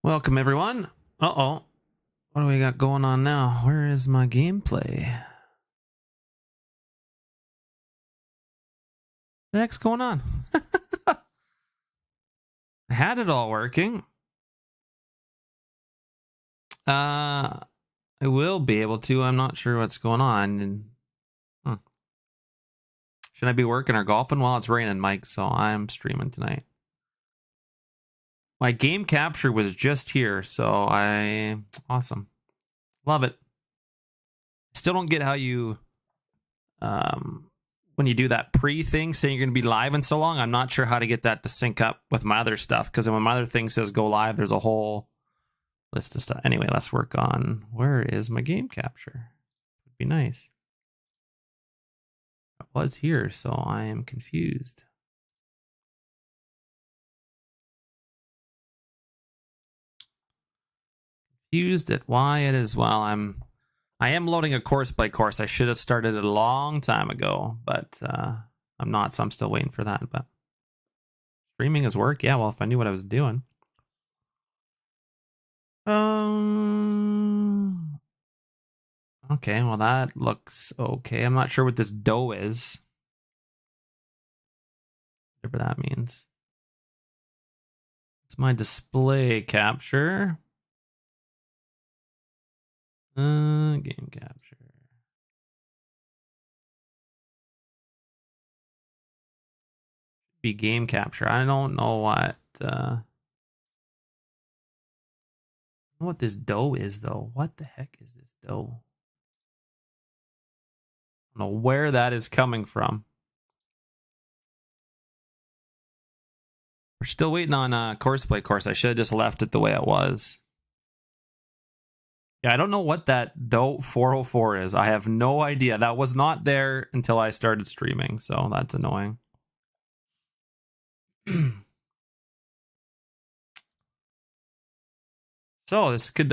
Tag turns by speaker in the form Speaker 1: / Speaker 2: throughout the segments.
Speaker 1: Welcome everyone. Uh-oh. What do we got going on now? Where is my gameplay? The heck's going on? I had it all working. I will be able to. I'm not sure what's going on. And should I be working or golfing? Well, it's raining, Mike, so I'm streaming tonight. My game capture was just here, so awesome. Love it. Still don't get how you when you do that pre-thing saying you're going to be live in so long. I'm not sure how to get that to sync up with my other stuff, because when my other thing says go live, there's a whole list of stuff. Anyway, let's work on where is my game capture. Would be nice. It was here, so I am confused. Confused at why it is. Well, I am loading a Courseplay course. I should have started it a long time ago, but I'm not, so I'm still waiting for that. But streaming is work. Yeah, well, if I knew what I was doing. Okay, well, that looks okay. I'm not sure what this dough is. Whatever that means. It's my display capture. Game capture. Be game capture. I don't know what this dough is, though. What the heck is this dough? I don't know where that is coming from. We're still waiting on Courseplay course. I should have just left it the way it was. Yeah, I don't know what that dough 404 is. I have no idea. That was not there until I started streaming, so that's annoying. So this could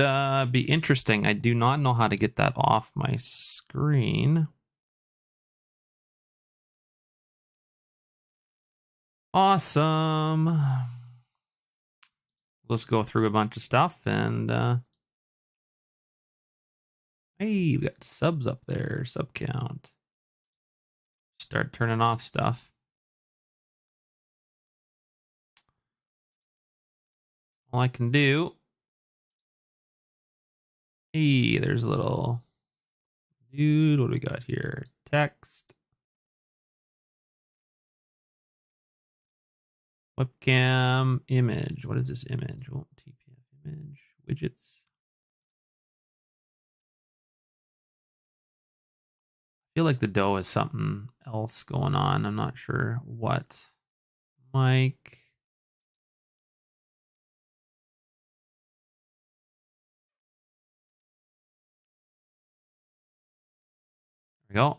Speaker 1: be interesting. I do not know how to get that off my screen. Awesome. Let's go through a bunch of stuff and hey, we got subs up there, sub count. Start turning off stuff. All I can do. Hey, there's a little dude. What do we got here? Text. Webcam image. What is this image? Oh, TPF image. Widgets. I feel like the dough is something else going on. I'm not sure what. Mike. There we go. Is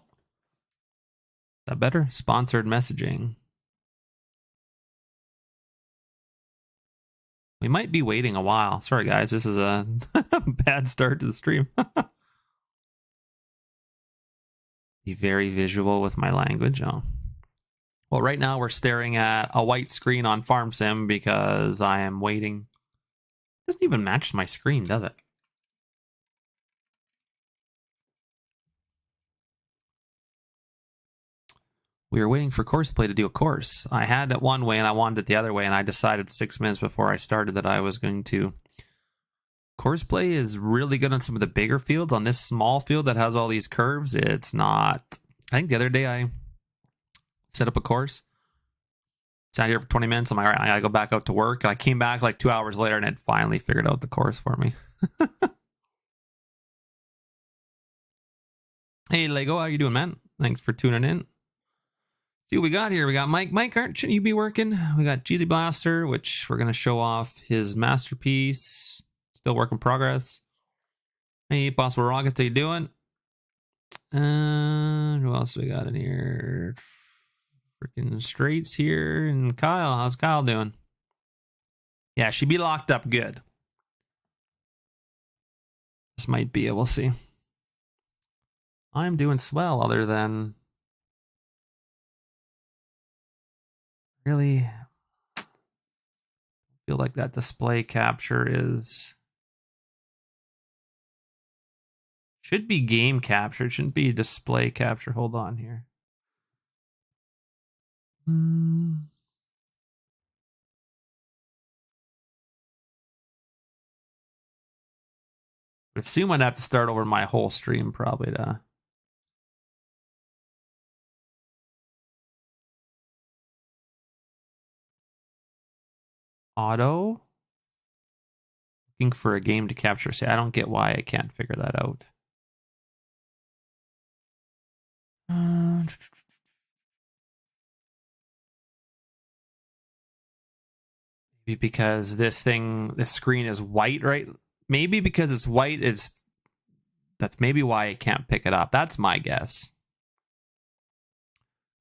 Speaker 1: that better? Sponsored messaging. We might be waiting a while. Sorry, guys. This is a bad start to the stream. Be very visual with my language. Oh. Well, right now we're staring at a white screen on Farm Sim because I am waiting. It doesn't even match my screen, does it? We were waiting for Courseplay to do a course. I had it one way and I wanted it the other way, and I decided 6 minutes before I started that I was going to. Courseplay is really good on some of the bigger fields. On this small field that has all these curves, it's not. I think the other day I set up a course. Sat here for 20 minutes. I'm like, all right, I gotta go back out to work. And I came back like 2 hours later and it finally figured out the course for me. Hey, Lego, how you doing, man? Thanks for tuning in. See what we got here. We got Mike. Mike, shouldn't you be working? We got Cheesy Blaster, which we're going to show off his masterpiece. Still work in progress. Hey, Possible Rockets, how you doing? Who else we got in here? Freaking Straits here. And Kyle. How's Kyle doing? Yeah, she'd be locked up good. This might be it. We'll see. I'm doing swell other than... Really? Feel like that display capture is... should be game capture. It shouldn't be display capture. Hold on here. I assume I'd have to start over my whole stream probably to... auto? Looking for a game to capture. See, I don't get why I can't figure that out. Maybe because this screen is white, right? Maybe because it's white, that's maybe why it can't pick it up. That's my guess.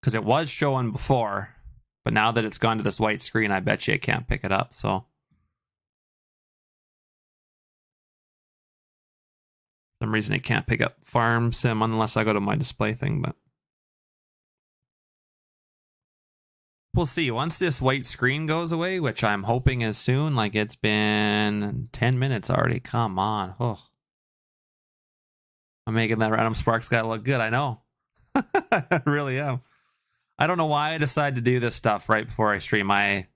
Speaker 1: Because it was showing before, but now that it's gone to this white screen, I bet you it can't pick it up, so. For some reason it can't pick up Farm Sim unless I go to my display thing, but. We'll see. Once this white screen goes away, which I'm hoping is soon, like it's been 10 minutes already. Come on. Oh. I'm making that random sparks guy look good. I know. I really am. I don't know why I decided to do this stuff right before I stream. I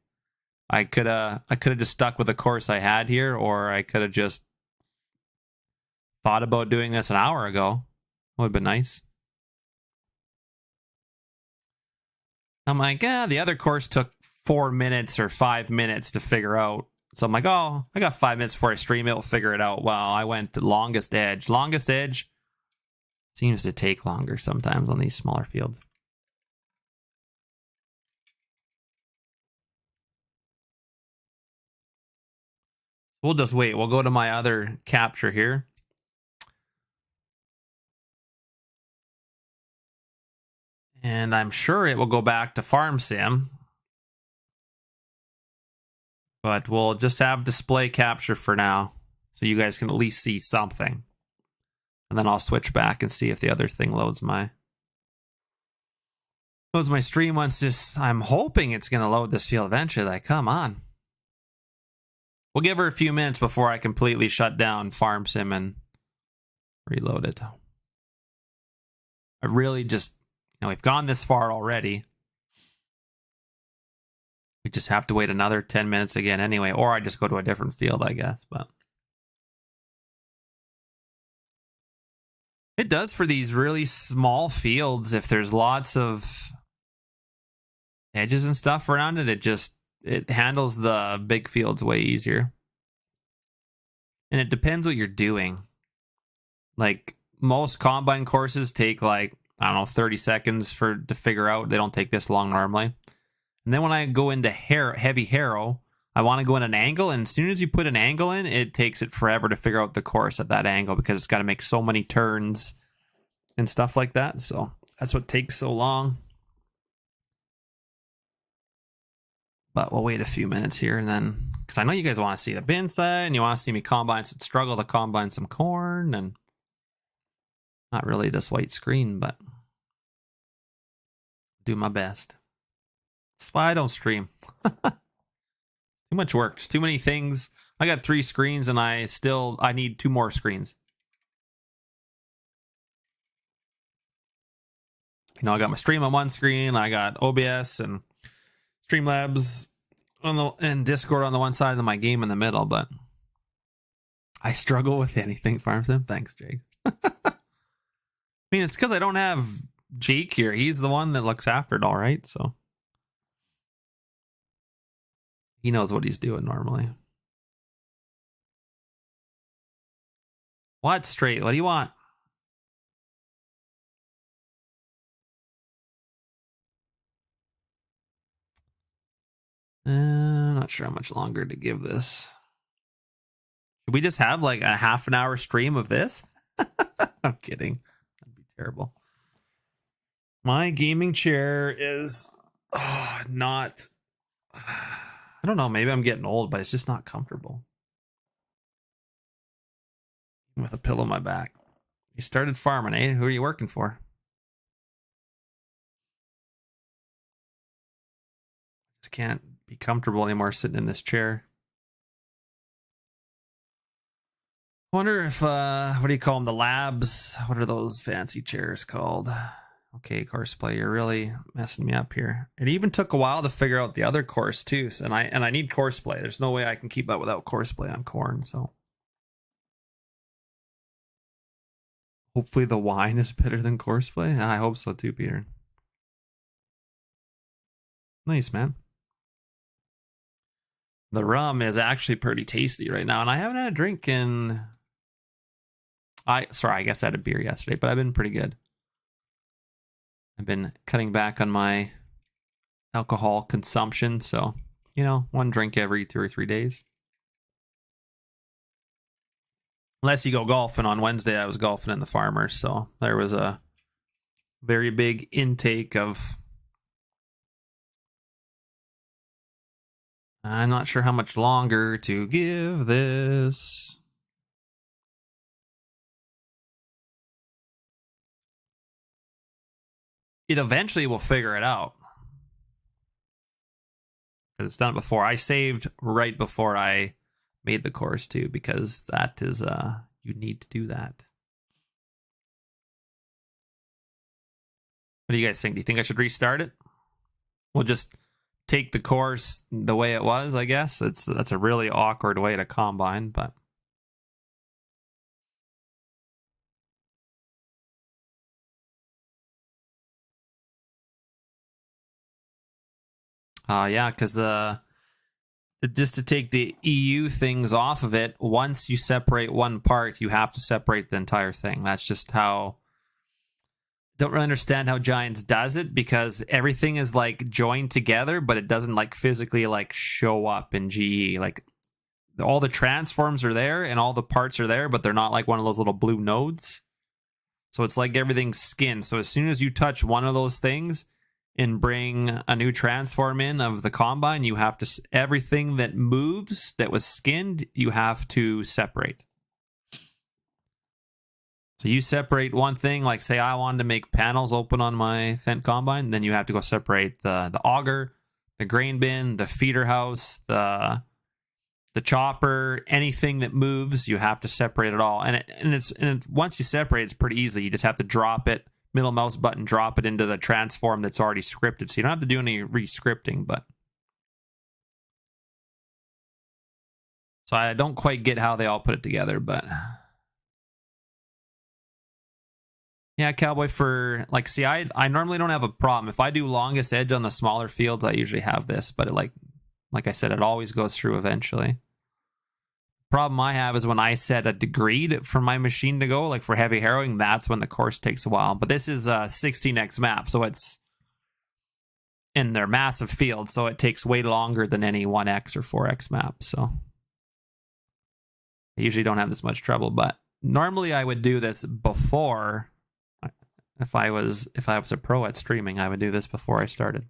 Speaker 1: could have just stuck with the course I had here, or I could have just thought about doing this an hour ago. Would have been nice. I'm like, the other course took 4 minutes or 5 minutes to figure out. So I'm like, oh, I got 5 minutes before I stream, it'll figure it out. Well, I went to longest edge. Longest edge seems to take longer sometimes on these smaller fields. We'll just wait. We'll go to my other capture here. And I'm sure it will go back to Farm Sim. But we'll just have display capture for now. So you guys can at least see something. And then I'll switch back and see if the other thing loads my stream once this. I'm hoping it's going to load this field eventually. Like, come on. We'll give her a few minutes before I completely shut down Farm Sim and reload it. I really just... we've gone this far already. We just have to wait another 10 minutes again anyway, or I just go to a different field, I guess. But it does for these really small fields. If there's lots of edges and stuff around it, it handles the big fields way easier. And it depends what you're doing. Like most combine courses take like, I don't know, 30 seconds to figure out. They don't take this long normally. And then when I go into heavy harrow, I want to go in an angle. And as soon as you put an angle in, it takes it forever to figure out the course at that angle because it's got to make so many turns and stuff like that. So that's what takes so long. But we'll wait a few minutes here and then, because I know you guys want to see the bin side and you want to see me struggle to combine some corn and not really this white screen, but do my best. That's why I don't stream. Too much work. Just too many things. I got 3 screens and I need 2 more screens. I got my stream on one screen. I got OBS and Streamlabs and Discord on the one side and then my game in the middle, but I struggle with anything Farm Sim. Thanks, Jake. I mean, it's because I don't have Jake here. He's the one that looks after it all, right? So he knows what he's doing normally. What? Straight? What do you want? I'm not sure how much longer to give this. Should we just have like a half an hour stream of this? I'm kidding. That'd be terrible. My gaming chair is not... I don't know. Maybe I'm getting old, but it's just not comfortable. With a pillow on my back. You started farming, eh? Who are you working for? Just can't be comfortable anymore sitting in this chair. Wonder if what do you call them? The labs. What are those fancy chairs called? Okay, Courseplay, you're really messing me up here. It even took a while to figure out the other course too, so, and I need Courseplay. There's no way I can keep up without Courseplay on Corn. So hopefully the wine is better than Courseplay. I hope so too, Peter. Nice, man. The rum is actually pretty tasty right now, and I haven't had a drink in. I guess I had a beer yesterday, but I've been pretty good. I've been cutting back on my alcohol consumption, so you know, one drink every 2 or 3 days. Unless you go golfing. On Wednesday, I was golfing in the Farmers, so there was a very big intake of. I'm not sure how much longer to give this. It eventually will figure it out. Because it's done it before. I saved right before I made the course too, because that is you need to do that. What do you guys think? Do you think I should restart it? We'll just take the course the way it was, I guess. That's a really awkward way to combine, but yeah, because just to take the EU things off of it, once you separate one part, you have to separate the entire thing. That's just how. Don't really understand how Giants does it, because everything is like joined together, but it doesn't like physically like show up in GE. Like all the transforms are there and all the parts are there, but they're not like one of those little blue nodes. So it's like everything's skinned. So as soon as you touch one of those things and bring a new transform in of the combine, you have to, everything that moves that was skinned, you have to separate. So you separate one thing, like say I wanted to make panels open on my Fendt combine, then you have to go separate the auger, the grain bin, the feeder house, the chopper, anything that moves, you have to separate it all. And once you separate, it's pretty easy. You just have to drop it, middle mouse button, drop it into the transform that's already scripted. So you don't have to do any re-scripting, but. So I don't quite get how they all put it together, but. Yeah, Cowboy, for like, see, I normally don't have a problem. If I do longest edge on the smaller fields, I usually have this, but it like I said, it always goes through eventually. Problem I have is when I set a degree for my machine to go, like for heavy harrowing, that's when the course takes a while. But this is a 16x map, so it's in their massive field, so it takes way longer than any 1x or 4x map. So I usually don't have this much trouble, but normally I would do this before. If I was a pro at streaming, I would do this before I started.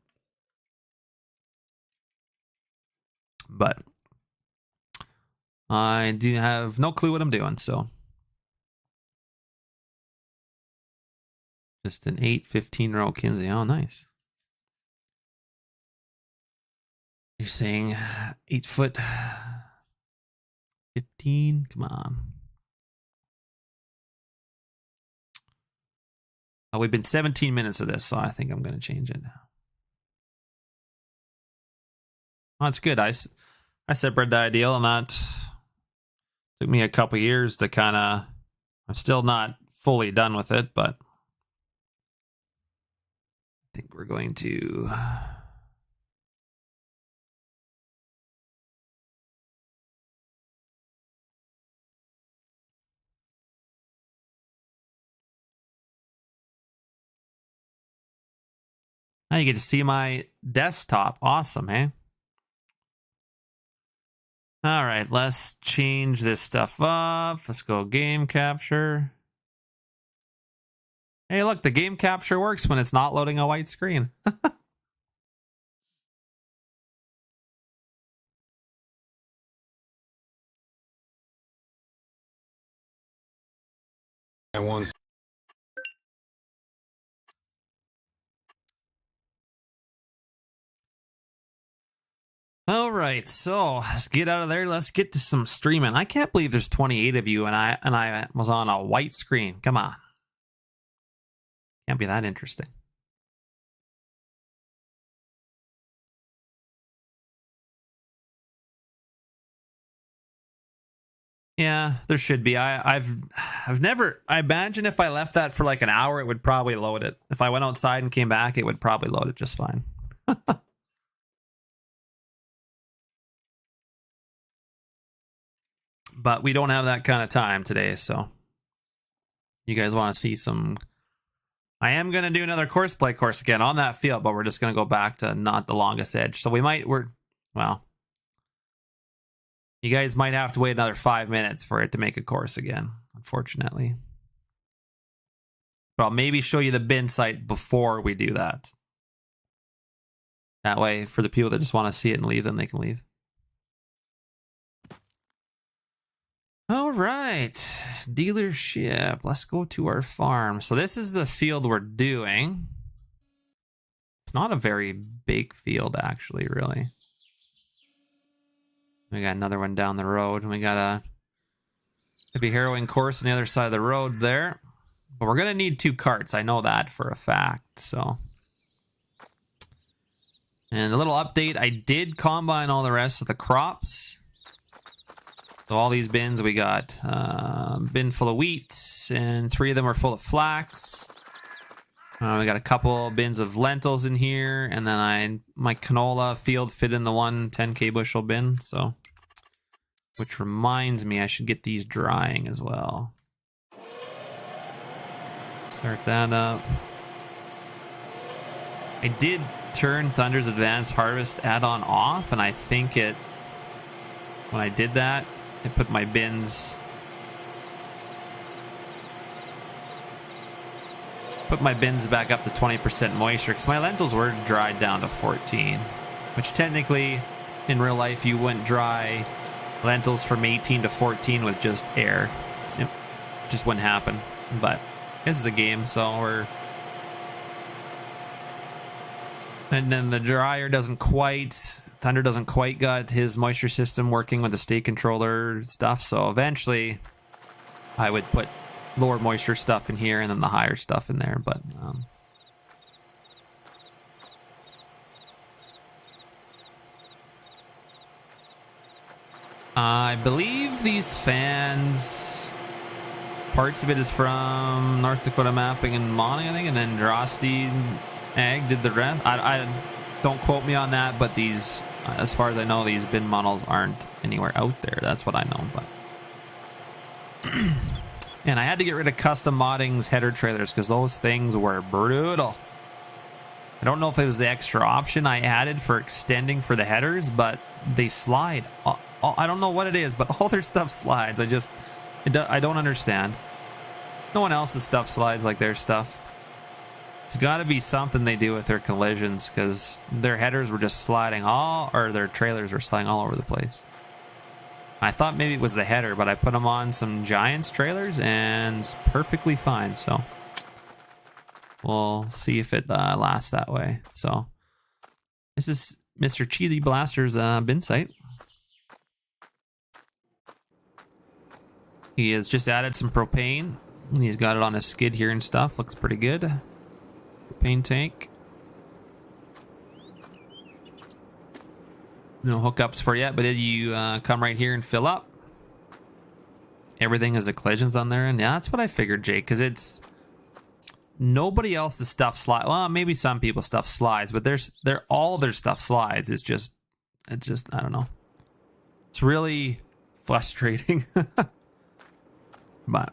Speaker 1: But I do have no clue what I'm doing, so. Just an 8-15-year-old Kinsey. Oh, nice. You're saying 8 foot 15? Come on. Oh, we've been 17 minutes of this, so I think I'm going to change it. Oh, that's good. I separated the ideal, and that took me a couple years to kind of. I'm still not fully done with it, but I think we're going to. Now you get to see my desktop. Awesome, hey? All right, let's change this stuff up. Let's go game capture. Hey, look, the game capture works when it's not loading a white screen. All right, so let's get out of there. Let's get to some streaming. I can't believe there's 28 of you, and I was on a white screen. Come on, can't be that interesting. Yeah, there should be. I've never. I imagine if I left that for like an hour, it would probably load it. If I went outside and came back, it would probably load it just fine. But we don't have that kind of time today, so you guys want to see some. I am going to do another Courseplay course again on that field, but we're just going to go back to not the longest edge. So well, you guys might have to wait another 5 minutes for it to make a course again, unfortunately. But I'll maybe show you the bin site before we do that. That way, for the people that just want to see it and leave, then they can leave. All right, dealership. Let's go to our farm. So this is the field we're doing. It's not a very big field, actually, really. We got another one down the road. We got a maybe harrowing course on the other side of the road there. But we're going to need 2 carts. I know that for a fact, so. And a little update. I did combine all the rest of the crops. So all these bins, we got a bin full of wheat, and 3 of them are full of flax. We got a couple bins of lentils in here, and then my canola field fit in the one 10K bushel bin. So, which reminds me, I should get these drying as well. Start that up. I did turn Thunder's Advanced Harvest add-on off, and I think when I did that, it put my bins back up to 20% moisture, because my lentils were dried down to 14, which technically in real life you wouldn't dry lentils from 18 to 14 with just air. It just wouldn't happen. But this is a game, so and then the dryer Thunder doesn't quite got his moisture system working with the state controller stuff, so eventually I would put lower moisture stuff in here and then the higher stuff in there, but I believe these fans, parts of it is from North Dakota Mapping and Monty, I think, and then Drosty Ag did the rest. I don't quote me on that, but these, as far as I know, these bin models aren't anywhere out there. That's what I know. But and I had to get rid of Custom Modding's header trailers because those things were brutal. I don't know if it was the extra option I added for extending for the headers, but they slide. I don't know what it is, but all their stuff slides. I don't understand. No one else's stuff slides like their stuff. It's got to be something they do with their collisions, because their headers were just sliding or their trailers were sliding all over the place. I thought maybe it was the header, but I put them on some Giants trailers and it's perfectly fine. So we'll see if it lasts that way. So this is Mr. Cheesy Blaster's bin site. He has just added some propane, and he's got it on a skid here and stuff. Looks pretty good. Propane tank. No hookups for yet, but you come right here and fill up. Everything has a collisions on there, and yeah, that's what I figured, Jake, because it's nobody else's stuff slides. Well, maybe some people's stuff slides, but all their stuff slides. It's just I don't know. It's really frustrating. But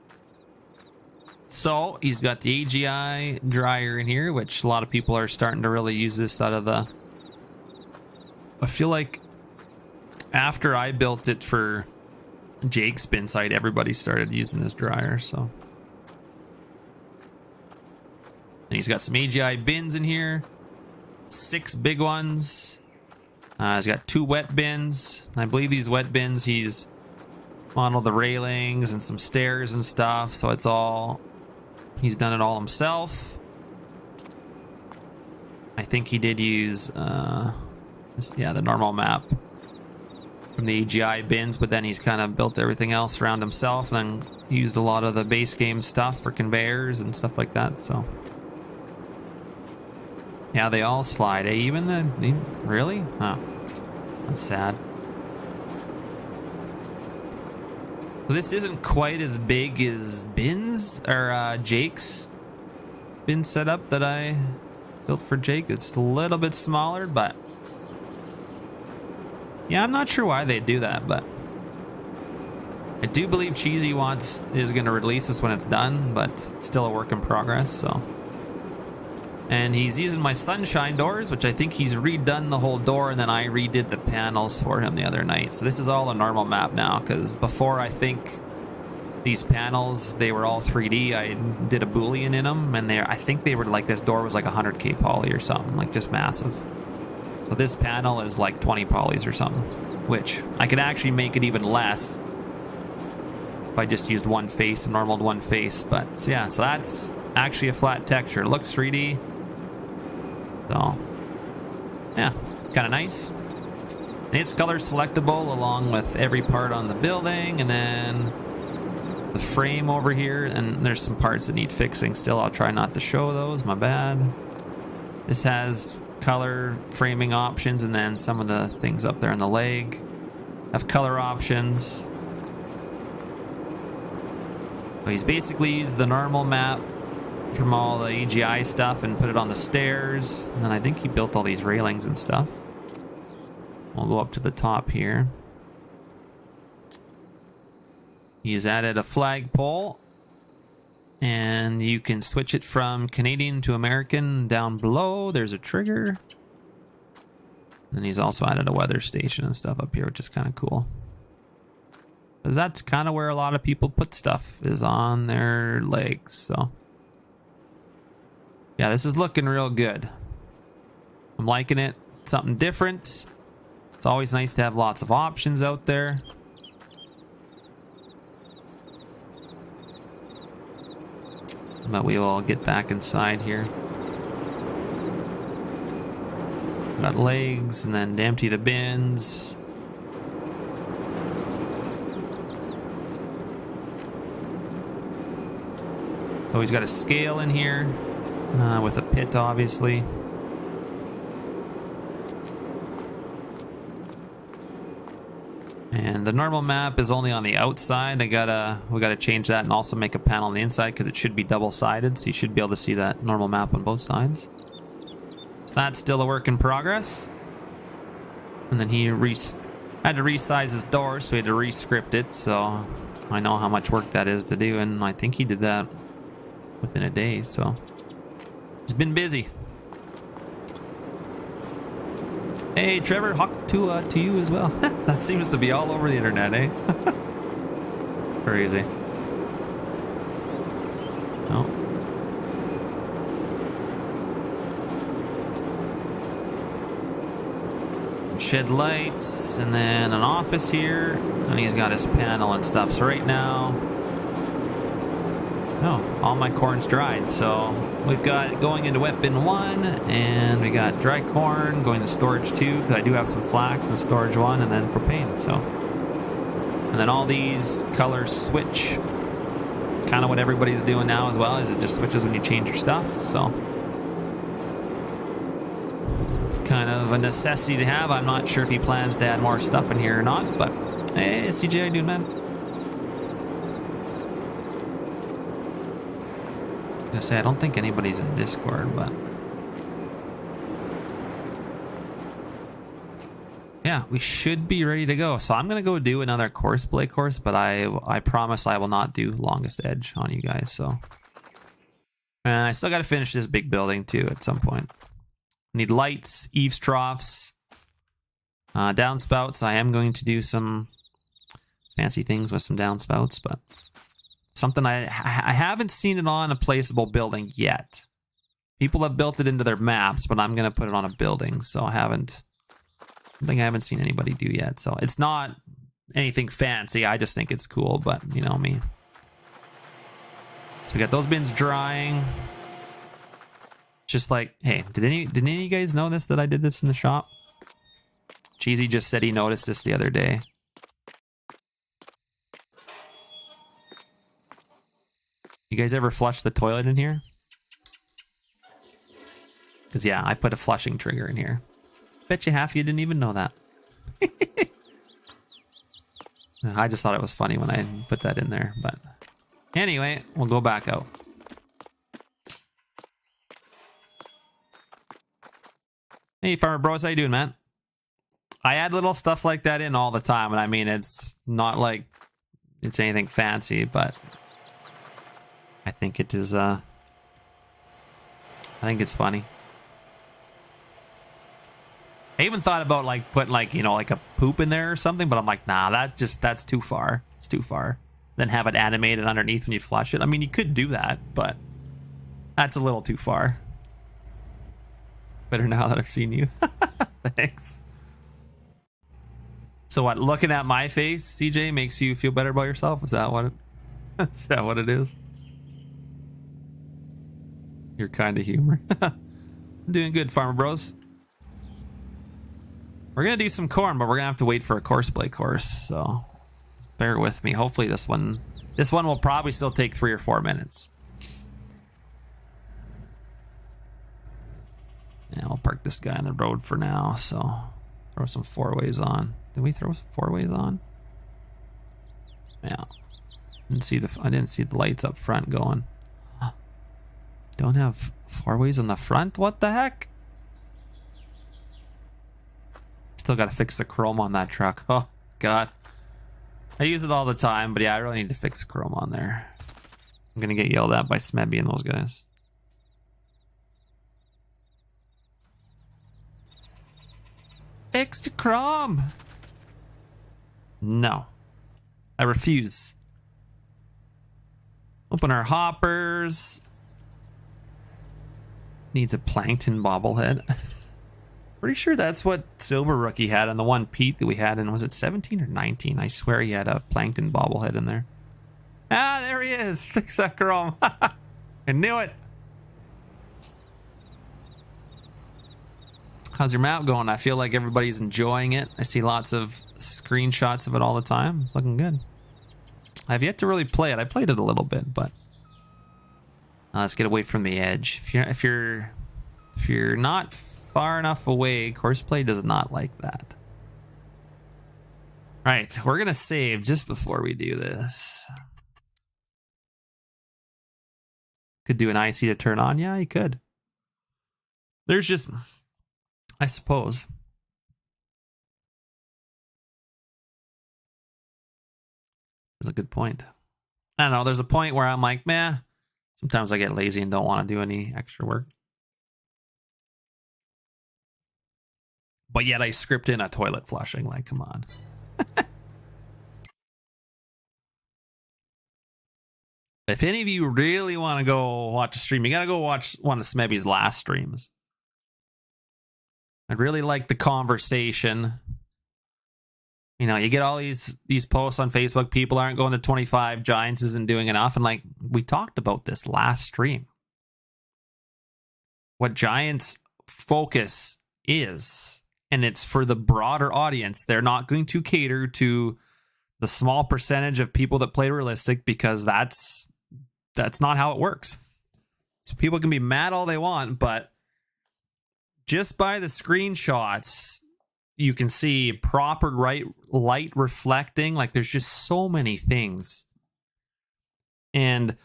Speaker 1: so he's got the AGI dryer in here, which a lot of people are starting to really use this out of the. I feel like after I built it for Jake's bin site, everybody started using this dryer. So, and he's got some AGI bins in here, 6 big ones. He's got 2 wet bins. I believe these wet bins he's modeled the railings and some stairs and stuff. So he's done it all himself. I think he did use the normal map from the AGI bins, but then he's kind of built everything else around himself, and then used a lot of the base game stuff for conveyors and stuff like that. So yeah, they all slide. Hey, even the really? Oh, that's sad. So this isn't quite as big as bins or Jake's bin setup that I built for Jake. It's a little bit smaller, but yeah, I'm not sure why they do that, but I do believe Cheesy is going to release this when it's done, but it's still a work in progress. So, and he's using my sunshine doors, which I think he's redone the whole door, and then I redid the panels for him the other night. So this is all a normal map now, because before, I think these panels, they were all 3D. I did a Boolean in them, and I think they were like, this door was like 100k poly or something, like just massive. So this panel is like 20 polys or something, which I could actually make it even less if I just used one face, a normal one face. But so yeah, so that's actually a flat texture. It looks 3D. So yeah, it's kind of nice. And it's color selectable along with every part on the building, and then the frame over here, and there's some parts that need fixing still. I'll try not to show those, my bad. This has color framing options, and then some of the things up there on the leg have color options. So he's basically used the normal map from all the AGI stuff and put it on the stairs, and then I think he built all these railings and stuff. We'll go up to the top here. He's added a flagpole, and you can switch it from Canadian to American. Down below there's a trigger, and he's also added a weather station and stuff up here, which is kind of cool, because that's kind of where a lot of people put stuff, is on their legs. So yeah, this is looking real good. I'm liking it. Something different. It's always nice to have lots of options out there. But we will get back inside here. Got legs, and then to empty the bins. So he's got a scale in here with a pit, obviously. And the normal map is only on the outside. We gotta change that and also make a panel on the inside, because it should be double-sided, so you should be able to see that normal map on both sides. So that's still a work in progress. And then he had to resize his door, so he had to re-script it. So I know how much work that is to do, and I think he did that within a day. So he's been busy. Hey, Trevor, hawk to you as well. That seems to be all over the internet, eh? Crazy. Oh. Shed lights, and then an office here, and he's got his panel and stuff. So right now, all my corn's dried, so we've got going into wet bin 1, and we got dry corn going to storage 2, because I do have some flax in storage 1, and then propane. So, and then all these colors switch. Kind of what everybody's doing now as well, is it just switches when you change your stuff. So kind of a necessity to have. I'm not sure if he plans to add more stuff in here or not, but hey, CJ, how you doing, man? I say I don't think anybody's in Discord, but yeah, we should be ready to go. So I'm gonna go do another Courseplay course, but I promise I will not do Longest Edge on you guys. So I still got to finish this big building too at some point. Need lights, eaves troughs, downspouts. I am going to do some fancy things with some downspouts, but something I haven't seen it on a placeable building yet. People have built it into their maps, but I'm going to put it on a building, so I haven't seen anybody do yet. So it's not anything fancy. I just think it's cool, but you know me. So we got those bins drying. Just like, hey, did any of you guys know this, that I did this in the shop? Cheesy just said he noticed this the other day. You guys ever flush the toilet in here? Because, yeah, I put a flushing trigger in here. Bet you half of you didn't even know that. I just thought it was funny when I put that in there. But anyway, we'll go back out. Hey, Farmer Bros, how you doing, man? I add little stuff like that in all the time. And I mean, it's not like it's anything fancy, but I think it is, I think it's funny. I even thought about like putting like, you know, like a poop in there or something, but I'm like, nah, that's too far. It's too far. Then have it animated underneath when you flush it. I mean, you could do that, but that's a little too far. Better now that I've seen you. Thanks. So what, looking at my face, CJ, makes you feel better about yourself? Is that what it is? Your kind of humor. Doing good, Farmer Bros. We're gonna do some corn, but we're gonna have to wait for a Courseplay course, so bear with me. Hopefully this one will probably still take 3 or 4 minutes. Yeah, we'll park this guy on the road for now, so throw some 4-ways on. Did we throw 4-ways on? Yeah. I didn't see the lights up front going. Don't have 4-ways on the front? What the heck? Still got to fix the chrome on that truck. Oh, God. I use it all the time, but yeah, I really need to fix the chrome on there. I'm going to get yelled at by Smebby and those guys. Fix the chrome! No. I refuse. Open our hoppers. Needs a plankton bobblehead. Pretty sure that's what Silver Rookie had on the one Pete that we had in, was it 17 or 19? I swear he had a plankton bobblehead in there. Ah, there he is. Fix that chrome. I knew it. How's your map going? I feel like everybody's enjoying it. I see lots of screenshots of it all the time. It's looking good. I've yet to really play it. I played it a little bit, but let's get away from the edge. If you're not far enough away, Courseplay does not like that. Right, we're gonna save just before we do this. Could do an IC to turn on. Yeah, you could. There's just, I suppose. That's a good point. I don't know. There's a point where I'm like, meh. Sometimes I get lazy and don't want to do any extra work. But yet I script in a toilet flushing. Like, come on. If any of you really want to go watch a stream, you got to go watch one of Smebby's last streams. I'd really like the conversation. You know, you get all these posts on Facebook, people aren't going to 25, Giants isn't doing enough. And like, we talked about this last stream. What Giants focus is, and it's for the broader audience. They're not going to cater to the small percentage of people that play realistic, because that's not how it works. So people can be mad all they want, but just by the screenshots, you can see proper light reflecting. Like, there's just so many things. And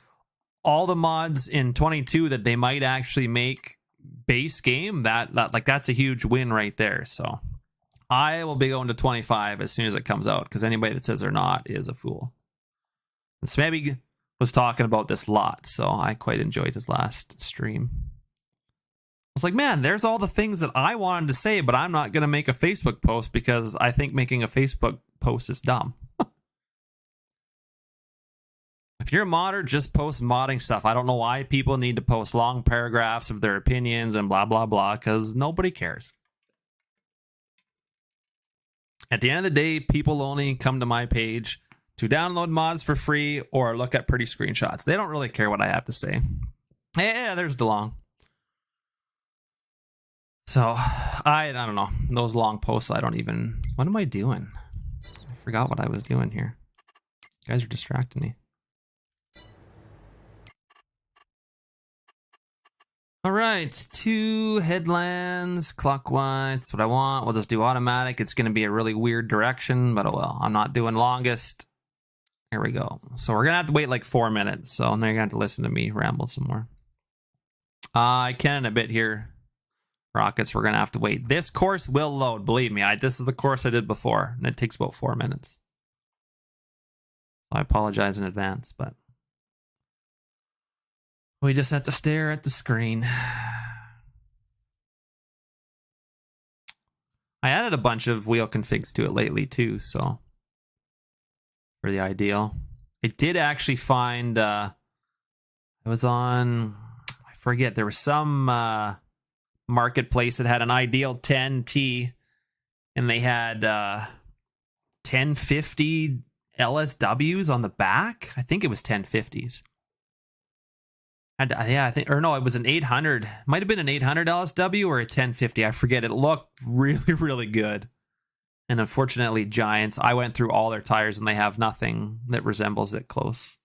Speaker 1: all the mods in 22 that they might actually make base game, that's a huge win right there. So I will be going to 25 as soon as it comes out, because anybody that says they're not is a fool. And Smebby was talking about this a lot, so I quite enjoyed his last stream. I was like, man, there's all the things that I wanted to say, but I'm not going to make a Facebook post because I think making a Facebook post is dumb. If you're a modder, just post modding stuff. I don't know why people need to post long paragraphs of their opinions and blah, blah, blah, because nobody cares. At the end of the day, people only come to my page to download mods for free or look at pretty screenshots. They don't really care what I have to say. Yeah, there's DeLong. So I don't know. Those long posts, I don't even. What am I doing? I forgot what I was doing here. You guys are distracting me. All right, 2 headlands clockwise. That's what I want. We'll just do automatic. It's going to be a really weird direction, but oh well. I'm not doing longest. Here we go. So we're going to have to wait like 4 minutes. So now you're going to have to listen to me ramble some more. I can in a bit here. Rockets, we're going to have to wait. This course will load. Believe me, this is the course I did before, and it takes about 4 minutes. I apologize in advance, but we just have to stare at the screen. I added a bunch of wheel configs to it lately too, so for the ideal. It did actually find, it was on, I forget, there was some marketplace that had an ideal 10T, and they had 1050 LSWs on the back. I think it was 1050s. And yeah, I think, or no, it was an 800. Might have been an 800 LSW or a 1050. I forget. It looked really, really good. And unfortunately, Giants, I went through all their tires and they have nothing that resembles it close.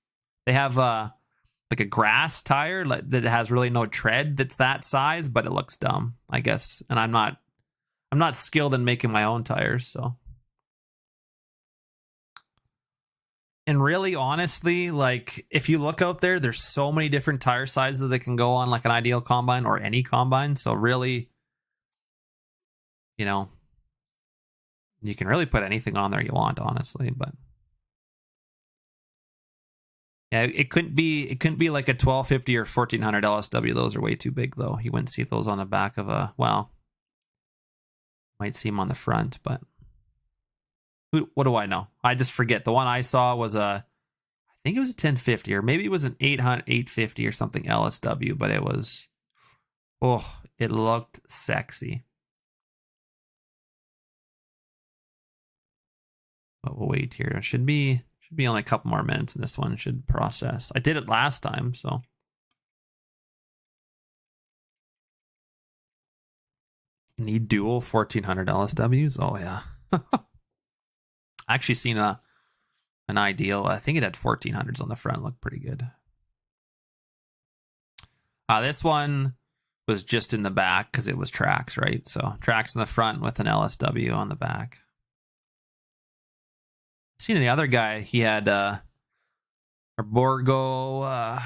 Speaker 1: They have like a grass tire that has really no tread that's that size, but it looks dumb, I guess. And I'm not skilled in making my own tires, so. And really, honestly, like, if you look out there, there's so many different tire sizes that can go on, like, an ideal combine or any combine. So really, you know, you can really put anything on there you want, honestly. But yeah, it couldn't be like a 1250 or 1400 LSW. Those are way too big, though. You wouldn't see those on the back of a, well, might see them on the front, but. What do I know? I just forget. The one I saw was I think it was a 1050, or maybe it was an 850 or something LSW, but it was, oh, it looked sexy. But we'll wait here. It should be only a couple more minutes in this one. It should process. I did it last time, so. Need dual 1400 LSWs? Oh, yeah. I actually seen an ideal. I think it had 1400s on the front. Looked pretty good. This one was just in the back because it was tracks, right? So tracks in the front with an LSW on the back. Seen the other guy. He had a Borgo.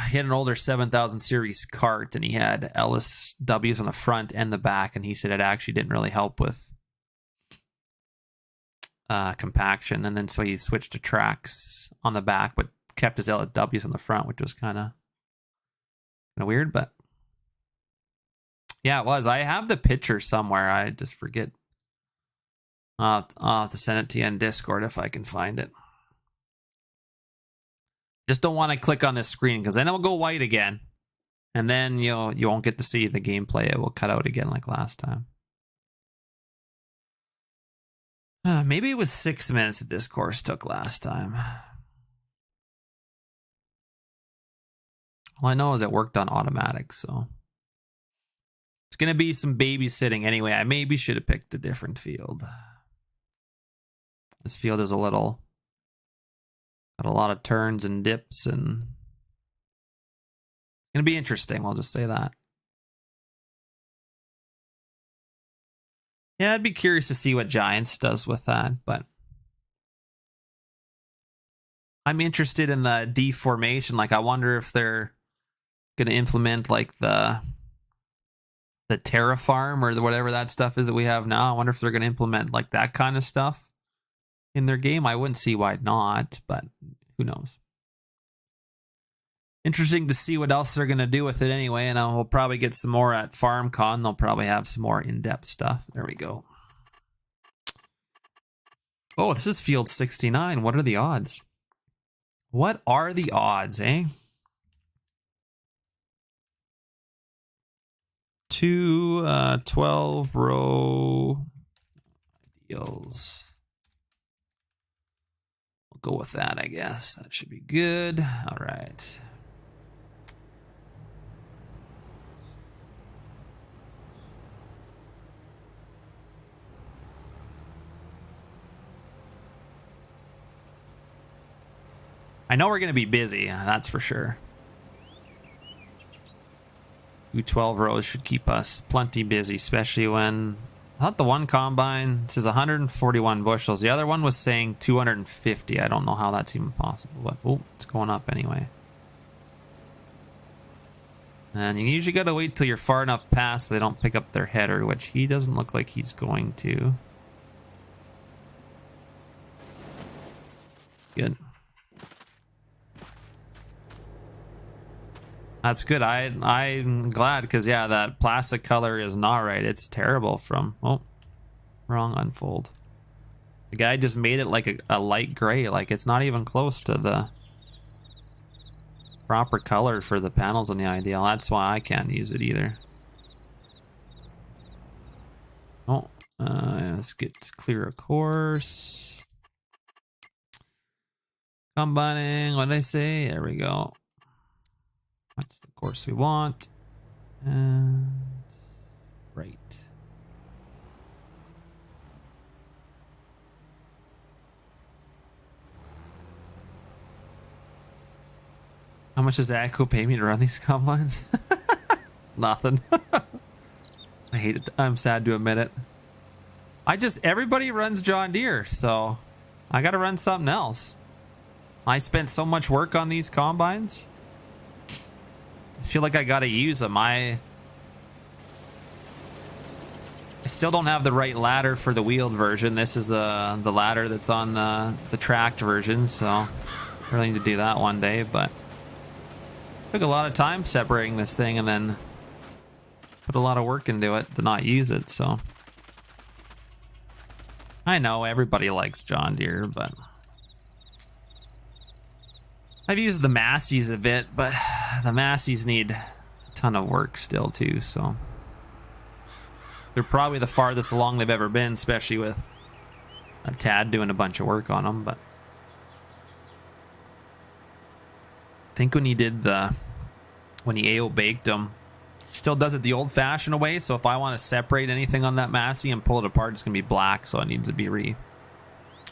Speaker 1: He had an older 7000 series cart, and he had LSWs on the front and the back. And he said it actually didn't really help with compaction, and then so he switched to tracks on the back but kept his LWs on the front, which was kind of weird. But yeah, it was. I have the picture somewhere. I just forget. I'll have to send it to you in Discord if I can find it. Just don't want to click on this screen because then it'll go white again, and then you won't get to see the gameplay. It will cut out again like last time. Maybe it was 6 minutes that this course took last time. All I know is it worked on automatic, so. It's going to be some babysitting anyway. I maybe should have picked a different field. This field is got a lot of turns and dips, and it's going to be interesting, I'll just say that. Yeah, I'd be curious to see what Giants does with that, but I'm interested in the deformation. Like, I wonder if they're going to implement like the Terrafarm or whatever that stuff is that we have now. I wonder if they're going to implement like that kind of stuff in their game. I wouldn't see why not, but who knows. Interesting to see what else they're going to do with it anyway, and we'll probably get some more at FarmCon. They'll probably have some more in-depth stuff. There we go. Oh, this is field 69. What are the odds? What are the odds, eh? 2 12-row ideals. We'll go with that, I guess. That should be good. All right. I know we're going to be busy, that's for sure. 12 rows should keep us plenty busy, especially when... I thought the one combine says 141 bushels. The other one was saying 250. I don't know how that's even possible, but oh, it's going up anyway. And you usually got to wait till you're far enough past so they don't pick up their header, which he doesn't look like he's going to. Good. That's good. I'm glad because, yeah, that plastic color is not right. It's terrible from... Oh, wrong unfold. The guy just made it like a light gray. Like, it's not even close to the proper color for the panels on the ideal. That's why I can't use it either. Oh, let's get clear a course. Combining, what did I say? There we go. That's the course we want. And right. How much does Echo pay me to run these combines? Nothing. I hate it. I'm sad to admit it. Everybody runs John Deere, so I gotta run something else. I spent so much work on these combines. I feel like I gotta use them. I still don't have the right ladder for the wheeled version. This is the ladder that's on the tracked version, so I really need to do that one day, but took a lot of time separating this thing and then put a lot of work into it to not use it, so. I know everybody likes John Deere, but I've used the Massey's a bit, but the Massey's need a ton of work still too, so. They're probably the farthest along they've ever been, especially with a Tad doing a bunch of work on them, but I think when he AO baked them, he still does it the old-fashioned way, so if I want to separate anything on that Massey and pull it apart, it's going to be black, so it needs to be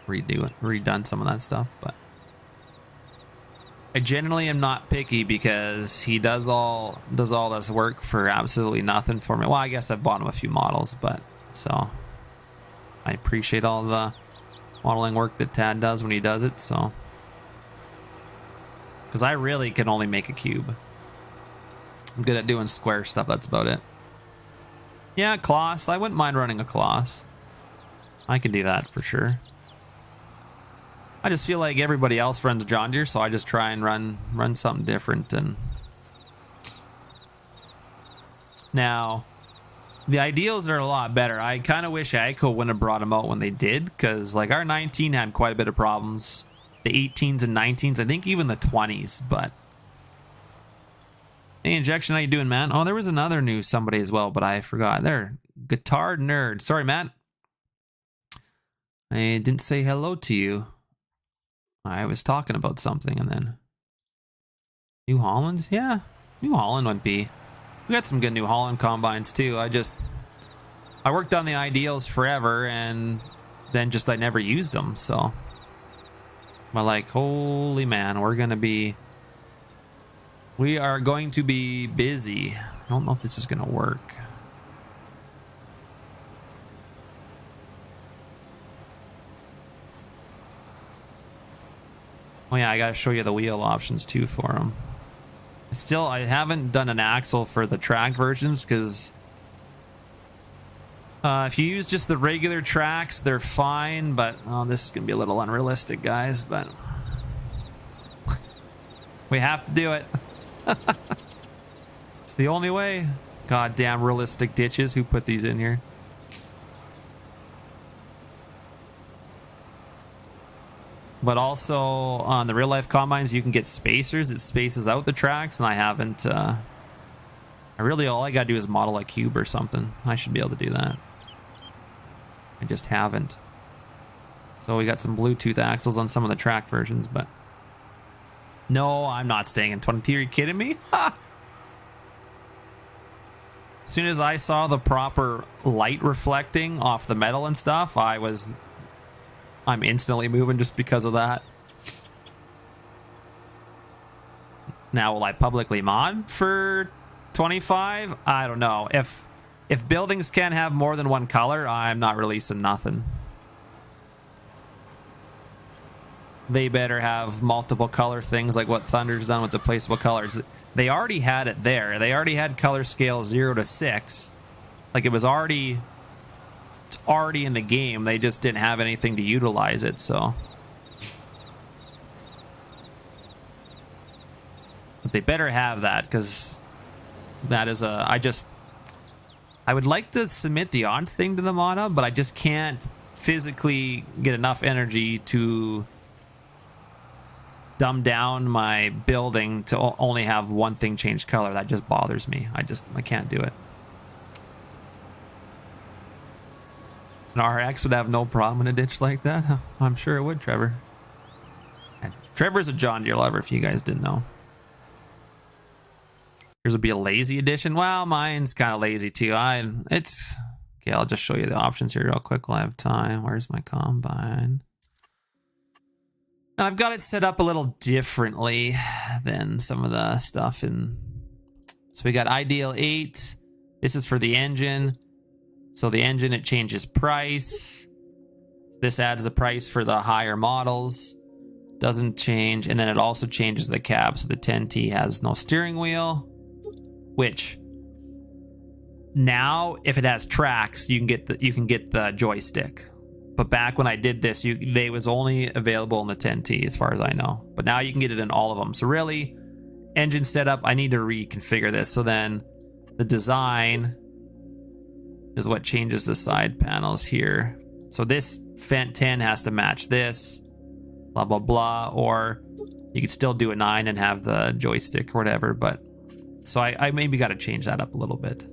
Speaker 1: redone some of that stuff, but I generally am not picky because he does all this work for absolutely nothing for me. Well, I guess I've bought him a few models, but so I appreciate all the modeling work that Tad does when he does it, so. Because I really can only make a cube. I'm good at doing square stuff, that's about it. Yeah, Kloss. I wouldn't mind running a Kloss. I can do that for sure. I just feel like everybody else runs John Deere, so I just try and run something different. And now, the ideals are a lot better. I kind of wish AGCO wouldn't have brought them out when they did, because like our 19 had quite a bit of problems. The 18s and 19s, I think even the 20s, but hey, Injection, how you doing, man? Oh, there was another new somebody as well, but I forgot. There, Guitar Nerd. Sorry, Matt. I didn't say hello to you. I was talking about something, and then New Holland? Yeah, New Holland would be. We got some good New Holland combines too. I worked on the ideals forever, and then I never used them, so. But like, holy man, we are going to be busy. I don't know if this is going to work. Oh yeah, I got to show you the wheel options too for them. I haven't done an axle for the track versions because if you use just the regular tracks, they're fine, but this is going to be a little unrealistic, guys, but we have to do it. It's the only way. Goddamn realistic ditches. Who put these in here? But also on the real life combines, you can get spacers. It spaces out the tracks, and I haven't. All I gotta do is model a cube or something. I should be able to do that. I just haven't. So we got some Bluetooth axles on some of the track versions, but no, I'm not staying in 22. Are you kidding me? As soon as I saw the proper light reflecting off the metal and stuff, I'm instantly moving just because of that. Now, will I publicly mod for 25? I don't know. If buildings can't have more than one color, I'm not releasing nothing. They better have multiple color things like what Thunder's done with the placeable colors. They already had it there. They already had color scale 0 to 6. Like it's already in the game. They just didn't have anything to utilize it, so. But they better have that, because that is a... I would like to submit the odd thing to the moda, but I just can't physically get enough energy to dumb down my building to only have one thing change color. That just bothers me. I can't do it. An RX would have no problem in a ditch like that. I'm sure it would, Trevor. And Trevor's a John Deere lover, if you guys didn't know. Yours would be a lazy edition. Well, mine's kind of lazy too. Okay, I'll just show you the options here real quick while I have time. Where's my combine? And I've got it set up a little differently than some of the stuff in... So we got Ideal 8. This is for the engine. So the engine, it changes price. This adds the price for the higher models. Doesn't change. And then it also changes the cab. So the 10T has no steering wheel. Which now, if it has tracks, you can get the joystick. But back when I did this, they was only available in the 10T as far as I know. But now you can get it in all of them. So really, engine setup, I need to reconfigure this. So then the design is what changes the side panels here. So this Fent 10 has to match this, blah, blah, blah. Or you could still do a 9 and have the joystick or whatever. But so I maybe got to change that up a little bit.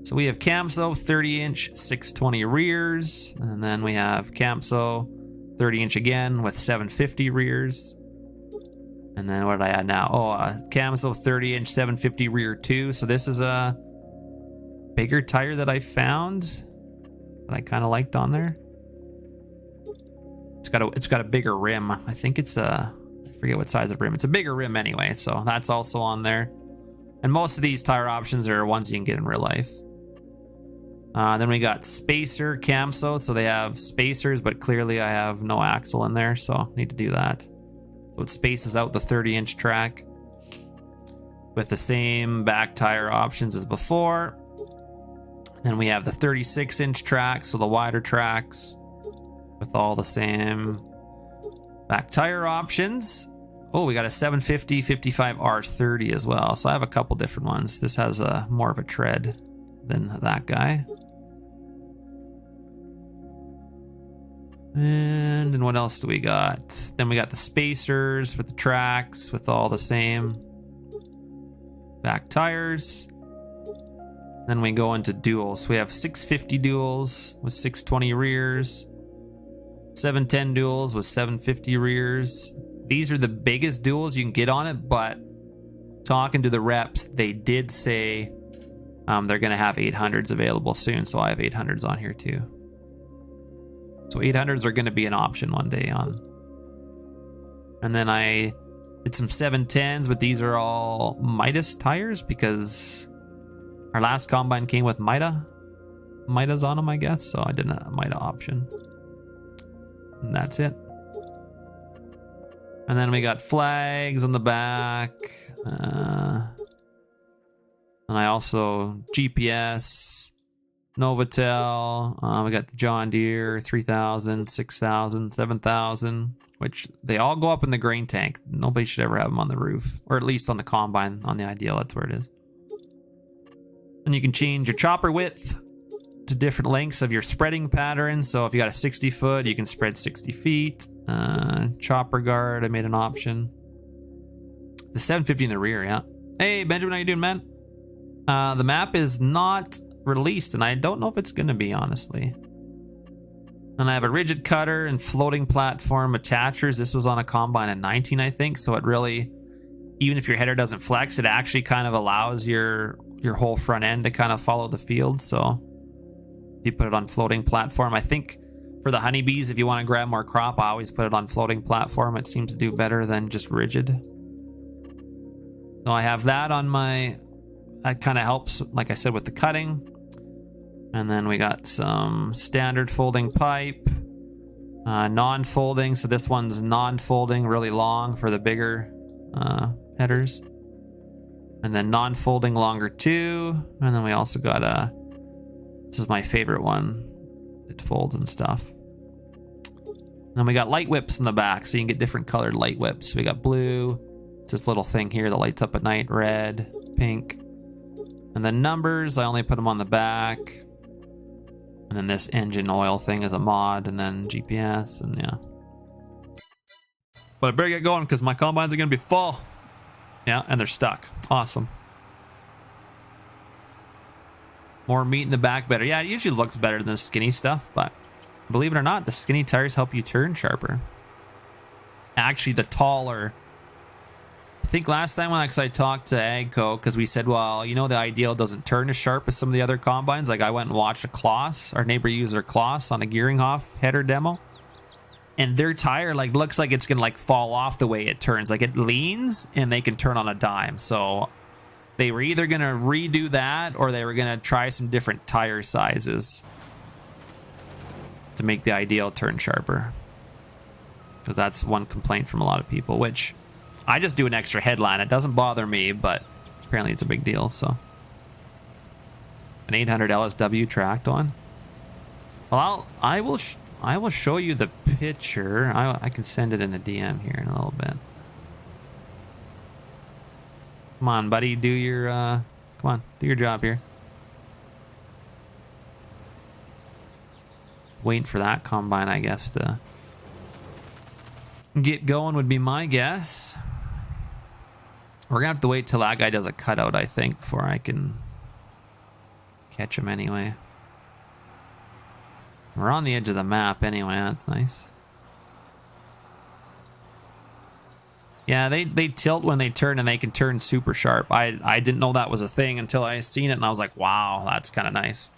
Speaker 1: So we have Camso 30-inch 620 rears, and then we have Camso 30-inch again with 750 rears. And then what did I add now? Oh, Camso 30-inch 750 rear 2. So this is a bigger tire that I found that I kind of liked on there. It's got a bigger rim. I think it's I forget what size of rim. It's a bigger rim anyway, so that's also on there. And most of these tire options are ones you can get in real life. Then we got spacer Camso, so they have spacers, but clearly I have no axle in there, so I need to do that. So it spaces out the 30-inch track with the same back tire options as before. Then we have the 36-inch track, so the wider tracks with all the same back tire options. Oh, we got a 750 55 R30 as well, so I have a couple different ones. This has a more of a tread than that guy. And then what else do we got? Then we got the spacers with the tracks with all the same back tires. Then we go into duals. So we have 650 duals with 620 rears, 710 duals with 750 rears. These are the biggest duals you can get on it, but talking to the reps, they did say they're going to have 800s available soon, so I have 800s on here too. So 800s are going to be an option one day on. And then I did some 710s, but these are all Midas tires because our last combine came with Midas on them, I guess. So I did a Mida option. And that's it. And then we got flags on the back. And I also GPS, Novatel. We got the John Deere 3000, 6000, 7000, which they all go up in the grain tank. Nobody should ever have them on the roof, or at least on the combine. On the Ideal, that's where it is. And you can change your chopper width to different lengths of your spreading pattern. So if you got a 60 foot, you can spread 60 feet. Chopper guard, I made an option. The 750 in the rear, yeah. Hey, Benjamin, how you doing, man? The map is not released, and I don't know if it's going to be, honestly. Then I have a rigid cutter and floating platform attachers. This was on a combine at 19, I think. So it really, even if your header doesn't flex, it actually kind of allows your whole front end to kind of follow the field. So if you put it on floating platform, I think for the honeybees, if you want to grab more crop, I always put it on floating platform. It seems to do better than just rigid. So I have that on my, that kind of helps, like I said, with the cutting. And then we got some standard folding pipe, non-folding. So this one's non-folding, really long for the bigger headers. And then non-folding longer too. And then we also got this is my favorite one. It folds and stuff. And then we got light whips in the back, so you can get different colored light whips. We got blue. It's this little thing here that lights up at night. Red, pink. And then numbers, I only put them on the back. And then this engine oil thing is a mod, and then GPS, and yeah. But I better get going because my combines are going to be full. Yeah, and they're stuck. Awesome. More meat in the back, better. Yeah, it usually looks better than the skinny stuff, but believe it or not, the skinny tires help you turn sharper. Actually, the taller... I think last time when I talked to Agco, because we said, well, you know, the Ideal doesn't turn as sharp as some of the other combines. Like I went and watched a Kloss. Our neighbor used their Kloss on a Gearinghoff header demo. And their tire like looks like it's going to like fall off the way it turns. Like it leans and they can turn on a dime. So they were either going to redo that or they were going to try some different tire sizes to make the Ideal turn sharper. Because that's one complaint from a lot of people, which... I just do an extra headline. It doesn't bother me, but apparently it's a big deal, so. An 800 LSW tracked on. Well, I will show you the picture. I can send it in a DM here in a little bit. Come on, buddy, do your come on, do your job here. Waiting for that combine, I guess, to get going would be my guess. We're gonna have to wait till that guy does a cutout, I think, before I can catch him anyway. We're on the edge of the map anyway, that's nice. Yeah, they tilt when they turn and they can turn super sharp. I didn't know that was a thing until I seen it and I was like, wow, that's kind of nice.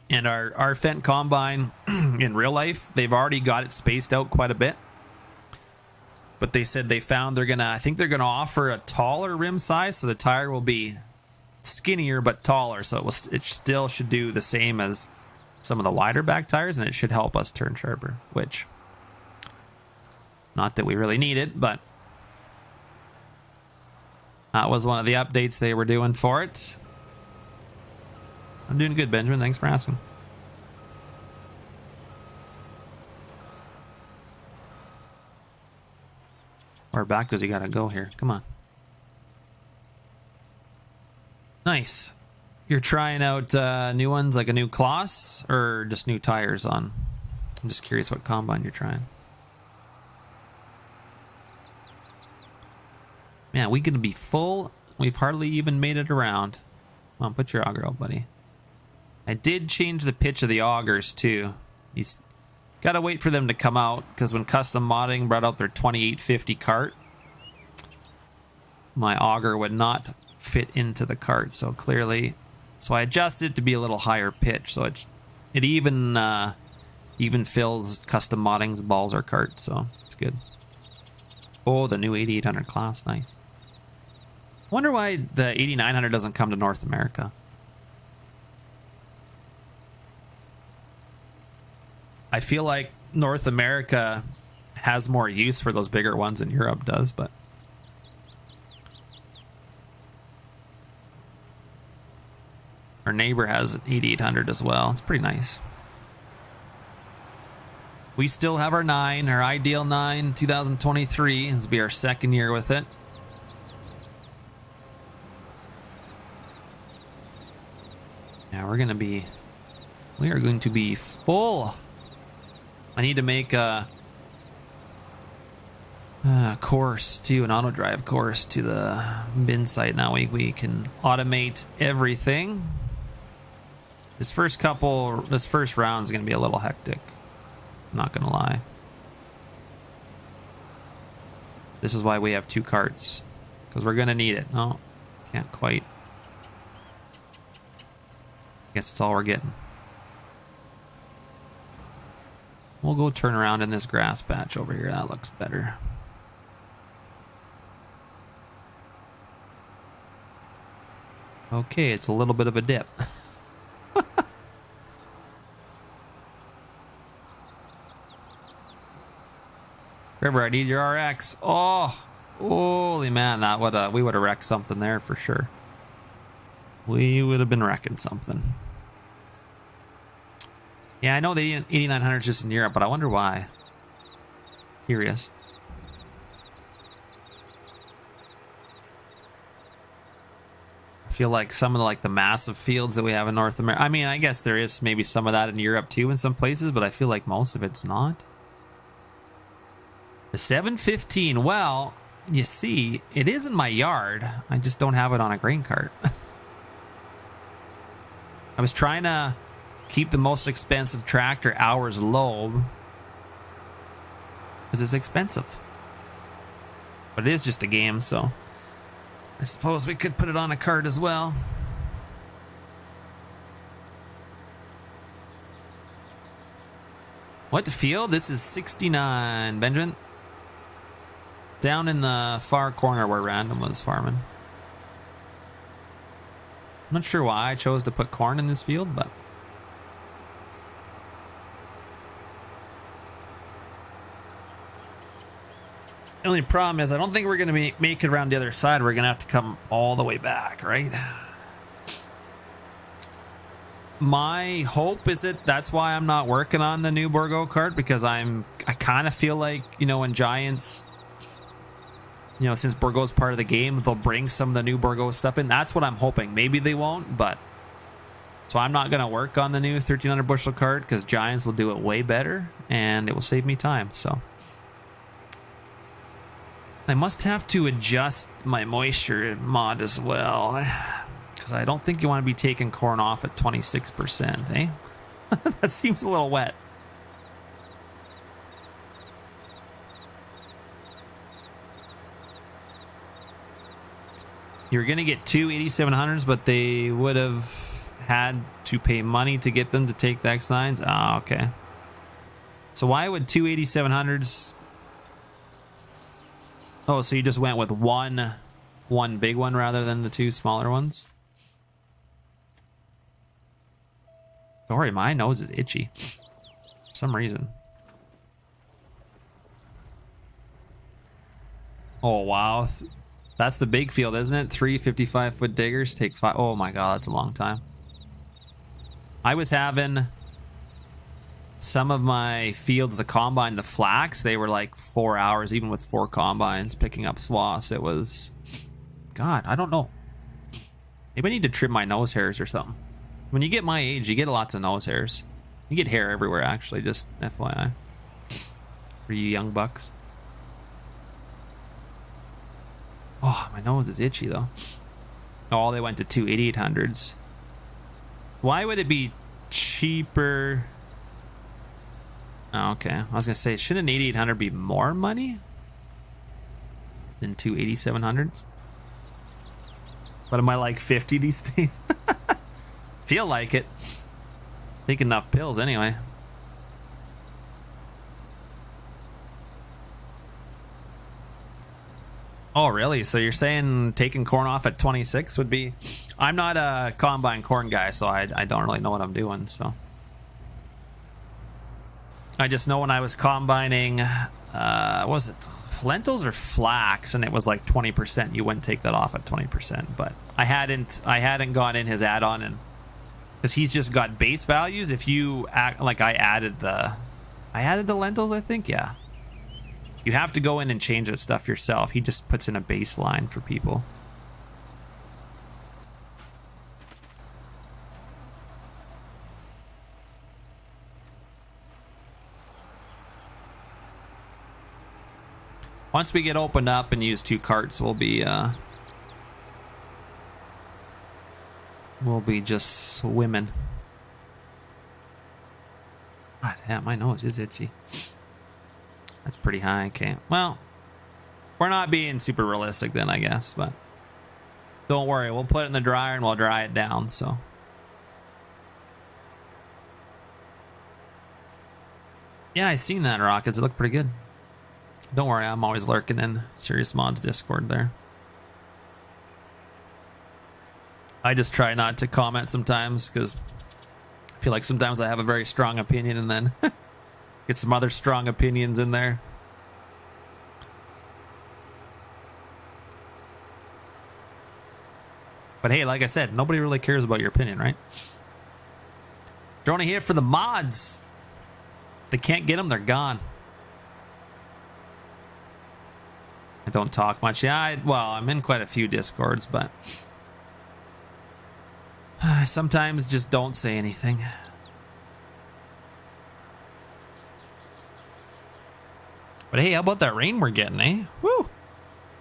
Speaker 1: And our Fendt combine in real life, they've already got it spaced out quite a bit. But they said they found I think they're gonna offer a taller rim size, so the tire will be skinnier but taller, so it still should do the same as some of the wider back tires, and it should help us turn sharper, which, not that we really need it, but that was one of the updates they were doing for it. I'm doing good, Benjamin. Thanks for asking. Where back does he gotta go here? Come on. Nice. You're trying out new ones, like a new Kloss, or just new tires on? I'm just curious what combine you're trying. Man, we gonna be full. We've hardly even made it around. Come on, put your auger out, buddy. I did change the pitch of the augers too. You gotta wait for them to come out, because when Custom Modding brought out their 2850 cart, my auger would not fit into the cart, so clearly, so I adjusted it to be a little higher pitch, so it even fills Custom Modding's Balzer cart, so it's good. Oh, the new 8800 class, nice. Wonder why the 8900 doesn't come to North America. I feel like North America has more use for those bigger ones than Europe does, but our neighbor has an 8800 as well. It's pretty nice. We still have our 9, our Ideal 9 2023. This will be our second year with it. Yeah, we are going to be full. I need to make a course too, an auto drive course to the bin site. Now we can automate everything. This first round is going to be a little hectic. I'm not going to lie. This is why we have 2 carts, because we're going to need it. No, can't quite. Guess it's all we're getting. We'll go turn around in this grass patch over here. That looks better. Okay, it's a little bit of a dip. River, I need your RX. Oh, holy man, that would we would have wrecked something there for sure. We would have been wrecking something. Yeah, I know the 8900 is just in Europe, but I wonder why. Curious. I feel like some of the massive fields that we have in North America. I mean, I guess there is maybe some of that in Europe too in some places, but I feel like most of it's not. The 715, well, you see, it is in my yard. I just don't have it on a grain cart. I was trying to keep the most expensive tractor hours low because it's expensive. But it is just a game, so I suppose we could put it on a cart as well. What field? This is 69, Benjamin. Down in the far corner where Random was farming. I'm not sure why I chose to put corn in this field, but the only problem is I don't think we're going to make it around the other side. We're going to have to come all the way back, right? My hope is that's why I'm not working on the new Borgo cart, because I kind of feel like, you know, when Giants, you know, since Borgo's part of the game, they'll bring some of the new Borgo stuff in. That's what I'm hoping. Maybe they won't, but so I'm not going to work on the new 1300 bushel cart because Giants will do it way better and it will save me time. So I must have to adjust my moisture mod as well, because I don't think you want to be taking corn off at 26%, eh? That seems a little wet. You're going to get two 8700s, but they would have had to pay money to get them to take the X9s. Ah, okay. So why would two 8700s... Oh, so you just went with one big one rather than the two smaller ones? Sorry, my nose is itchy. For some reason. Oh, wow. That's the big field, isn't it? 3 55-foot diggers take 5. Oh my god, that's a long time. I was having some of my fields, the combine, the flax, they were like 4 hours, even with 4 combines, picking up swaths. It was... God, I don't know. Maybe I need to trim my nose hairs or something. When you get my age, you get lots of nose hairs. You get hair everywhere, actually, just FYI. For you young bucks. Oh, my nose is itchy, though. Oh, they went to two 8800s. Why would it be cheaper? Oh, okay. I was going to say, should an 8800 be more money than two 8700s? But am I like 50 these days? Feel like it. Take enough pills anyway. Oh, really? So you're saying taking corn off at 26 would be... I'm not a combine corn guy, so I don't really know what I'm doing, so... I just know when I was combining... was it lentils or flax? And it was like 20%. You wouldn't take that off at 20%. But I hadn't gone in his add-on, and... because he's just got base values. If you... like, I added the lentils, I think? Yeah. You have to go in and change that stuff yourself. He just puts in a baseline for people. Once we get opened up and use 2 carts, we'll be just swimming. God damn, my nose is itchy. That's pretty high. Okay, well, we're not being super realistic then, I guess, but don't worry, we'll put it in the dryer and we'll dry it down. So yeah, I seen that, Rockets. It looked pretty good. Don't worry, I'm always lurking in Serious Mods Discord there. I just try not to comment sometimes because I feel like sometimes I have a very strong opinion and then get some other strong opinions in there. But hey, like I said, nobody really cares about your opinion, right? Drone here for the mods. They can't get them, they're gone. I don't talk much. Yeah, well, I'm in quite a few Discords, but I sometimes just don't say anything. But hey, how about that rain we're getting, eh? Woo!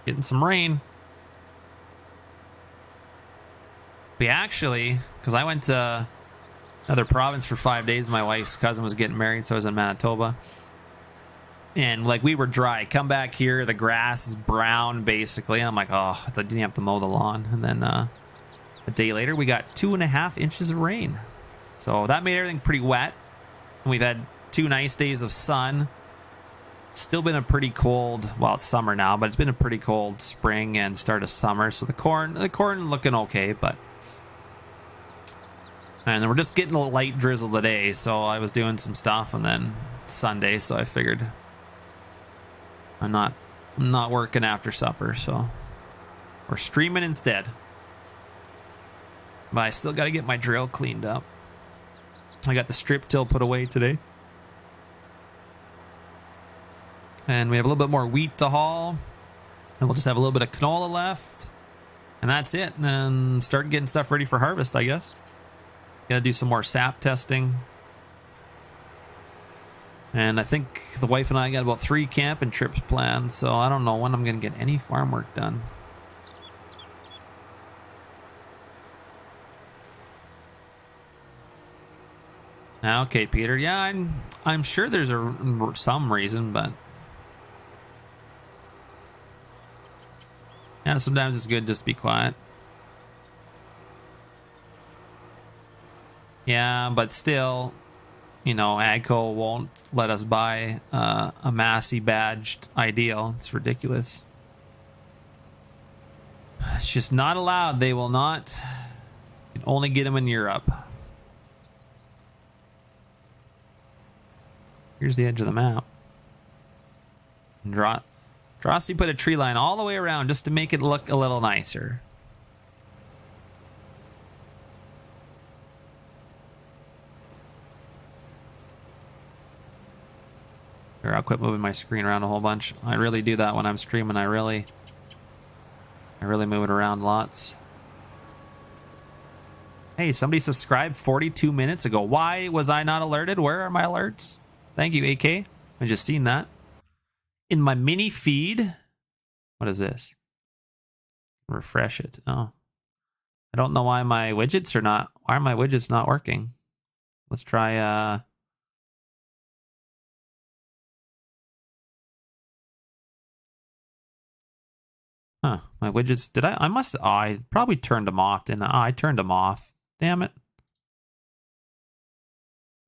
Speaker 1: Getting some rain. We actually, because I went to another province for 5 days. My wife's cousin was getting married, so I was in Manitoba. And like we were dry. Come back here, the grass is brown basically. And I'm like, oh, I didn't have to mow the lawn. And then a day later, we got 2.5 inches of rain. So that made everything pretty wet. And we've had 2 nice days of sun. Still been a pretty cold, well, it's summer now, but it's been a pretty cold spring and start of summer. So the corn looking okay, but. And we're just getting a light drizzle today, so I was doing some stuff, and then Sunday, so I figured I'm not working after supper, so we're streaming instead. But I still got to get my drill cleaned up. I got the strip till put away today. And we have a little bit more wheat to haul. And we'll just have a little bit of canola left. And that's it. And then start getting stuff ready for harvest, I guess. Gotta do some more sap testing. And I think the wife and I got about 3 camping trips planned, so I don't know when I'm gonna get any farm work done. Okay, Peter. Yeah, I'm sure there's some reason, but yeah, sometimes it's good just to be quiet. Yeah, but still, you know, AGCO won't let us buy a Massey badged ideal. It's ridiculous. It's just not allowed. They will not. You can only get them in Europe. Here's the edge of the map. Drosty put a tree line all the way around just to make it look a little nicer. Here, I'll quit moving my screen around a whole bunch. I really do that when I'm streaming. I really move it around lots. Hey, somebody subscribed 42 minutes ago. Why was I not alerted? Where are my alerts? Thank you, AK. I just seen that. In my mini feed. What is this? Refresh it. Oh. I don't know why my widgets are not... Why are my widgets not working? Let's try... Huh, my widgets, did I probably turned them off, didn't I? Oh, I turned them off. Damn it.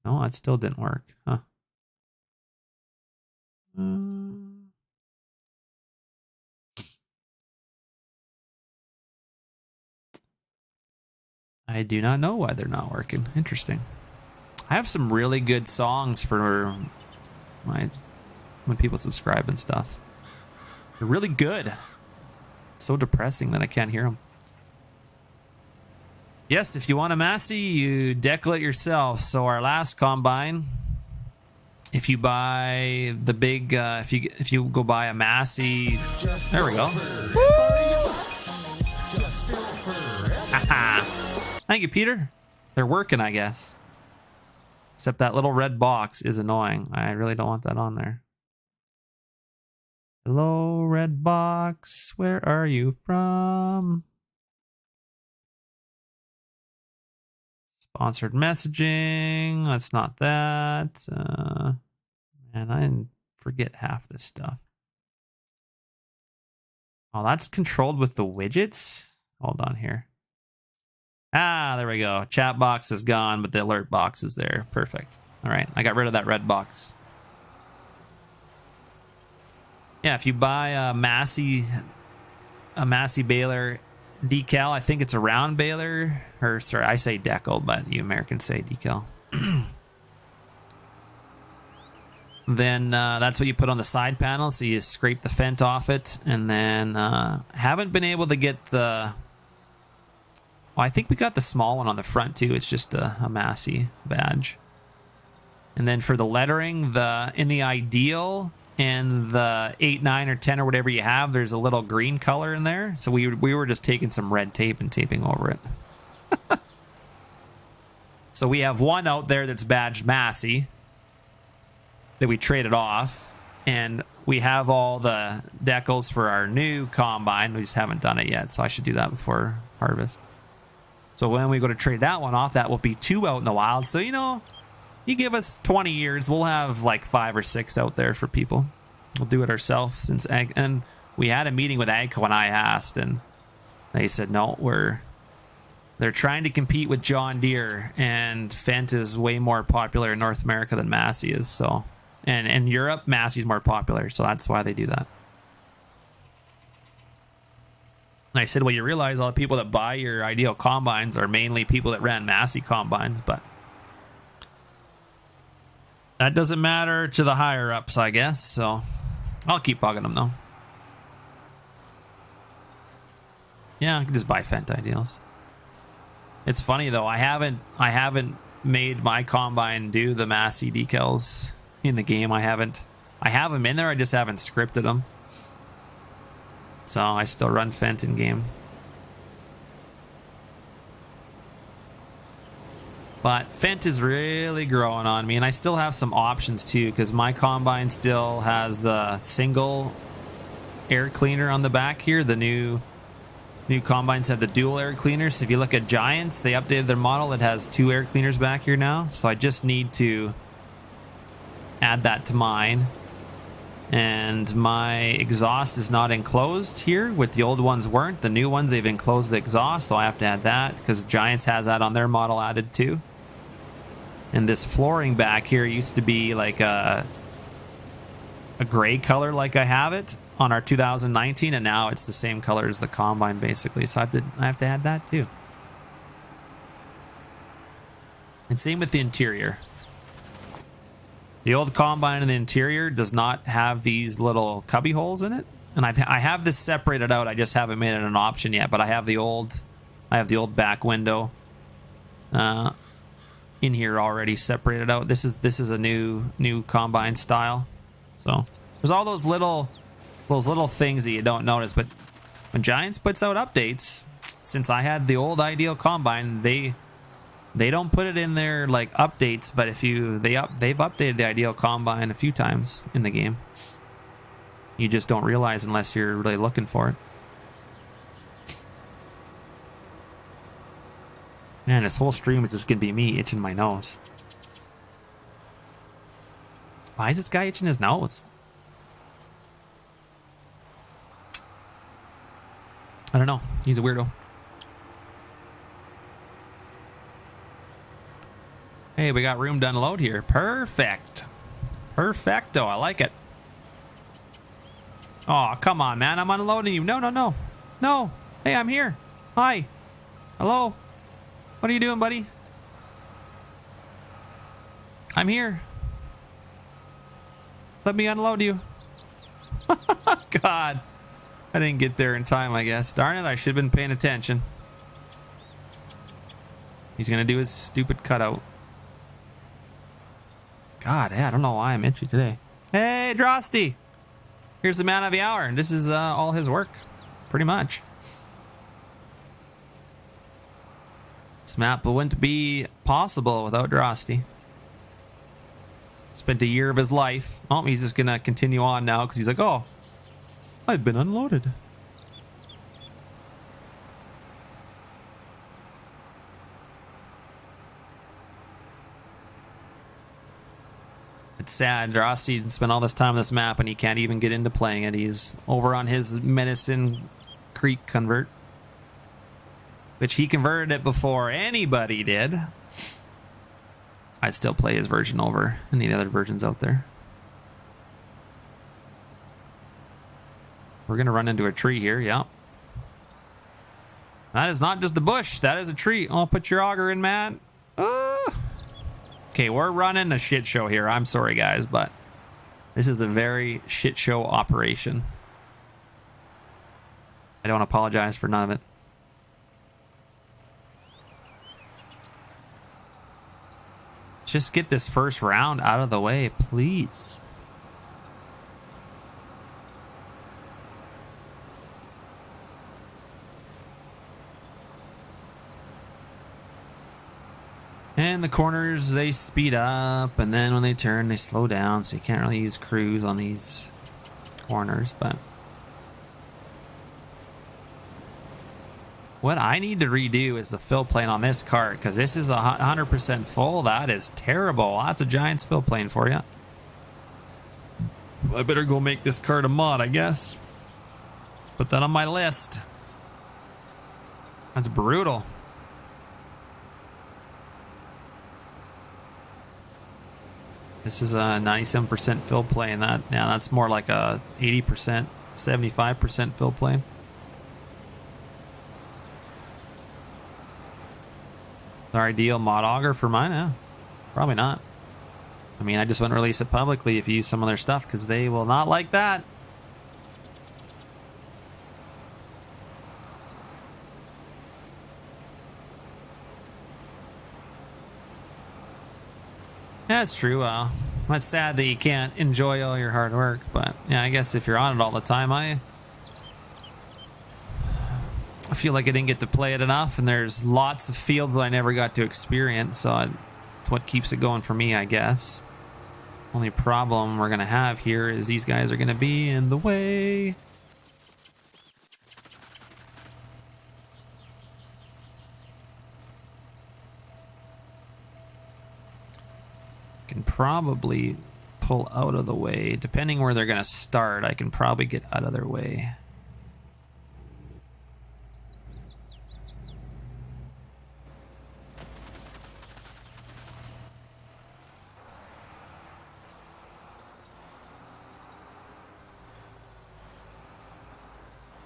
Speaker 1: No, it still didn't work. Huh. I do not know why they're not working. Interesting. I have some really good songs for when people subscribe and stuff. They're really good. So depressing that I can't hear them. Yes, if you want a Massey, you decal it yourself. So our last combine, if you buy the big, if you go buy a Massey, there we go. Thank you, Peter. They're working, I guess. Except that little red box is annoying. I really don't want that on there. Hello, red box. Where are you from? Sponsored messaging. That's not that. Man, I forget half this stuff. Oh, that's controlled with the widgets? Hold on here. Ah, there we go. Chat box is gone, but the alert box is there. Perfect. All right, I got rid of that red box. Yeah, if you buy a Massey baler, decal. I think it's a round baler. Or, sorry, I say decal, but you Americans say decal. Then that's what you put on the side panel. So you scrape the fent off it. And then haven't been able to get the... Well, I think we got the small one on the front too. It's just a Massey badge. And then for the lettering, in the ideal and the 8, 9, or 10 or whatever you have, there's a little green color in there. So we were just taking some red tape and taping over it. So we have one out there that's badged Massey that we traded off. And we have all the decals for our new combine. We just haven't done it yet. So I should do that before harvest. So when we go to trade that one off, that will be 2 out in the wild. So, you know, you give us 20 years, we'll have like 5 or 6 out there for people. We'll do it ourselves. Since and we had a meeting with Agco and I asked, and they said, no, they're trying to compete with John Deere, and Fendt is way more popular in North America than Massey is. So, and in Europe, Massey's more popular. So that's why they do that. And I said, well, you realize all the people that buy your ideal combines are mainly people that ran Massey combines, but that doesn't matter to the higher ups, I guess. So I'll keep bugging them though. Yeah, I can just buy Fendt ideals. It's funny though, I haven't made my combine do the Massey decals in the game. I have them in there, I just haven't scripted them. So I still run Fendt in game. But Fendt is really growing on me, and I still have some options too, because my combine still has the single air cleaner on the back here. The new combines have the dual air cleaners. So if you look at Giants, they updated their model. It has 2 air cleaners back here now. So I just need to add that to mine. And my exhaust is not enclosed here, with the old ones weren't. The new ones, they've enclosed the exhaust, so I have to add that, because Giants has that on their model added too. And this flooring back here used to be like a gray color like I have it on our 2019, and now it's the same color as the combine basically. So I have to add that too. And same with the interior. The old combine in the interior does not have these little cubby holes in it, and I have this separated out. I just haven't made it an option yet, but I have the old back window in here already separated out. This is a new combine style. So there's all those little things that you don't notice, but when Giants puts out updates, since I had the old ideal combine, they don't put it in there like updates, but they've updated the ideal combine a few times in the game. You just don't realize unless you're really looking for it. Man, this whole stream is just gonna be me itching my nose. Why is this guy itching his nose? I don't know. He's a weirdo. Hey, we got room to unload here. Perfect. Perfecto. I like it. Oh, come on, man. I'm unloading you. No, no, no. No. Hey, I'm here. Hi. Hello. What are you doing, buddy? I'm here. Let me unload you. God. I didn't get there in time, I guess. Darn it, I should have been paying attention. He's going to do his stupid cutout. God, yeah, I don't know why I'm itchy today. Hey, Drosty! Here's the man of the hour, and this is all his work. Pretty much. This map wouldn't be possible without Drosty. Spent a year of his life. Oh, he's just going to continue on now, because he's like, oh, I've been unloaded. It's sad. Drosty spent all this time on this map and he can't even get into playing it. He's over on his Medicine Creek convert, which he converted it before anybody did. I'd still play his version over any of the other versions out there. We're going to run into a tree here, yeah. That is not just a bush. That is a tree. Oh, put your auger in, Matt. Okay, we're running a shit show here. I'm sorry, guys, but this is a very shit show operation. I don't apologize for none of it. Just get this first round out of the way, please. And the corners, they speed up, and then when they turn, they slow down, so you can't really use cruise on these corners, but... What I need to redo is the fill plane on this cart, because this is 100% full. That is terrible. That's a Giants fill plane for you. I better go make this cart a mod, I guess. Put that on my list. That's brutal. This is a 97% fill plane. That's more like a 80%, 75% fill plane. Our ideal mod auger for mine? Yeah, probably not. I mean, I just wouldn't release it publicly if you use some of their stuff, because they will not like that. That's true. It's sad that you can't enjoy all your hard work, but yeah, I guess if you're on it all the time, I feel like I didn't get to play it enough, and there's lots of fields that I never got to experience, so it's what keeps it going for me, I guess. Only problem we're going to have here is these guys are going to be in the way. Can probably pull out of the way. Depending where they're going to start, I can probably get out of their way.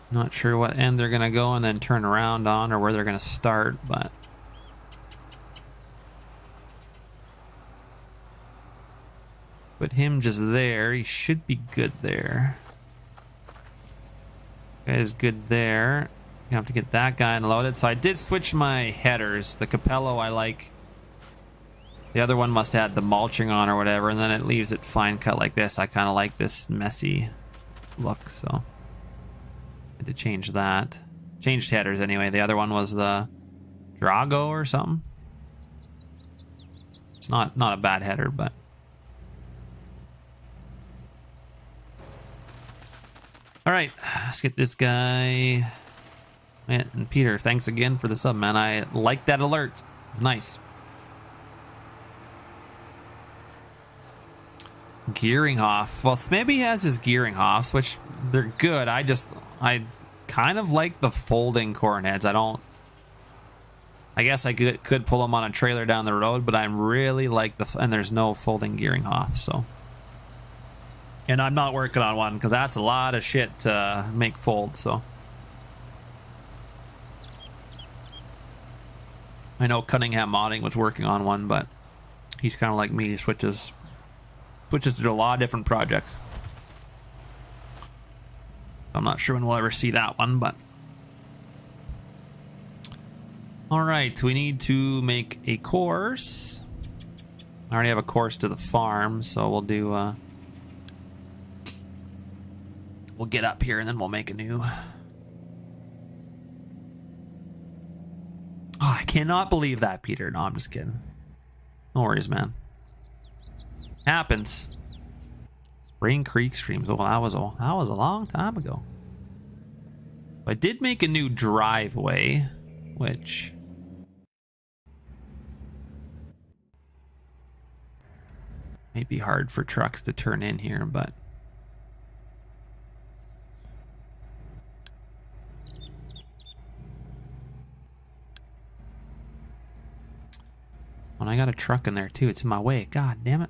Speaker 1: Not sure what end they're going to go and then turn around on, or where they're going to start, but... Put him just there. He should be good there. Guy's good there. You have to get that guy unloaded. So I did switch my headers. The Capello I like. The other one must have had the mulching on or whatever, and then it leaves it fine cut like this. I kind of like this messy look, so I had to change that. Changed headers anyway. The other one was the Drago or something. It's not a bad header, but... All right, let's get this guy. Man, and Peter, thanks again for the sub, man. I like that alert. It's nice. Gearinghoff. Well, Smebby has his Gearinghoffs, which they're good. I kind of like the folding corn heads. I guess I could pull them on a trailer down the road, but I really like and there's no folding Gearinghoff, so. And I'm not working on one because that's a lot of shit to make fold, so. I know Cunningham Modding was working on one, but he's kind of like me. He switches to a lot of different projects. I'm not sure when we'll ever see that one, but. All right, we need to make a course. I already have a course to the farm, so we'll do... We'll get up here and then we'll make a new. Oh, I cannot believe that, Peter. No, I'm just kidding. No worries, man. Happens. Spring Creek streams. Oh, that was a long time ago. I did make a new driveway, which may be hard for trucks to turn in here, but. When I got a truck in there too, it's in my way. God damn it.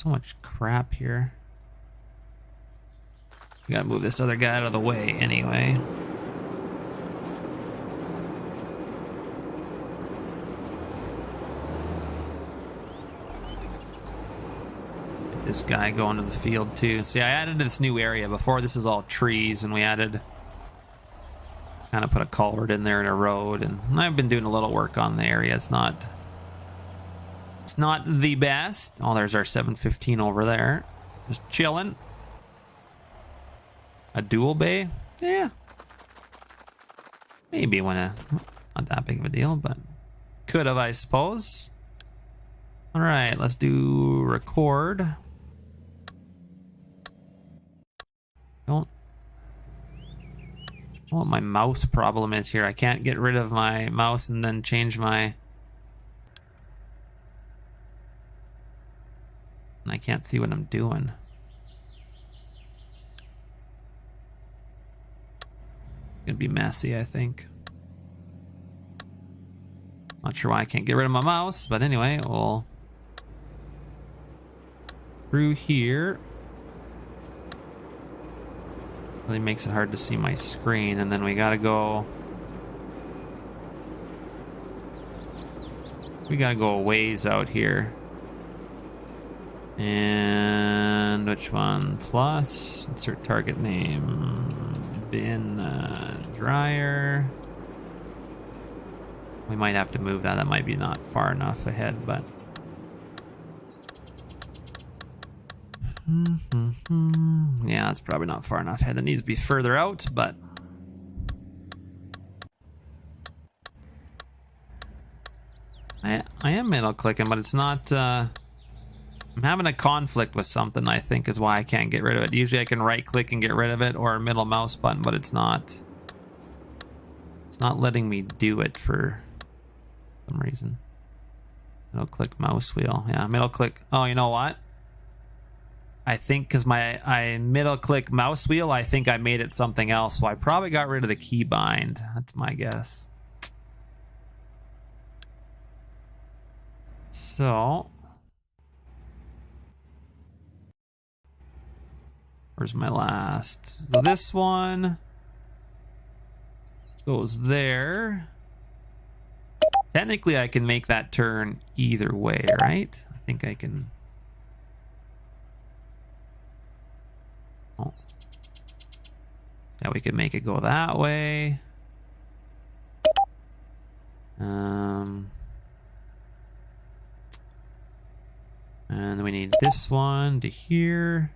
Speaker 1: so much crap here. We gotta move this other guy out of the way anyway. Get this guy going to the field too. See, I added this new area. Before this is all trees, and we added, kind of put a culvert in there and a road, and I've been doing a little work on the area. It's not the best. Oh, there's our 715 over there. Just chilling. A dual bay? Yeah. Maybe not that big of a deal, but could have, I suppose. All right, let's do record. Don't know what my mouse problem is here. I can't get rid of my mouse and then change my... And I can't see what I'm doing. Gonna be messy, I think. Not sure why I can't get rid of my mouse, but anyway, we'll through here. Really makes it hard to see my screen, and then we gotta go. We gotta go a ways out here. And which one? Plus, insert target name. Bin dryer. We might have to move that. That might be not far enough ahead, but yeah, that's probably not far enough ahead. That needs to be further out, but I am middle clicking, but it's not. I'm having a conflict with something, I think, is why I can't get rid of it. Usually I can right click and get rid of it, or middle mouse button, but it's not letting me do it for some reason. Middle click mouse wheel. Yeah, middle click. Oh, you know what? I think because I middle click mouse wheel, I think I made it something else, so I probably got rid of the key bind. That's my guess. So where's my last? So this one goes there. Technically, I can make that turn either way, right? I think I can. Oh. Yeah, we could make it go that way. And then we need this one to here.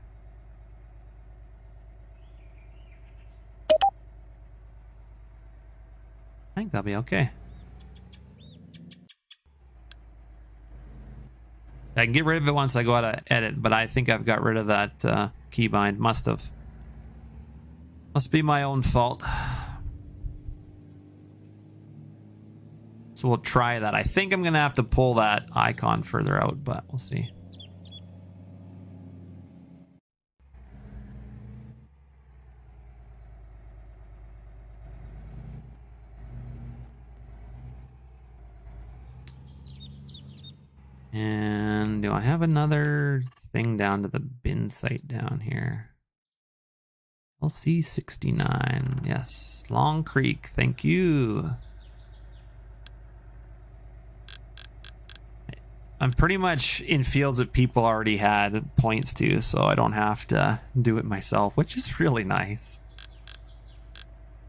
Speaker 1: I think that'll be okay. I can get rid of it once I go out of edit, but I think I've got rid of that keybind. Must have. Must be my own fault. So we'll try that. I think I'm gonna have to pull that icon further out, but we'll see. And do I have another thing down to the bin site down here? LC 69. Yes. Long Creek. Thank you. I'm pretty much in fields that people already had points to, so I don't have to do it myself, which is really nice.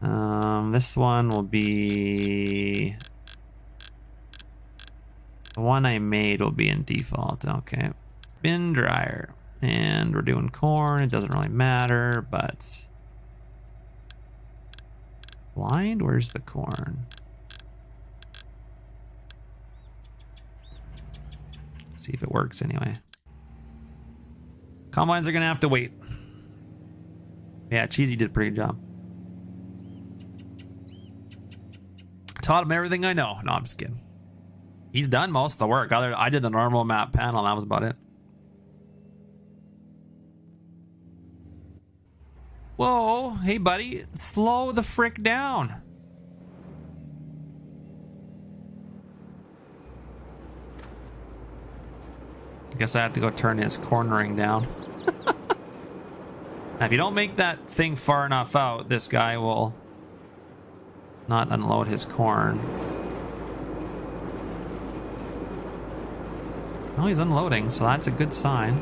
Speaker 1: This one will be... The one I made will be in default. Okay. Bin dryer. And we're doing corn. It doesn't really matter, but... Blind? Where's the corn? See if it works anyway. Combines are gonna have to wait. Yeah, Cheesy did a pretty good job. Taught him everything I know. No, I'm just kidding. He's done most of the work. I did the normal map panel. That was about it. Whoa, hey buddy, slow the frick down. Guess I have to go turn his cornering down. Now, if you don't make that thing far enough out, this guy will not unload his corn. Oh, he's unloading, so that's a good sign.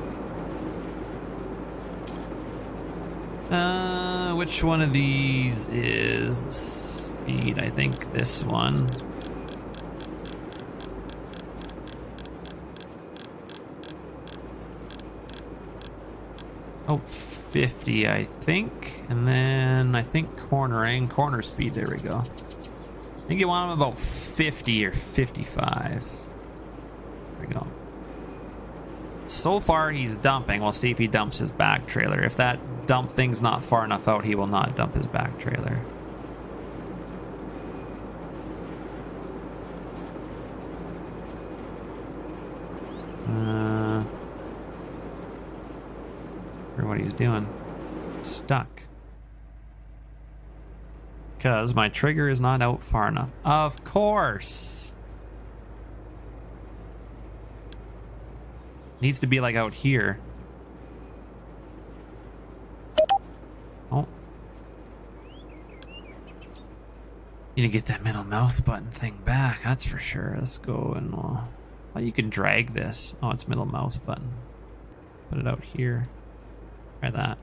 Speaker 1: Which one of these is speed? I think this one. Oh, 50, I think. And then I think corner speed, there we go. I think you want him about 50 or 55. There we go. So far, he's dumping. We'll see if he dumps his back trailer. If that dump thing's not far enough out, he will not dump his back trailer. Or what he's doing. Stuck. Because my trigger is not out far enough. Of course. Needs to be like out here. Oh. Need to get that middle mouse button thing back, that's for sure. Let's go and oh, you can drag this. Oh, it's middle mouse button. Put it out here. Try that.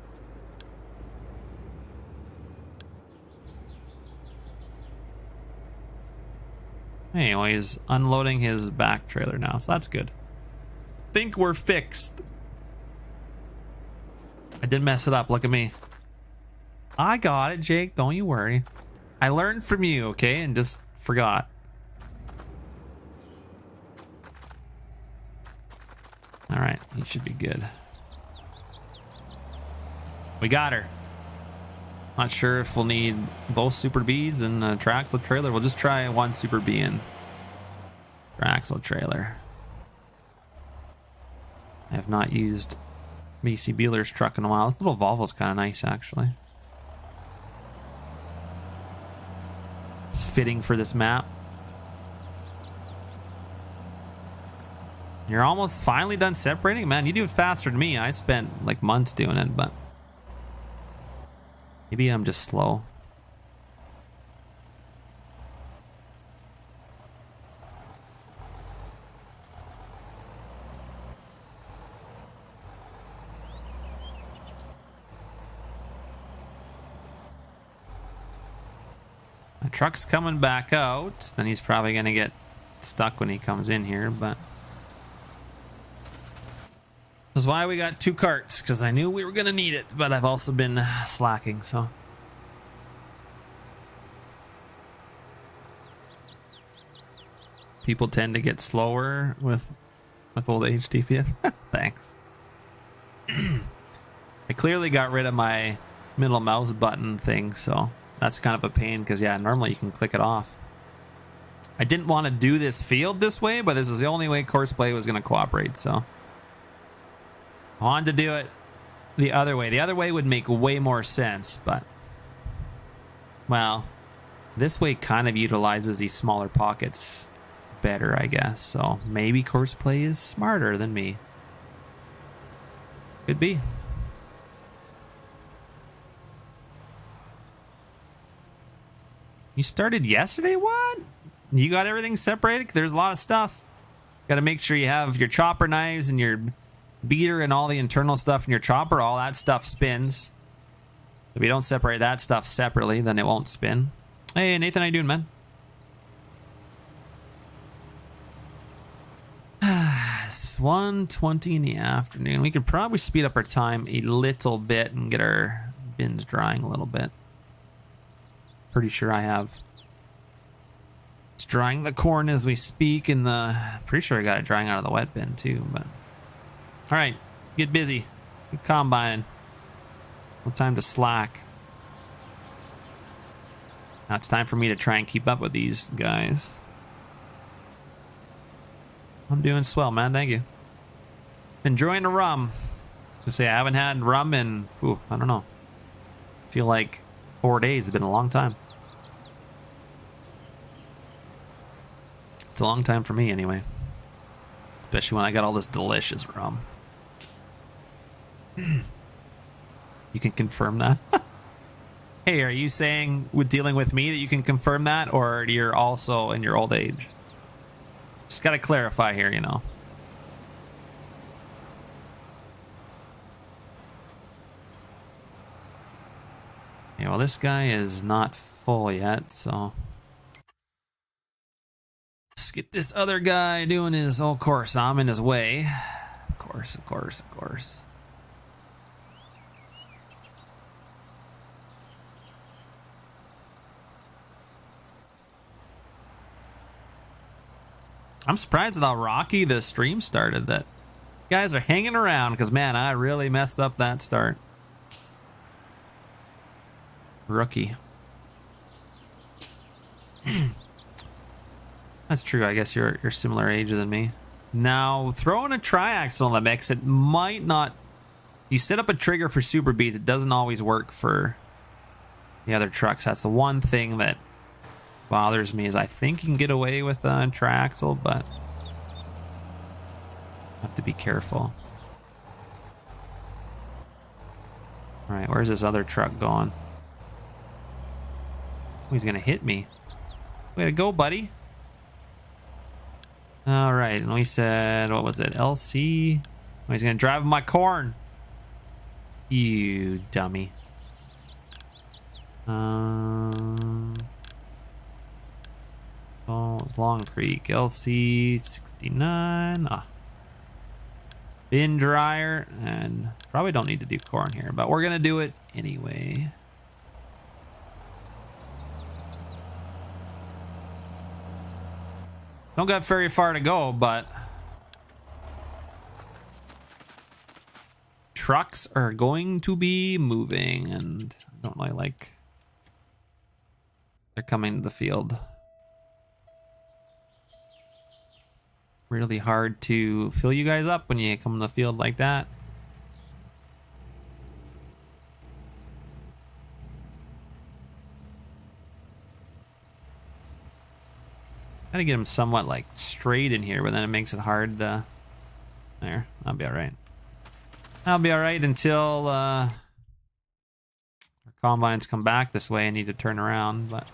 Speaker 1: Anyway, he's unloading his back trailer now, so that's good. Think we're fixed. I did mess it up. Look at me. I got it, Jake. Don't you worry. I learned from you, okay? And just forgot. All right, he should be good. We got her. Not sure if we'll need both Super Bs and a Traxel trailer. We'll just try one Super B and Traxel trailer. I have not used BC Bueller's truck in a while. This little Volvo's kind of nice, actually. It's fitting for this map. You're almost finally done separating? Man, you do it faster than me. I spent like months doing it, but maybe I'm just slow. The truck's coming back out. Then he's probably going to get stuck when he comes in here, but that's why we got two carts, because I knew we were going to need it, but I've also been slacking, so. People tend to get slower with old HTPF. Thanks. I clearly got rid of my middle mouse button thing, so that's kind of a pain, because yeah, normally you can click it off. I didn't want to do this field this way, but this is the only way Courseplay was going to cooperate, so I wanted to do it the other way. The other way would make way more sense, but well, this way kind of utilizes these smaller pockets better, I guess. So maybe Courseplay is smarter than me. Could be. You started yesterday? What? You got everything separated? There's a lot of stuff. Got to make sure you have your chopper knives and your beater and all the internal stuff in your chopper. All that stuff spins. If you don't separate that stuff separately, then it won't spin. Hey, Nathan, how you doing, man? It's 1:20 in the afternoon. We could probably speed up our time a little bit and get our bins drying a little bit. Pretty sure I have. It's drying the corn as we speak, and pretty sure I got it drying out of the wet bin too. But all right, get busy. Get combining. No time to slack. Now it's time for me to try and keep up with these guys. I'm doing swell, man. Thank you. Enjoying the rum. I was gonna say I haven't had rum in, I don't know. I feel like 4 days. It's been a long time. It's a long time for me, anyway. especially when I got all this delicious rum. You can confirm that? Hey, are you saying with dealing with me that you can confirm that, or you're also in your old age? Just gotta clarify here, you know. Yeah, well, this guy is not full yet, so let's get this other guy doing his old course. I'm in his way. Of course, of course, of course. I'm surprised at how rocky the stream started. That you guys are hanging around, because man, I really messed up that start. Rookie. That's true. I guess you're similar age than me. Now, throwing a triaxle in the mix, it might not. You set up a trigger for super beats, it doesn't always work for the other trucks. That's the one thing that bothers me, is I think you can get away with a triaxle, but have to be careful. All right, where's this other truck going? Oh, he's gonna hit me. Way to go, buddy. All right, and we said, what was it, LC? Oh, he's gonna drive my corn. You dummy. Oh, Long Creek, LC 69. Ah. Bin dryer, and probably don't need to do corn here, but we're gonna do it anyway. Don't got very far to go, but trucks are going to be moving, and I don't really like they're coming to the field. Really hard to fill you guys up when you come in the field like that. Gotta get him somewhat like straight in here, but then it makes it hard. There, I'll be all right. I'll be all right until our combines come back this way. I need to turn around, but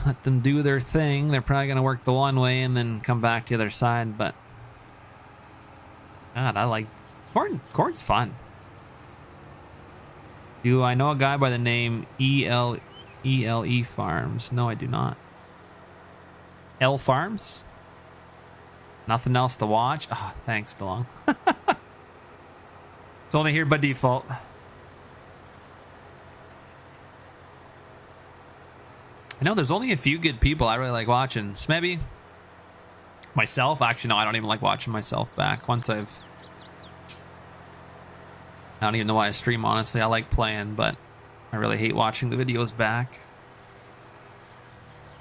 Speaker 1: let them do their thing. They're probably gonna work the one way and then come back the other side. But God, I like corn. Corn's fun. Do I know a guy by the name ELE Farms? No, I do not. L Farms? Nothing else to watch? Oh, thanks, DeLong. It's only here by default. I know there's only a few good people I really like watching. So maybe myself. Actually, no, I don't even like watching myself back. I don't even know why I stream, honestly. I like playing, but I really hate watching the videos back.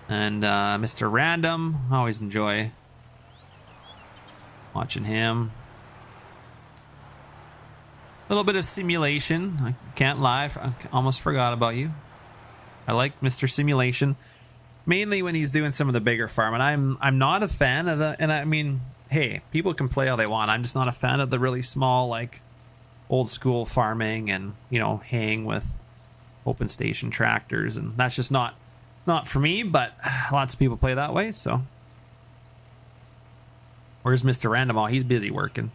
Speaker 1: And Mr. Random, I always enjoy watching him. A little bit of simulation. I can't lie. I almost forgot about you. I like Mr. Simulation, mainly when he's doing some of the bigger farm. And I'm not a fan of the. And I mean, hey, people can play all they want. I'm just not a fan of the really small, like old school farming and, you know, haying with open station tractors, and that's just not for me. But lots of people play that way. So where's Mr. Random? Oh, he's busy working.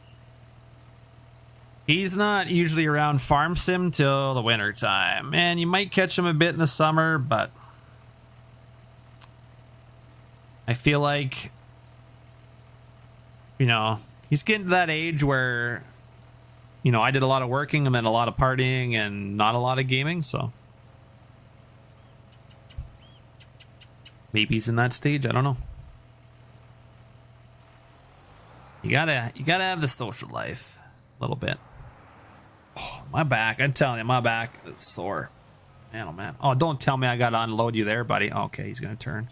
Speaker 1: He's not usually around Farm Sim till the winter time, and you might catch him a bit in the summer, but I feel like, you know, he's getting to that age where, you know, I did a lot of working and then a lot of partying and not a lot of gaming, so maybe he's in that stage. I don't know. You gotta have the social life a little bit. Oh, my back, I'm telling you, my back is sore. Man, oh man. Oh, don't tell me I gotta unload you there, buddy. Okay, he's gonna turn.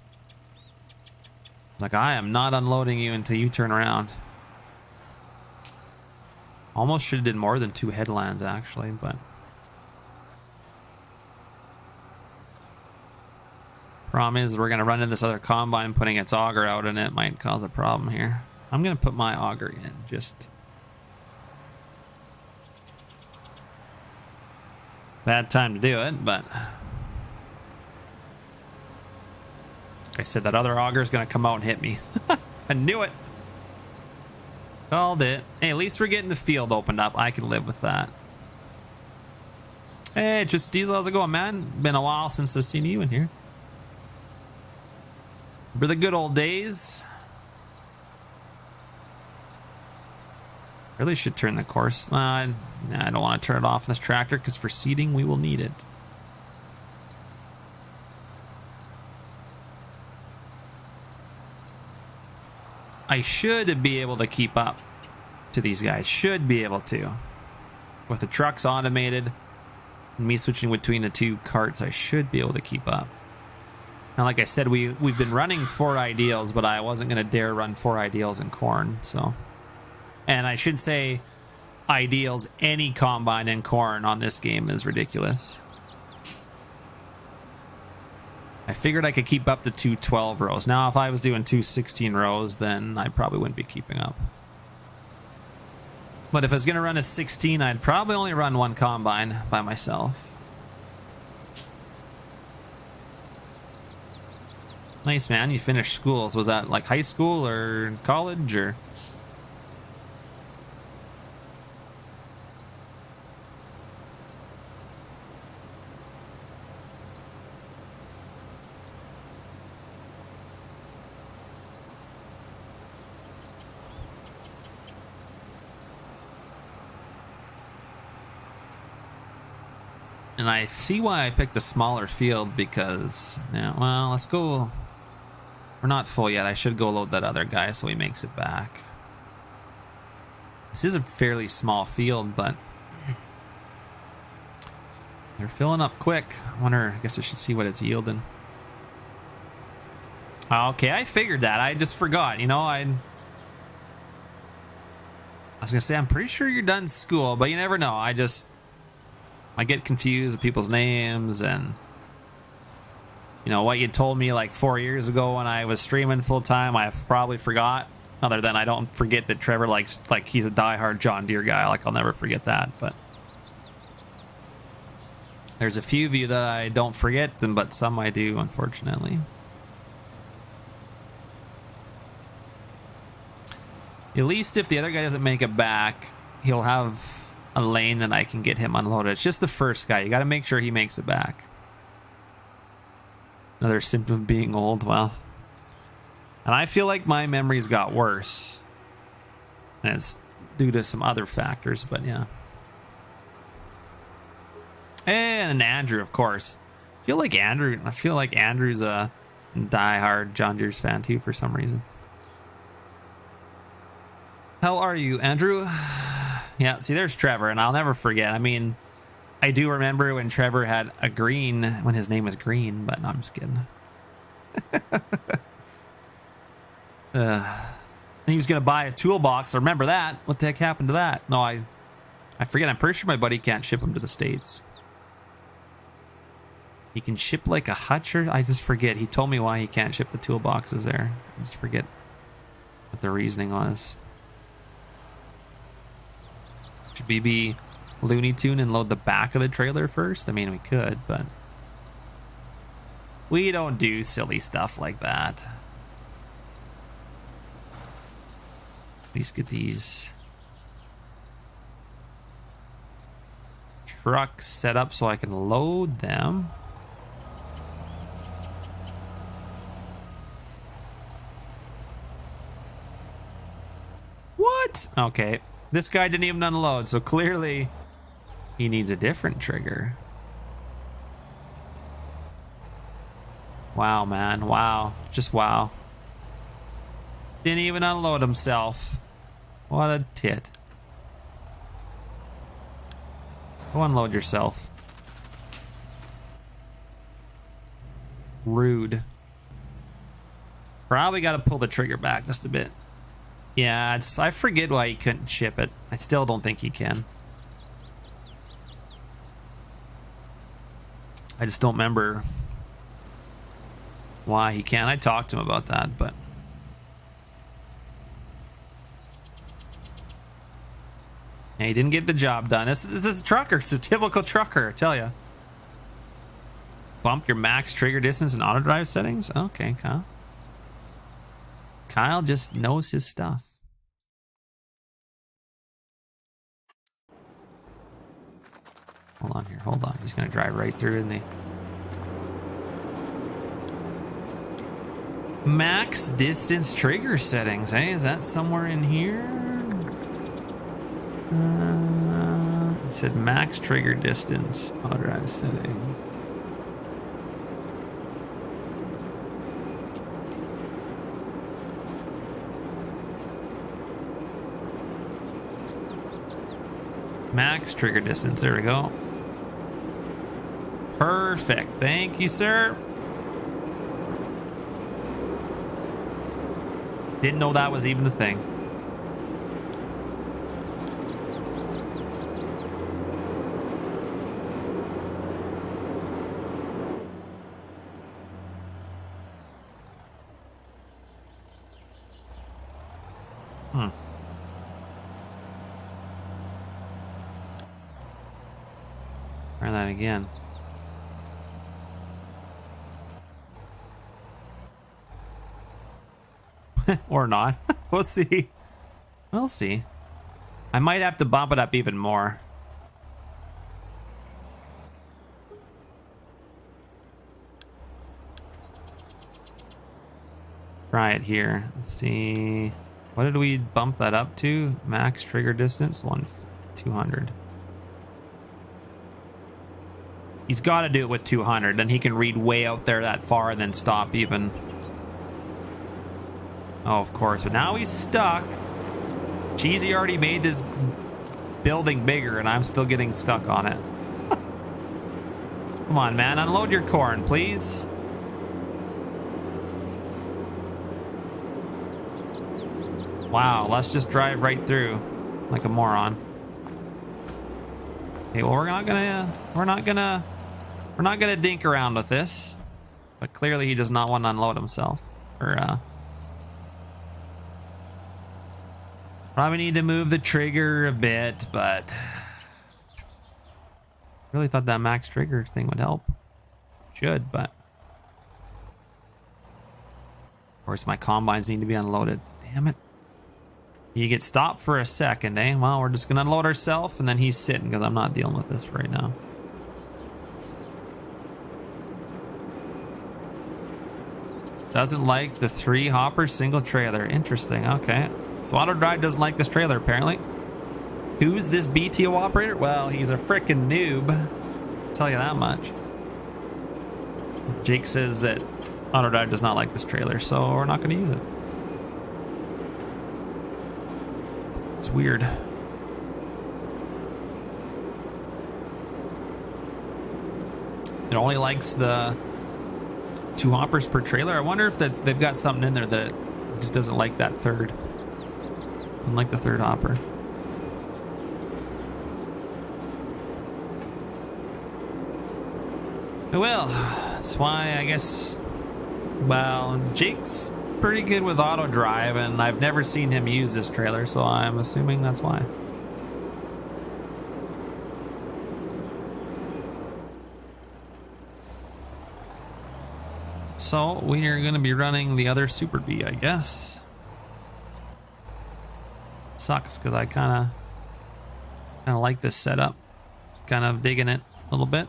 Speaker 1: It's like, I am not unloading you until you turn around. Almost should have did more than 2 headlands, actually, but Problem is, we're going to run into this other combine putting its auger out, and it might cause a problem here. I'm going to put my auger in. Just bad time to do it, but like I said, that other auger is going to come out and hit me. I knew it. Called it. Hey, at least we're getting the field opened up. I can live with that. Hey, just Diesel, how's it going, man? Been a while since I've seen you in here. For the good old days. Really should turn the course. I don't want to turn it off in this tractor because for seeding we will need it. I should be able to keep up to these guys. Should be able to. With the trucks automated and me switching between the two carts, I should be able to keep up. Now, like I said, we've been running 4 ideals, but I wasn't going to dare run 4 ideals in corn, so. And I should say, ideals, any combine in corn on this game is ridiculous. I figured I could keep up to 2 12 rows. Now, if I was doing 2 16 rows, then I probably wouldn't be keeping up. But if I was going to run a 16, I'd probably only run 1 combine by myself. Nice, man. You finished school. So was that like high school or college or? And I see why I picked a smaller field because, yeah, well, let's go. We're not full yet. I should go load that other guy so he makes it back. This is a fairly small field, but they're filling up quick. I wonder, I guess I should see what it's yielding. Okay, I figured that. I just forgot. You know, I was going to say, I'm pretty sure you're done school, but you never know. I get confused with people's names and, you know, what you told me like 4 years ago when I was streaming full time, I've probably forgot. Other than I don't forget that Trevor likes, like, he's a diehard John Deere guy. Like, I'll never forget that. But there's a few of you that I don't forget, but some I do, unfortunately. At least if the other guy doesn't make it back, he'll have a lane that I can get him unloaded. It's just the first guy. You got to make sure he makes it back. Another symptom of being old. Well, and I feel like my memories got worse, and it's due to some other factors, but yeah. And Andrew, of course. I feel like Andrew's a diehard John Deere's fan too for some reason. How are you, Andrew? Yeah, see, there's Trevor, and I'll never forget. I mean, I do remember when Trevor had a green, when his name was Green, but no, I'm just kidding. And he was going to buy a toolbox. I remember that. What the heck happened to that? No, I forget. I'm pretty sure my buddy can't ship them to the States. He can ship like a hutch, or I just forget. He told me why he can't ship the toolboxes there. I just forget what the reasoning was. Should we be Looney Tune and load the back of the trailer first? I mean, we could, but we don't do silly stuff like that. At least get these trucks set up so I can load them. What? Okay. This guy didn't even unload, so clearly he needs a different trigger. Wow, man. Wow. Just wow. Didn't even unload himself. What a tit. Go unload yourself. Rude. Probably got to pull the trigger back just a bit. Yeah, I forget why he couldn't ship it. I still don't think he can. I just don't remember why he can't. I talked to him about that, but he didn't get the job done. This is a trucker. It's a typical trucker, I tell you. Bump your max trigger distance and auto drive settings. Okay, Kyle. Kyle just knows his stuff. Hold on here. Hold on. He's going to drive right through, isn't he? Max distance trigger settings. Hey, is that somewhere in here? It said max trigger distance. Auto drive settings. Max trigger distance. There we go. Perfect. Thank you, sir. Didn't know that was even a thing. Try that again. Or not. We'll see. We'll see. I might have to bump it up even more. Try it here. Let's see. What did we bump that up to? Max trigger distance? 200. He's got to do it with 200. Then he can read way out there that far and then stop even. Oh, of course. But now he's stuck. Cheesy already made this building bigger, and I'm still getting stuck on it. Come on, man. Unload your corn, please. Wow, let's just drive right through like a moron. Okay, well, we're not gonna dink around with this. But clearly he does not want to unload himself. Or probably need to move the trigger a bit, but really thought that max trigger thing would help. Should, but of course my combines need to be unloaded. Damn it. You get stopped for a second, eh? Well, we're just gonna unload ourselves, and then he's sitting because I'm not dealing with this right now. Doesn't like the 3 hopper single trailer. Interesting. Okay. So Auto Drive doesn't like this trailer, apparently. Who's this BTO operator? Well, he's a frickin' noob. I'll tell you that much. Jake says that Auto Drive does not like this trailer, so we're not going to use it. It's weird. It only likes the 2 hoppers per trailer. I wonder if they've got something in there that just doesn't like that third. Unlike the 3rd hopper. Well, that's why I guess. Well, Jake's pretty good with auto drive, and I've never seen him use this trailer, so I'm assuming that's why. So we are going to be running the other Super B, I guess. Sucks because I kind of like this setup. Kind of digging it a little bit.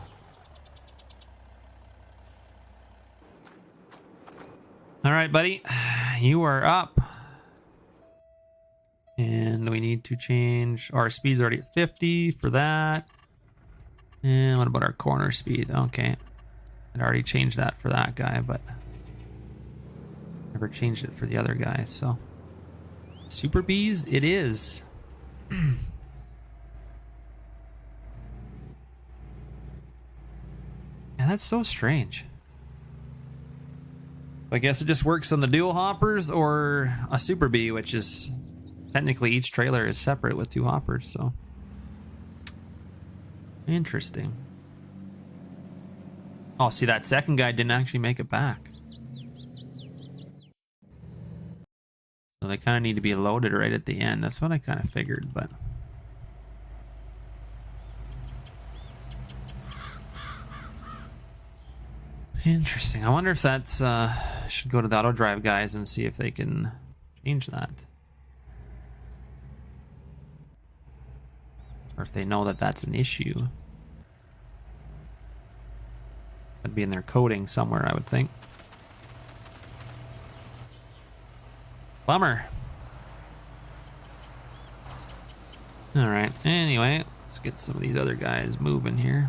Speaker 1: All right, buddy, you are up. And we need to change our speed's already at 50 for that. And what about our corner speed? Okay. I'd already changed that for that guy, but never changed it for the other guy, so Super B's it is. Yeah, that's so strange. I guess it just works on the dual hoppers or a Super B, which is technically each trailer is separate with 2 hoppers, so interesting. Oh, see, that second guy didn't actually make it back. So they kind of need to be loaded right at the end. That's what I kind of figured, but... Interesting. I wonder if that's... should go to the auto drive guys and see if they can change that. Or if they know that that's an issue. That'd be in their coding somewhere, I would think. Bummer. Alright, anyway, let's get some of these other guys moving here.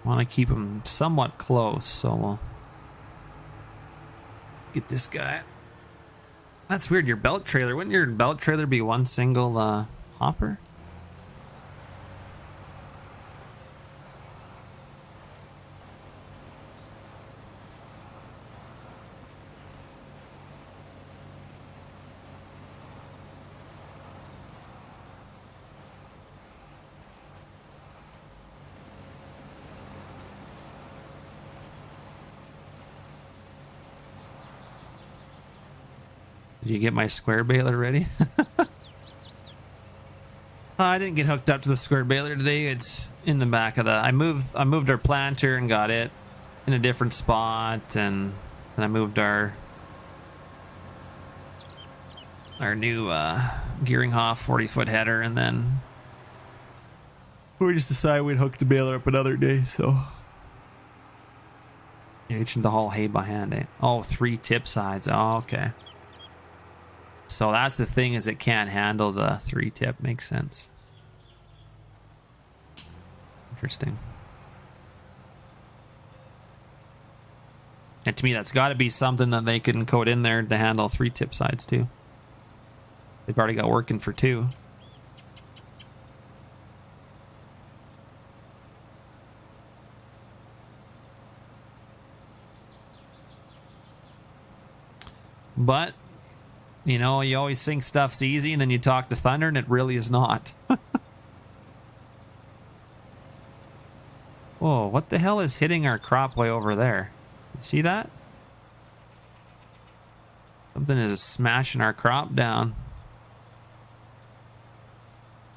Speaker 1: Want to keep them somewhat close, so we'll get this guy. That's weird, your belt trailer. Wouldn't your belt trailer be one single hopper? Did you get my square baler ready? I didn't get hooked up to the square baler today. It's in the back of the... I moved our planter and got it in a different spot, and then I moved our new Gearinghoff 40-foot header, and then we just decided we'd hook the baler up another day, so... Reaching the haul hay by hand, eh? Oh, 3 tip sides. Oh, okay. So that's the thing, is it can't handle the 3 tip. Makes sense. Interesting. And to me, that's got to be something that they can code in there to handle 3 tip sides too. They've already got working for 2. But you know, you always think stuff's easy, and then you talk to Thunder, and it really is not. Whoa, what the hell is hitting our crop way over there? You see that? Something is smashing our crop down.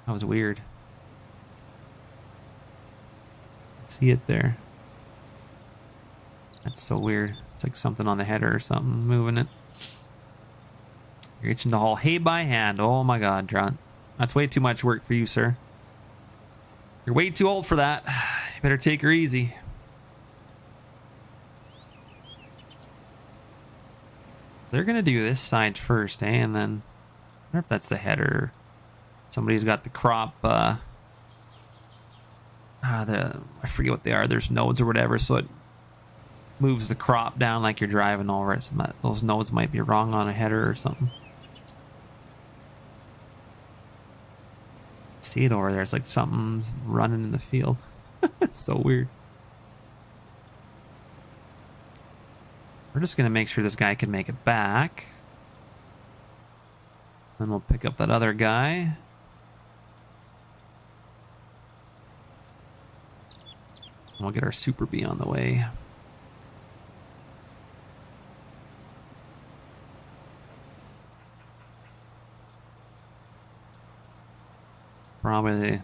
Speaker 1: That was weird. See it there? That's so weird. It's like something on the header or something moving it. You're reaching to haul hay by hand. Oh my god, Dront. That's way too much work for you, sir. You're way too old for that. You better take her easy. They're gonna do this side first, eh? And then I wonder if that's the header. Somebody's got the crop I forget what they are. There's nodes or whatever, so it moves the crop down like you're driving over it. So those nodes might be wrong on a header or something. See it over there. It's like something's running in the field. It's so weird. We're just gonna make sure this guy can make it back. Then we'll pick up that other guy. And we'll get our Super Bee on the way. Probably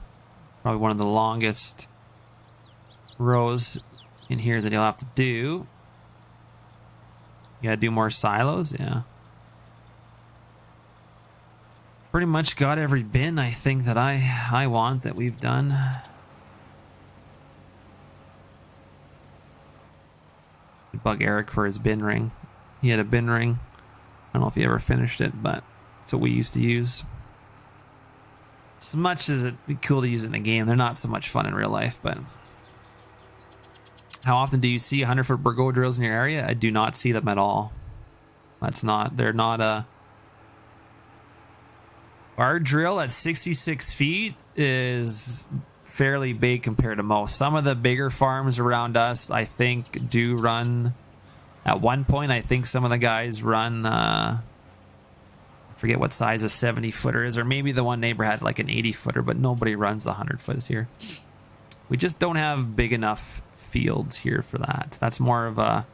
Speaker 1: one of the longest rows in here that you'll have to do. You gotta do more silos, yeah. Pretty much got every bin I think that I want that we've done. Bug Eric for his bin ring. He had a bin ring. I don't know if he ever finished it, but it's what we used to use. As much as it'd be cool to use it in a game, they're not so much fun in real life, but... How often do you see 100-foot Burgo drills in your area? I do not see them at all. They're not a... Our drill at 66 feet is fairly big compared to most. Some of the bigger farms around us, I think, do run... At one point, I think some of the guys run forget what size a 70 footer is, or maybe the one neighbor had like an 80 footer, but nobody runs the 100 footers here. We just don't have big enough fields here for that. That's more of a,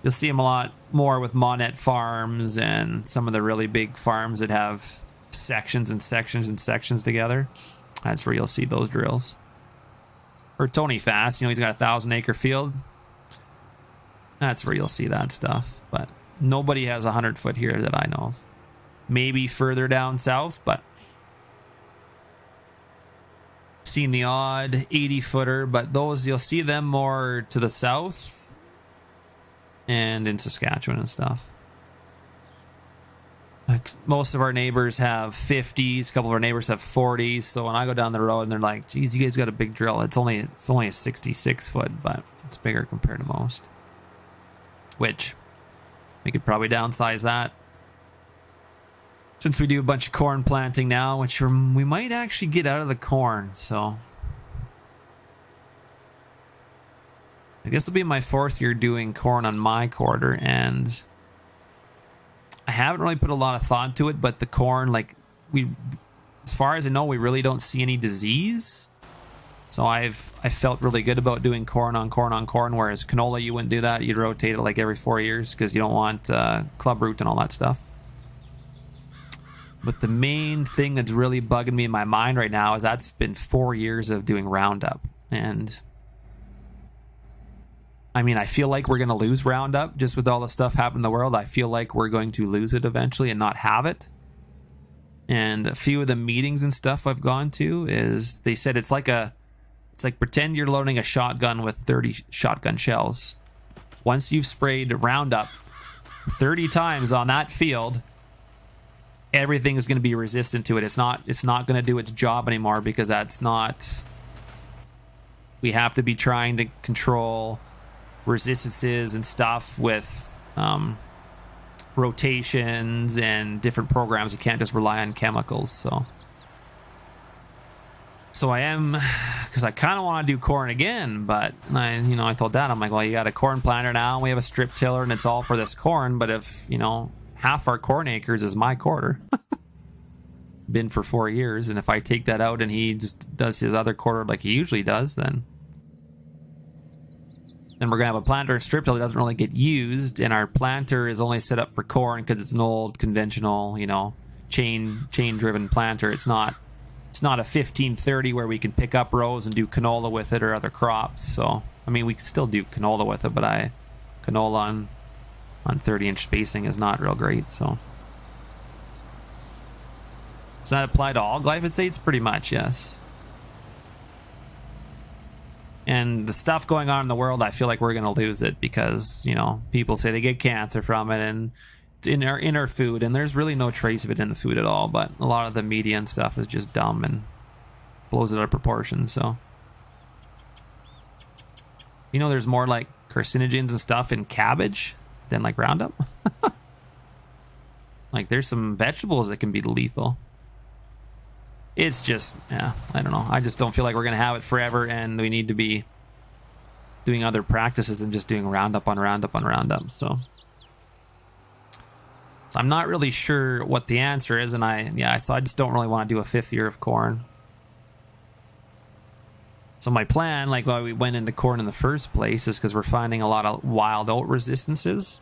Speaker 1: you'll see them a lot more with Monet farms and some of the really big farms that have sections and sections and sections together. That's where you'll see those drills. Or Tony Fast, you know, he's got a 1,000-acre field. That's where you'll see that stuff. But nobody has a 100-foot here that I know of. Maybe further down south, but seen the odd 80-footer, but those, you'll see them more to the south and in Saskatchewan and stuff. Like most of our neighbors have 50s, a couple of our neighbors have 40s, so when I go down the road and they're like, geez, you guys got a big drill. It's only a 66-foot, but it's bigger compared to most. Which we could probably downsize that. Since we do a bunch of corn planting now, which we might actually get out of the corn, so I guess it'll be my 4th year doing corn on my quarter, and I haven't really put a lot of thought to it, but the corn, like, as far as I know, we really don't see any disease. So I felt really good about doing corn on corn on corn, whereas canola, you wouldn't do that. You'd rotate it like every 4 years because you don't want club root and all that stuff. But the main thing that's really bugging me in my mind right now is that's been 4 years of doing Roundup. And I mean, I feel like we're going to lose Roundup just with all the stuff happening in the world. I feel like we're going to lose it eventually and not have it. And a few of the meetings and stuff I've gone to is they said it's like pretend you're loading a shotgun with 30 shotgun shells. Once you've sprayed Roundup 30 times on that field, everything is going to be resistant to it. It's not going to do its job anymore because that's not... We have to be trying to control resistances and stuff with rotations and different programs. You can't just rely on chemicals. So I am, because I kind of want to do corn again, but I told Dad, I'm like, well, you got a corn planter now, and we have a strip tiller, and it's all for this corn. But if half our corn acres is my quarter, been for 4 years, and if I take that out and he just does his other quarter like he usually does, then we're gonna have a planter and strip tiller that doesn't really get used, and our planter is only set up for corn because it's an old conventional, chain driven planter. It's not a 1530 where we can pick up rows and do canola with it or other crops. So I mean, we can still do canola with it, but canola on 30-inch spacing is not real great. So does that apply to all glyphosates? Pretty much, yes. And the stuff going on in the world, I feel like we're going to lose it because, people say they get cancer from it and it's in our food, and there's really no trace of it in the food at all. But a lot of the media and stuff is just dumb and blows it out of proportion. So, there's more like carcinogens and stuff in cabbage than like Roundup. Like there's some vegetables that can be lethal. It's just, I don't know. I just don't feel like we're going to have it forever, and we need to be doing other practices and just doing Roundup on Roundup on Roundup. So I'm not really sure what the answer is, and so I just don't really want to do a 5th year of corn. So my plan, like why we went into corn in the first place, is because we're finding a lot of wild oat resistances.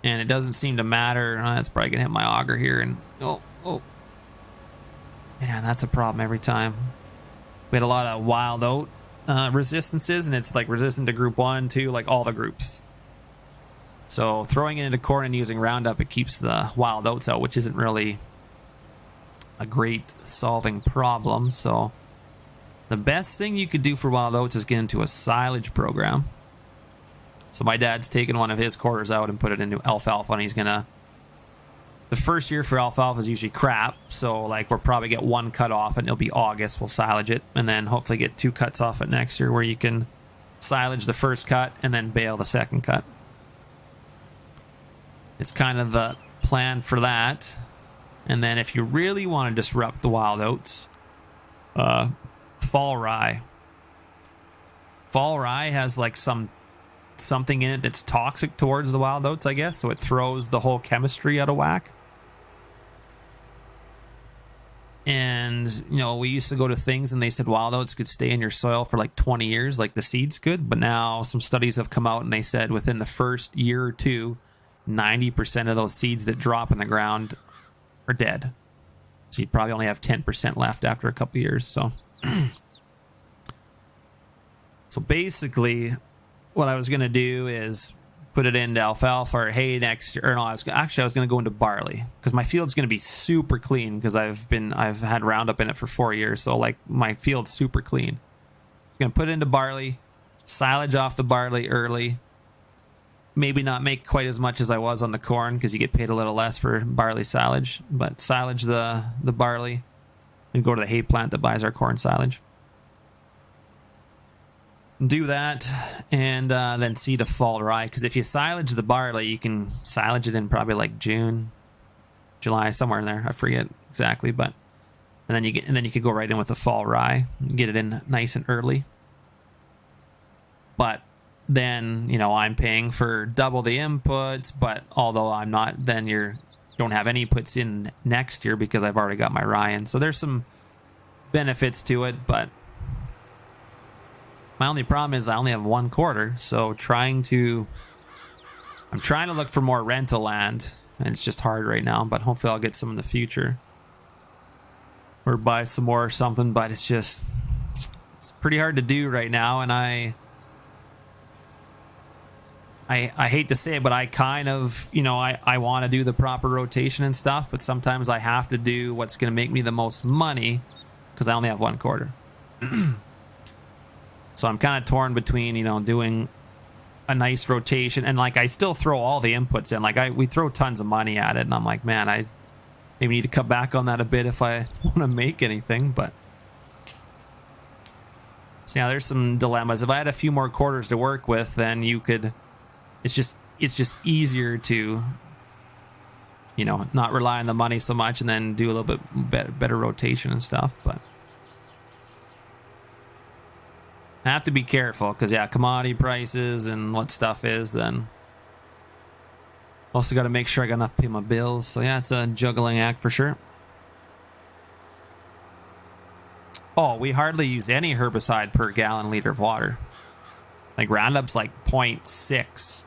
Speaker 1: And it doesn't seem to matter. That's probably going to hit my auger here, and oh. Man, that's a problem every time. We had a lot of wild oat resistances, and it's like resistant to group 1, 2, like all the groups. So throwing it into corn and using Roundup, it keeps the wild oats out, which isn't really a great solving problem. So the best thing you could do for wild oats is get into a silage program. So my dad's taken one of his quarters out and put it into alfalfa, and he's gonna... The first year for alfalfa is usually crap, so like we'll probably get 1 cut off, and it'll be August. We'll silage it, and then hopefully get 2 cuts off it next year, where you can silage the first cut and then bale the second cut. It's kind of the plan for that. And then if you really want to disrupt the wild oats, fall rye. Fall rye has like some something in it that's toxic towards the wild oats, I guess. So it throws the whole chemistry out of whack. And, you know, we used to go to things and they said wild oats could stay in your soil for like 20 years, like the seeds could. But now some studies have come out and they said within the first year or two, 90% of those seeds that drop in the ground are dead. So you'd probably only have 10% left after a couple years. So, so basically, what I was going to do is put it into alfalfa or hay next year. Or no, I was going to go into barley because my field's going to be super clean because I've had Roundup in it for 4 years. So like my field's super clean. I'm going to put it into barley, silage off the barley early. Maybe not make quite as much as I was on the corn because you get paid a little less for barley silage, but silage the barley and go to the hay plant that buys our corn silage. Do that and then seed a fall rye, because if you silage the barley, you can silage it in probably like June, July, somewhere in there. I forget exactly, but and then you could go right in with the fall rye and get it in nice and early. But then, you know, I'm paying for double the inputs, but although I'm not, then you don't have any inputs in next year because I've already got my rye in. So there's some benefits to it, but my only problem is I only have 1 quarter, so I'm trying to look for more rental land, and it's just hard right now, but hopefully I'll get some in the future. Or buy some more or something, but it's pretty hard to do right now, and I hate to say it, but I kind of, you know, I want to do the proper rotation and stuff, but sometimes I have to do what's going to make me the most money because I only have 1 quarter. So I'm kind of torn between, you know, doing a nice rotation and like I still throw all the inputs in. Like we throw tons of money at it, and I'm like, man, I maybe need to cut back on that a bit if I want to make anything. But so yeah, there's some dilemmas. If I had a few more quarters to work with, then you could. It's just easier to, you know, not rely on the money so much and then do a little bit better rotation and stuff. But I have to be careful because, yeah, commodity prices and what stuff is, then also got to make sure I got enough to pay my bills. So yeah, it's a juggling act for sure. Oh, we hardly use any herbicide per gallon liter of water. Like Roundup's like 0.6.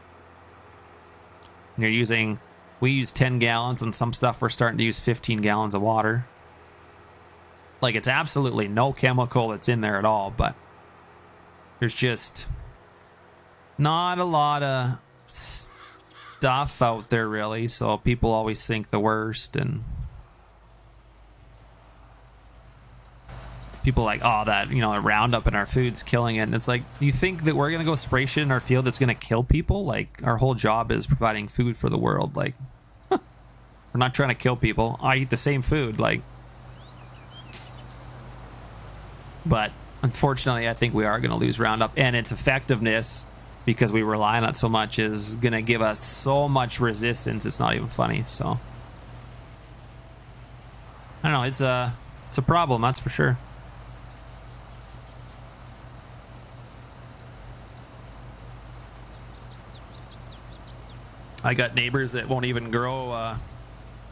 Speaker 1: We use 10 gallons, and some stuff we're starting to use 15 gallons of water. Like it's absolutely no chemical that's in there at all, but there's just not a lot of stuff out there, really. So people always think the worst, and people are like, oh, that, you know, Roundup in our food's killing it. And it's like, you think that we're going to go spray shit in our field that's going to kill people? Like, our whole job is providing food for the world. Like, we're not trying to kill people. I eat the same food, like. But unfortunately, I think we are going to lose Roundup, and its effectiveness, because we rely on it so much, is going to give us so much resistance. It's not even funny. So I don't know. It's a problem, that's for sure. I got neighbors that won't even grow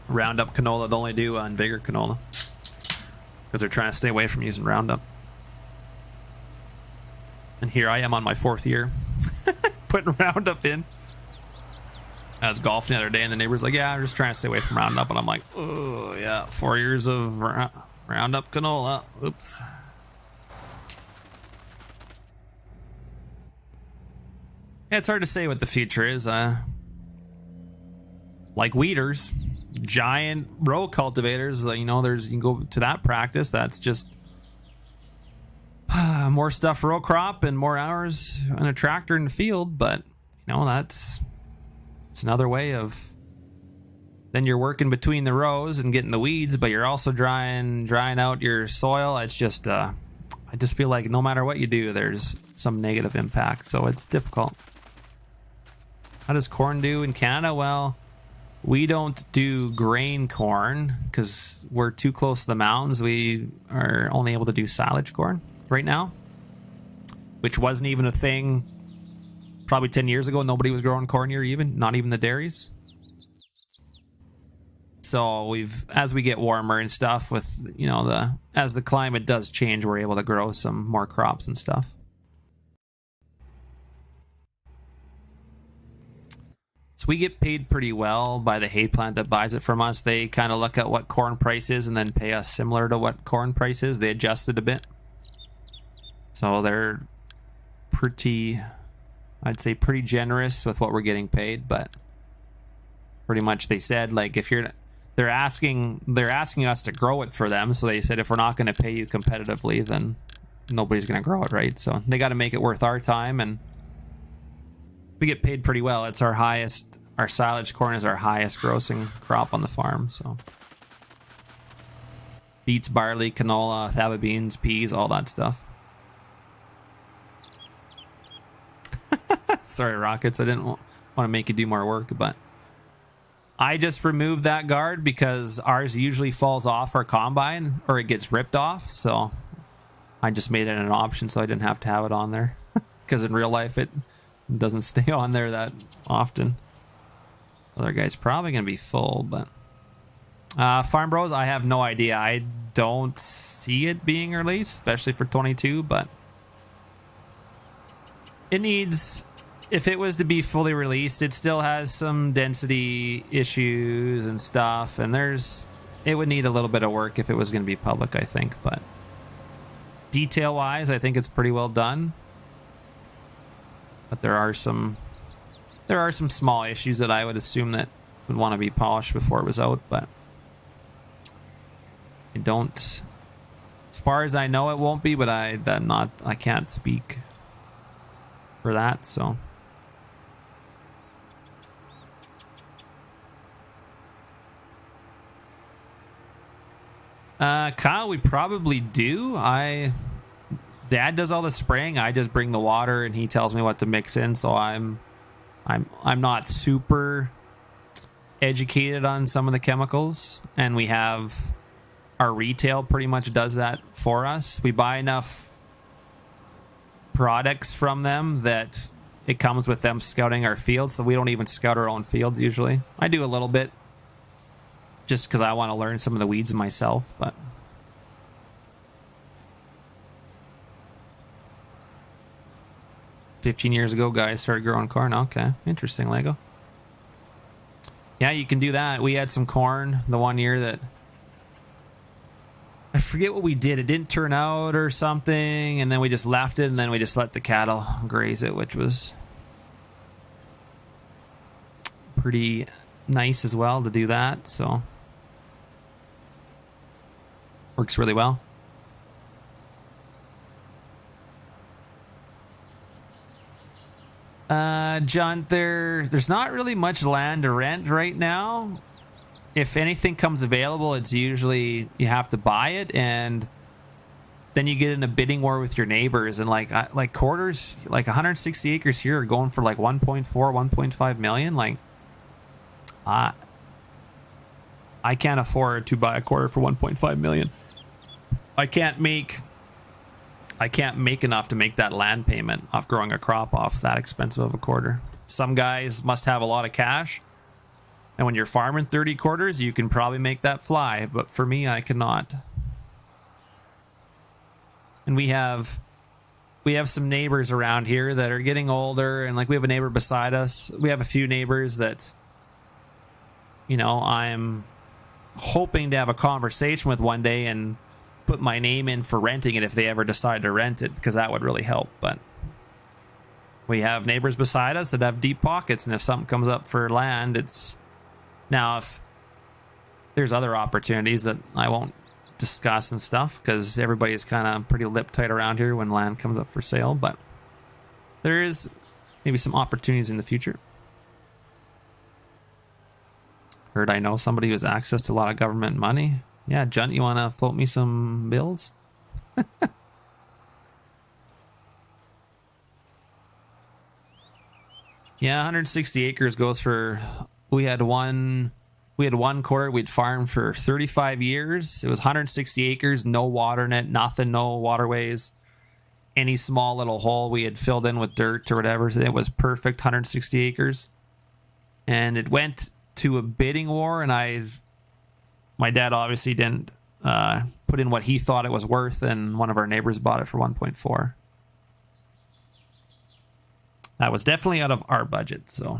Speaker 1: Roundup canola. They'll only do Vigor canola because they're trying to stay away from using Roundup. And here I am on my 4th year putting Roundup in. I was golfing the other day, and the neighbor's like, yeah, I'm just trying to stay away from Roundup. And I'm like, oh, yeah, 4 years of Roundup canola. Oops. Yeah, it's hard to say what the future is. Like weeders, giant row cultivators, you know, you can go to that practice. That's just more stuff for row crop and more hours on a tractor in the field. But, you know, it's another way of, then you're working between the rows and getting the weeds, but you're also drying out your soil. It's just, I just feel like no matter what you do, there's some negative impact. So it's difficult. How does corn do in Canada? Well, we don't do grain corn because we're too close to the mountains. We are only able to do silage corn right now, which wasn't even a thing probably 10 years ago, nobody was growing corn here, not even the dairies. So as we get warmer and stuff, with as the climate does change, we're able to grow some more crops and stuff. So we get paid pretty well by the hay plant that buys it from us. They kind of look at what corn price is and then pay us similar to what corn price is. They adjust it a bit. So they're I'd say pretty generous with what we're getting paid, but pretty much they said, like, if they're asking us to grow it for them. So they said, if we're not going to pay you competitively, then nobody's going to grow it, right? So they got to make it worth our time, and we get paid pretty well. It's our silage corn is our highest grossing crop on the farm. So beets, barley, canola, faba beans, peas, all that stuff. Sorry, Rockets, I didn't want to make you do more work, but I just removed that guard because ours usually falls off our combine or it gets ripped off. So I just made it an option so I didn't have to have it on there, because in real life it doesn't stay on there that often. Other guy's probably going to be full, but Farm Bros, I have no idea. I don't see it being released, especially for 22, but it needs, if it was to be fully released, it still has some density issues and stuff, and it would need a little bit of work if it was going to be public, I think, but detail wise, I think it's pretty well done. But there are some small issues that I would assume that would want to be polished before it was out, but as far as I know, it won't be, but I can't speak for that, so. Kyle, we probably do. Dad does all the spraying. I just bring the water and he tells me what to mix in, so I'm not super educated on some of the chemicals, and we have our retail pretty much does that for us. We buy enough products from them that it comes with them scouting our fields, so we don't even scout our own fields usually. I do a little bit just because I want to learn some of the weeds myself, but 15 years ago, guys started growing corn. Okay, interesting, Lego. Yeah, you can do that. We had some corn the one year that I forget what we did. It didn't turn out or something, and then we just left it, and then we just let the cattle graze it, which was pretty nice as well to do that. So works really well. John, there's not really much land to rent right now. If anything comes available, it's usually you have to buy it, and then you get in a bidding war with your neighbors, and like quarters, like 160 acres here are going for like 1.4, 1.5 million. Like, I can't afford to buy a quarter for 1.5 million. I can't make enough to make that land payment off growing a crop off that expensive of a quarter. Some guys must have a lot of cash, and when you're farming 30 quarters, you can probably make that fly, but for me, I cannot. And we have some neighbors around here that are getting older, and like we have a neighbor beside us. We have a few neighbors that, I'm hoping to have a conversation with one day and put my name in for renting it if they ever decide to rent it, because that would really help. But we have neighbors beside us that have deep pockets, and if something comes up for land, it's now, if there's other opportunities that I won't discuss and stuff, because everybody's kind of pretty lip tight around here when land comes up for sale, but there is maybe some opportunities in the future. Heard I know somebody who has access to a lot of government money. Yeah, Junt, you want to float me some bills? Yeah, 160 acres goes for... We had one quarter we'd farmed for 35 years. It was 160 acres, no water in it, nothing, no waterways. any small little hole we had filled in with dirt or whatever. So it was perfect, 160 acres. And it went to a bidding war, and my dad obviously didn't put in what he thought it was worth, and one of our neighbors bought it for 1.4. That was definitely out of our budget. So,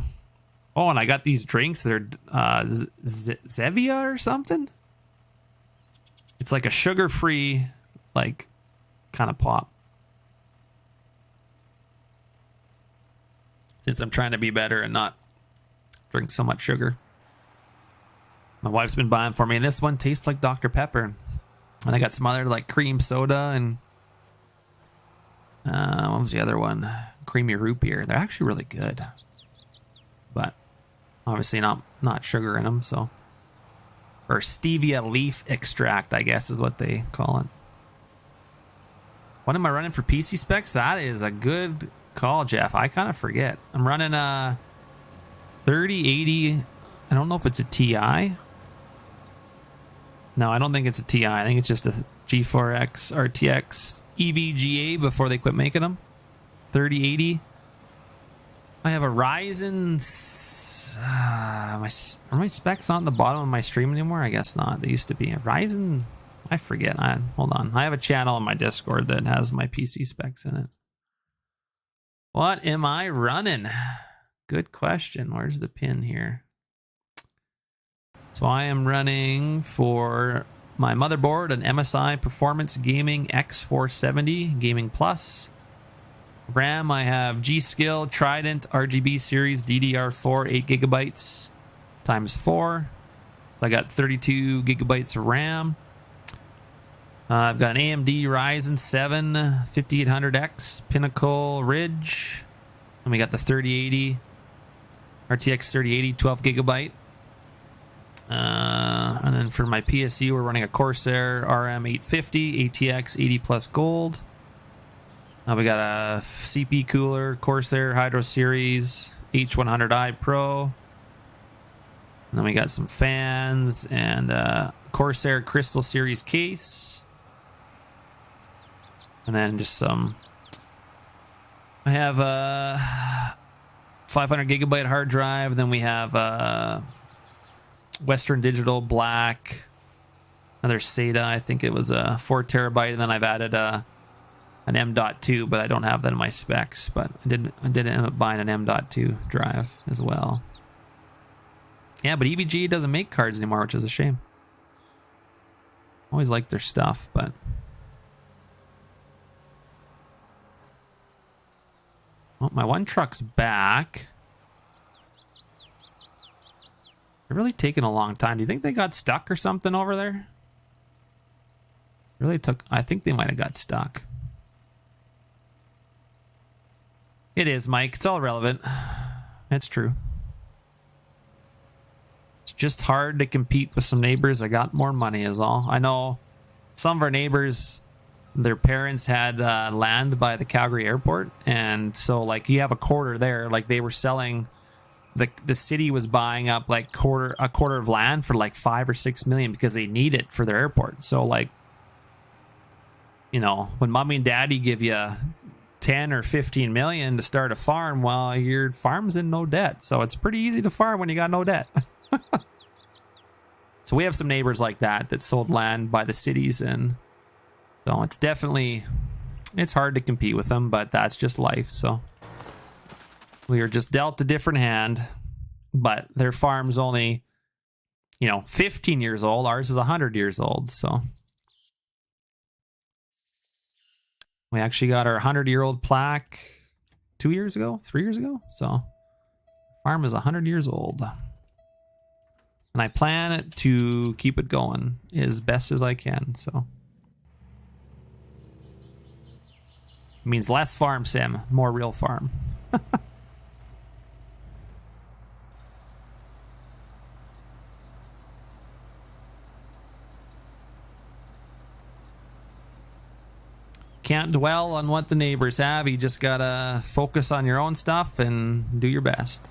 Speaker 1: oh, and I got these drinks. They're Zevia or something. It's like a sugar-free, like, kind of pop. Since I'm trying to be better and not drink so much sugar. My wife's been buying for me, and this one tastes like Dr. Pepper. And I got some other like cream soda and what was the other one? Creamy root beer. They're actually really good, but obviously not sugar in them. So, or stevia leaf extract, I guess is what they call it. What am I running for PC specs? That is a good call, Jeff. I kind of forget. I'm running a 3080. I don't know if it's a TI. No, I don't think it's a TI. I think it's just a G4X RTX EVGA before they quit making them. 3080. I have a Ryzen. Are my specs on the bottom of my stream anymore? I guess not. They used to be. A Ryzen. I forget. Hold on. I have a channel on my Discord that has my PC specs in it. What am I running? Good question. Where's the pin here? So I am running for my motherboard an MSI Performance Gaming X470 Gaming Plus. RAM, I have G-Skill Trident RGB series DDR4 8GB times 4. So I got 32 gigabytes of RAM. I've got an AMD Ryzen 7 5800X Pinnacle Ridge. And we got the 3080 RTX 3080 12 gigabyte. And then for my PSU, we're running a Corsair RM850 ATX 80 plus gold. We got a CP cooler, Corsair Hydro Series H100i Pro. And then we got some fans and Corsair Crystal Series case. And then just some. I have a 500 gigabyte hard drive. And then we have Western Digital Black, another SATA. I think it was a 4 terabyte, and then I've added an M.2, but I don't have that in my specs. But I did end up buying an M.2 drive as well. Yeah, but EVG doesn't make cards anymore, which is a shame. Always liked their stuff, but well, my one truck's back. They're really taking a long time. Do you think they got stuck or something over there? Really took. I think they might have got stuck. It is, Mike. It's all relevant. It's true. It's just hard to compete with some neighbors that got more money is all. I know some of our neighbors, their parents had land by the Calgary airport. And so like you have a quarter there. Like they were selling... The city was buying up like a quarter of land for like 5 or 6 million because they need it for their airport. So like, you know, when mommy and daddy give you 10 or 15 million to start a farm, well, your farm's in no debt. So it's pretty easy to farm when you got no debt. So we have some neighbors like that sold land by the cities, and so it's hard to compete with them, but that's just life. So we are just dealt a different hand, but their farm's only, 15 years old. Ours is 100 years old. So we actually got our 100-year-old plaque 3 years ago. So farm is 100 years old. And I plan to keep it going as best as I can. So it means less farm sim, more real farm. Can't dwell on what the neighbors have. You just gotta focus on your own stuff and do your best.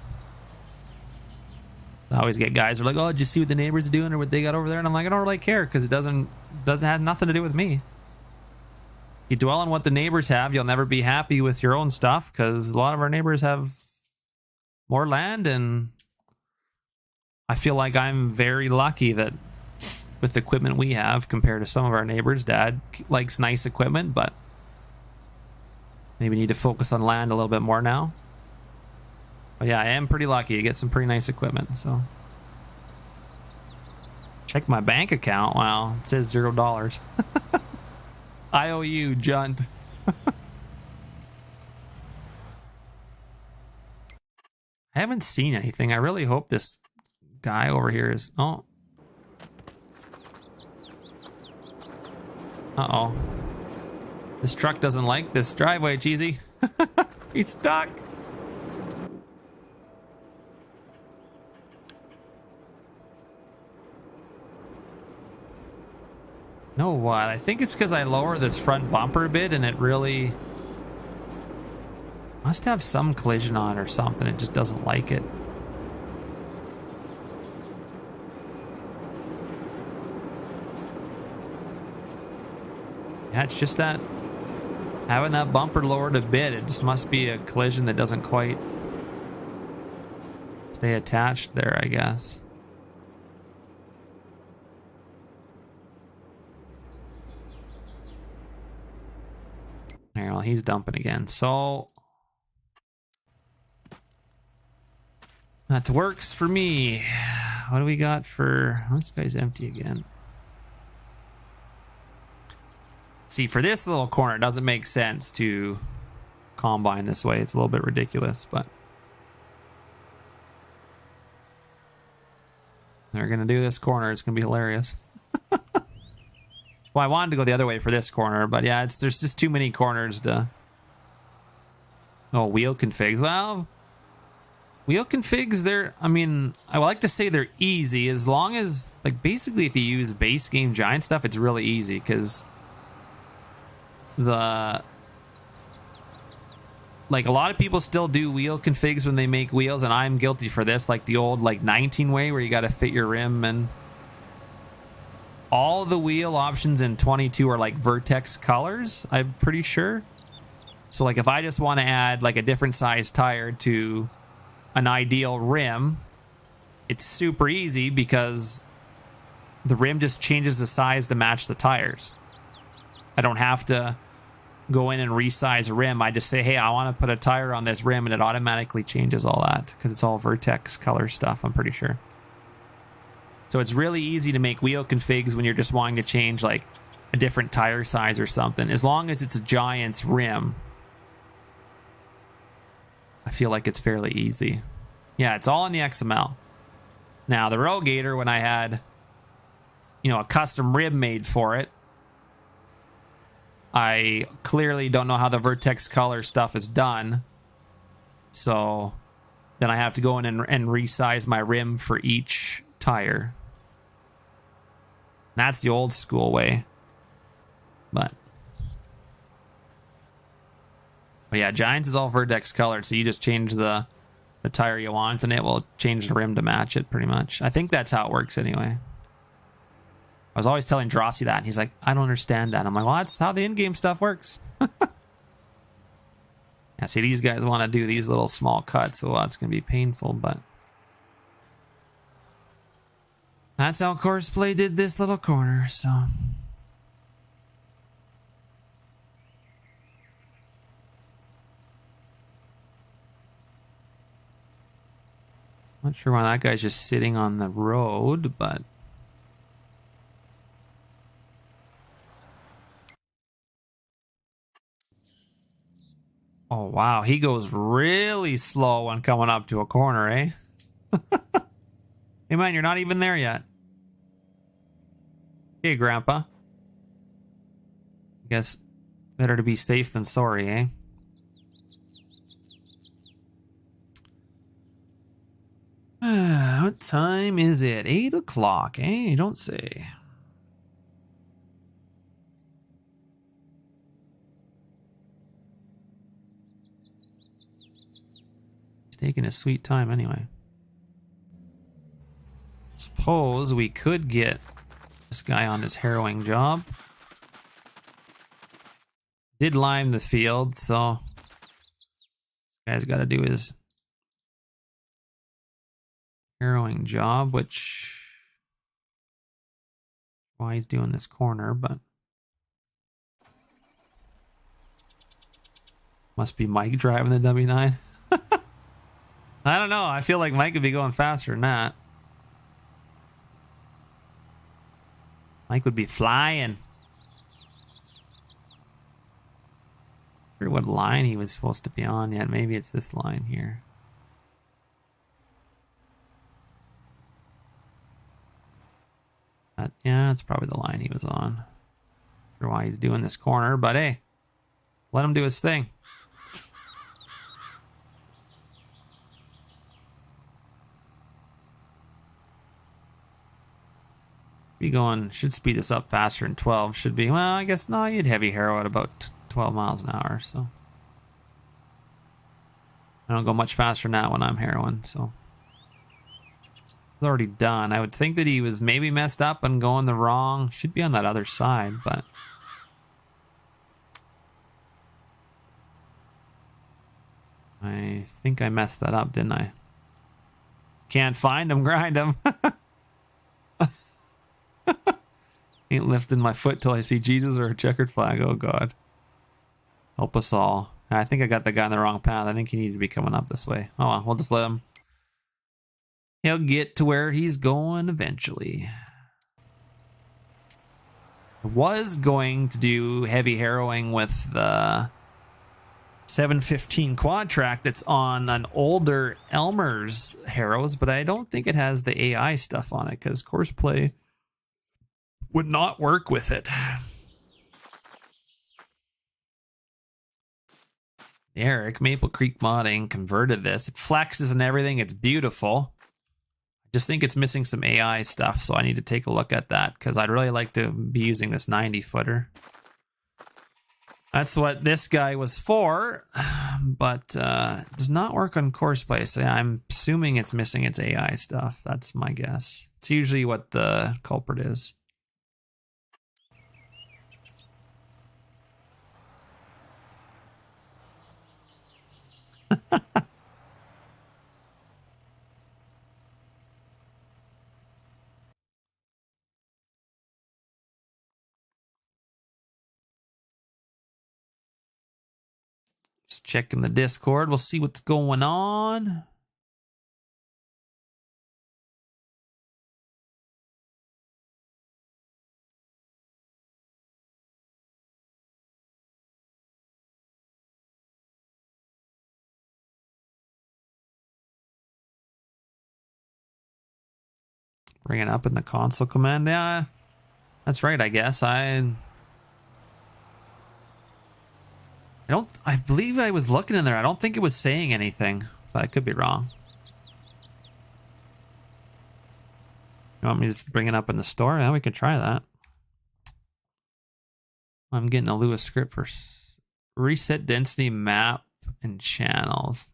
Speaker 1: I always get guys who are like, "Oh, did you see what the neighbors are doing or what they got over there?" And I'm like, I don't really care because it doesn't have nothing to do with me. You dwell on what the neighbors have, you'll never be happy with your own stuff, because a lot of our neighbors have more land, and I feel like I'm very lucky that with the equipment we have compared to some of our neighbors. Dad likes nice equipment, but maybe need to focus on land a little bit more now. But yeah, I am pretty lucky to get some pretty nice equipment, so. Check my bank account. Wow, it says $0. I owe you, Junt. I haven't seen anything. I really hope this guy over here is... Oh. Uh-oh. This truck doesn't like this driveway, Cheesy. He's stuck. Know what? I think it's because I lower this front bumper a bit and it really must have some collision on it or something. It just doesn't like it. Yeah, it's just that having that bumper lowered a bit, it just must be a collision that doesn't quite stay attached there, I guess. There, well, he's dumping again. So that works for me. What do we got for... Oh, this guy's empty again. See, for this little corner, it doesn't make sense to combine this way. It's a little bit ridiculous, but they're going to do this corner. It's going to be hilarious. Well, I wanted to go the other way for this corner, but yeah, there's just too many corners to... Oh, wheel configs. Well, wheel configs, they're... I mean, I would like to say they're easy as long as... Like, basically, if you use base game giant stuff, it's really easy, because... Like, a lot of people still do wheel configs when they make wheels, and I'm guilty for this, like the old, like, 19 way, where you got to fit your rim, and... All the wheel options in 22 are like vertex colors, I'm pretty sure. So like if I just want to add like a different size tire to an ideal rim, it's super easy because the rim just changes the size to match the tires. I don't have to go in and resize a rim. I just say, hey, I want to put a tire on this rim, and it automatically changes all that because it's all vertex color stuff, I'm pretty sure. So it's really easy to make wheel configs when you're just wanting to change like a different tire size or something. As long as it's a Giant's rim, I feel like it's fairly easy. Yeah, it's all in the XML. Now, the Rogator, when I had, you know, a custom rim made for it, I clearly don't know how the vertex color stuff is done. So then I have to go in and resize my rim for each tire. That's the old school way. But yeah, Giants is all vertex colored, so you just change the tire you want and it will change the rim to match it pretty much. I think that's how it works anyway. I was always telling Drossi that, and he's like, I don't understand that. I'm like, well, that's how the in-game stuff works. Yeah, see, these guys want to do these little small cuts, so it's going to be painful, but that's how Courseplay did this little corner, so. Not sure why that guy's just sitting on the road, but. Oh, wow. He goes really slow when coming up to a corner, eh? Hey, man, you're not even there yet. Hey, Grandpa. Guess better to be safe than sorry, eh? What time is it? 8 o'clock, eh? You don't say. He's taking his sweet time anyway. Suppose we could get this guy on his harrowing job. Did lime the field, so guy's got to do his harrowing job, which why he's doing this corner, but must be Mike driving the W9. I don't know. I feel like Mike could be going faster than that. Mike would be flying. I wonder what line he was supposed to be on yet. Maybe it's this line here. Yeah, that's probably the line he was on. Not sure why he's doing this corner, but hey, let him do his thing. Be going, should speed this up faster than 12. Should be, well, I guess no, you'd heavy harrow at about 12 miles an hour, so I don't go much faster than that when I'm harrowing, so it's already done. I would think that he was maybe messed up and going the wrong, should be on that other side, but I think I messed that up, didn't I? Can't find him, grind him. Ain't lifting my foot till I see Jesus or a checkered flag. Oh God, help us all. I think I got the guy on the wrong path. I think he needed to be coming up this way. Oh well, we'll just let him. He'll get to where he's going eventually. I was going to do heavy harrowing with the 715 quad track that's on an older Elmer's harrows, but I don't think it has the AI stuff on it because Courseplay would not work with it. Eric, Maple Creek Modding converted this. It flexes and everything. It's beautiful. I just think it's missing some AI stuff, so I need to take a look at that because I'd really like to be using this 90-footer. That's what this guy was for, but does not work on Courseplay, so I'm assuming it's missing its AI stuff. That's my guess. It's usually what the culprit is. Just checking the Discord. We'll see what's going on. Bring it up in the console command. Yeah, that's right, I guess. I believe I was looking in there. I don't think it was saying anything, but I could be wrong. You want me to just bring it up in the store? Yeah, we could try that. I'm getting a Lewis script for reset density map and channels.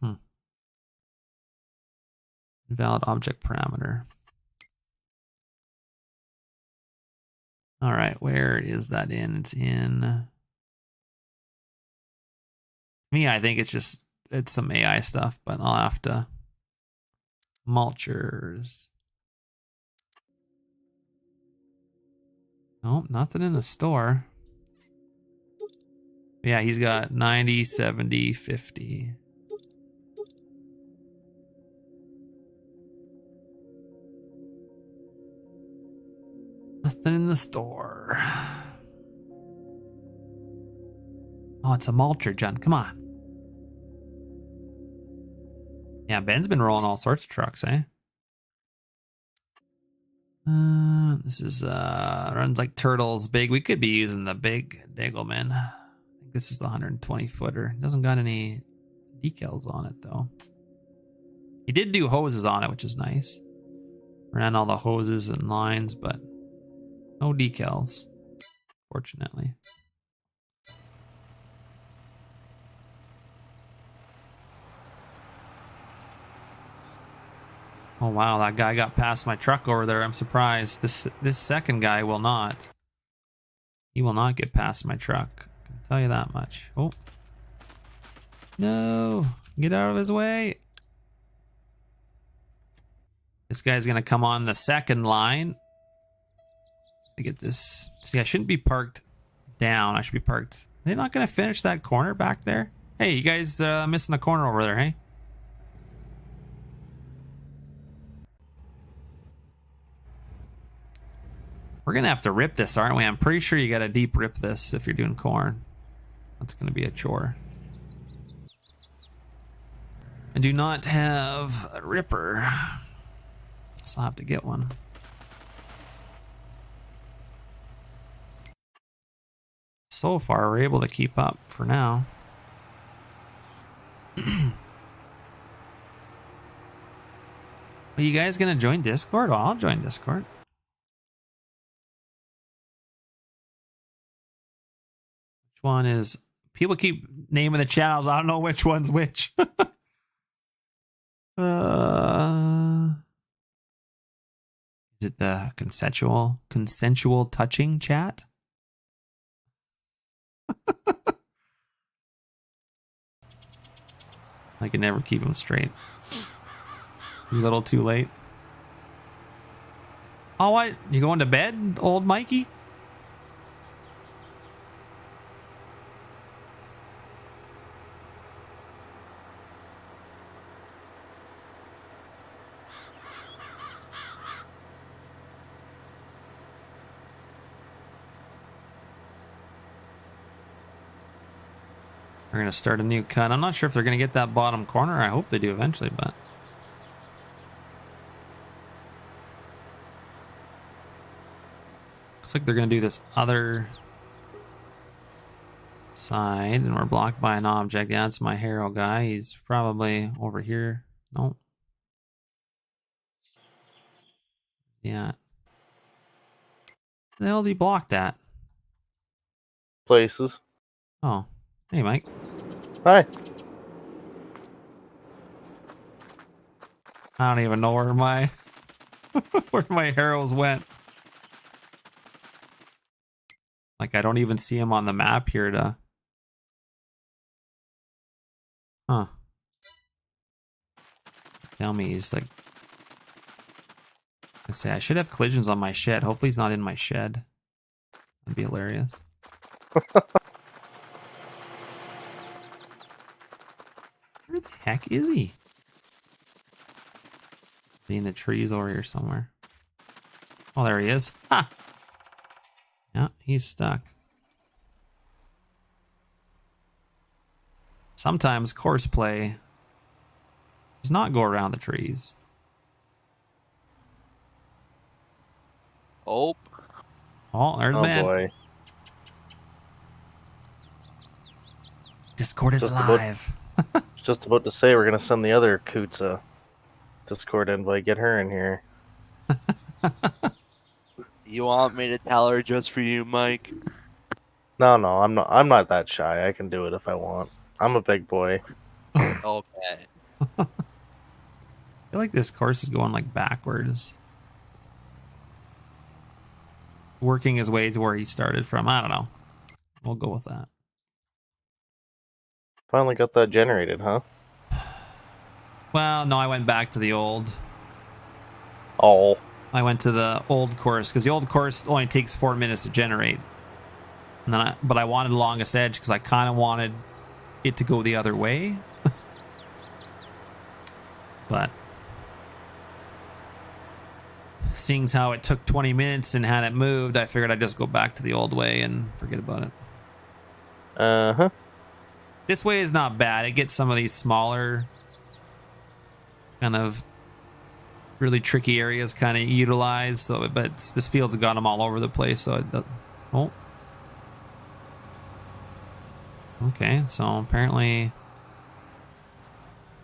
Speaker 1: Invalid object parameter. All right, where is that in? It's in me. I think it's some AI stuff, but I'll have to mulchers. Nope, nothing in the store. Yeah, he's got 90, 70, 50. Nothing in the store. Oh, it's a mulcher, John. Come on. Yeah, Ben's been rolling all sorts of trucks, eh? This is runs like turtles big. We could be using the big Degelman. I think this is the 120 footer. Doesn't got any decals on it though. He did do hoses on it, which is nice. Ran all the hoses and lines, but no decals, fortunately. Oh wow, that guy got past my truck over there. I'm surprised. This second guy will not. He will not get past my truck, I can tell you that much. Oh. No. Get out of his way. This guy's going to come on the second line. I get this. See, I shouldn't be parked down. I should be parked. Are they not going to finish that corner back there? Hey, you guys missing the corner over there, hey? We're going to have to rip this, aren't we? I'm pretty sure you got to deep rip this if you're doing corn. That's going to be a chore. I do not have a ripper. So I'll have to get one. So far, we're able to keep up for now. Are you guys going to join Discord? Well, I'll join Discord. Which one is... People keep naming the channels. I don't know which one's which. Is it the consensual touching chat? I can never keep them straight. A little too late. Oh, what? You going to bed, old Mikey? We're going to start a new cut. I'm not sure if they're going to get that bottom corner. I hope they do eventually, but... Looks like they're going to do this other side, and we're blocked by an object. Yeah, that's my Harrow guy. He's probably over here. Nope. Yeah. The hell did he block that?
Speaker 2: Places.
Speaker 1: Oh. Hey, Mike.
Speaker 2: Hi.
Speaker 1: I don't even know where my where my Harrows went. Like, I don't even see him on the map here to... Huh. Tell me he's like... I say I should have collisions on my shed. Hopefully he's not in my shed. That'd be hilarious. Where the heck is he? Is he in the trees over here somewhere? Oh, there he is. Ha! Yeah, he's stuck. Sometimes Courseplay does not go around the trees.
Speaker 3: Oh.
Speaker 1: Oh, there's the man.
Speaker 2: Boy.
Speaker 1: Discord is
Speaker 2: Just
Speaker 1: live.
Speaker 2: Just about to say we're gonna send the other Coots a Discord invite. Get her in here.
Speaker 3: You want me to tell her just for you, Mike?
Speaker 2: No, I'm not. I'm not that shy. I can do it if I want. I'm a big boy.
Speaker 3: Okay.
Speaker 1: I feel like this course is going like backwards. Working his way to where he started from. I don't know. We'll go with that.
Speaker 2: Finally got that generated, huh?
Speaker 1: Well, no, I went back to the old.
Speaker 2: Oh.
Speaker 1: I went to the old course because the old course only takes 4 minutes to generate. And then but I wanted longest edge because I kind of wanted it to go the other way. But seeing as how it took 20 minutes and had it moved, I figured I'd just go back to the old way and forget about it.
Speaker 2: Uh-huh.
Speaker 1: This way is not bad. It gets some of these smaller kind of really tricky areas kind of utilized. So, but this field's got them all over the place. So it does. Oh. Okay, so apparently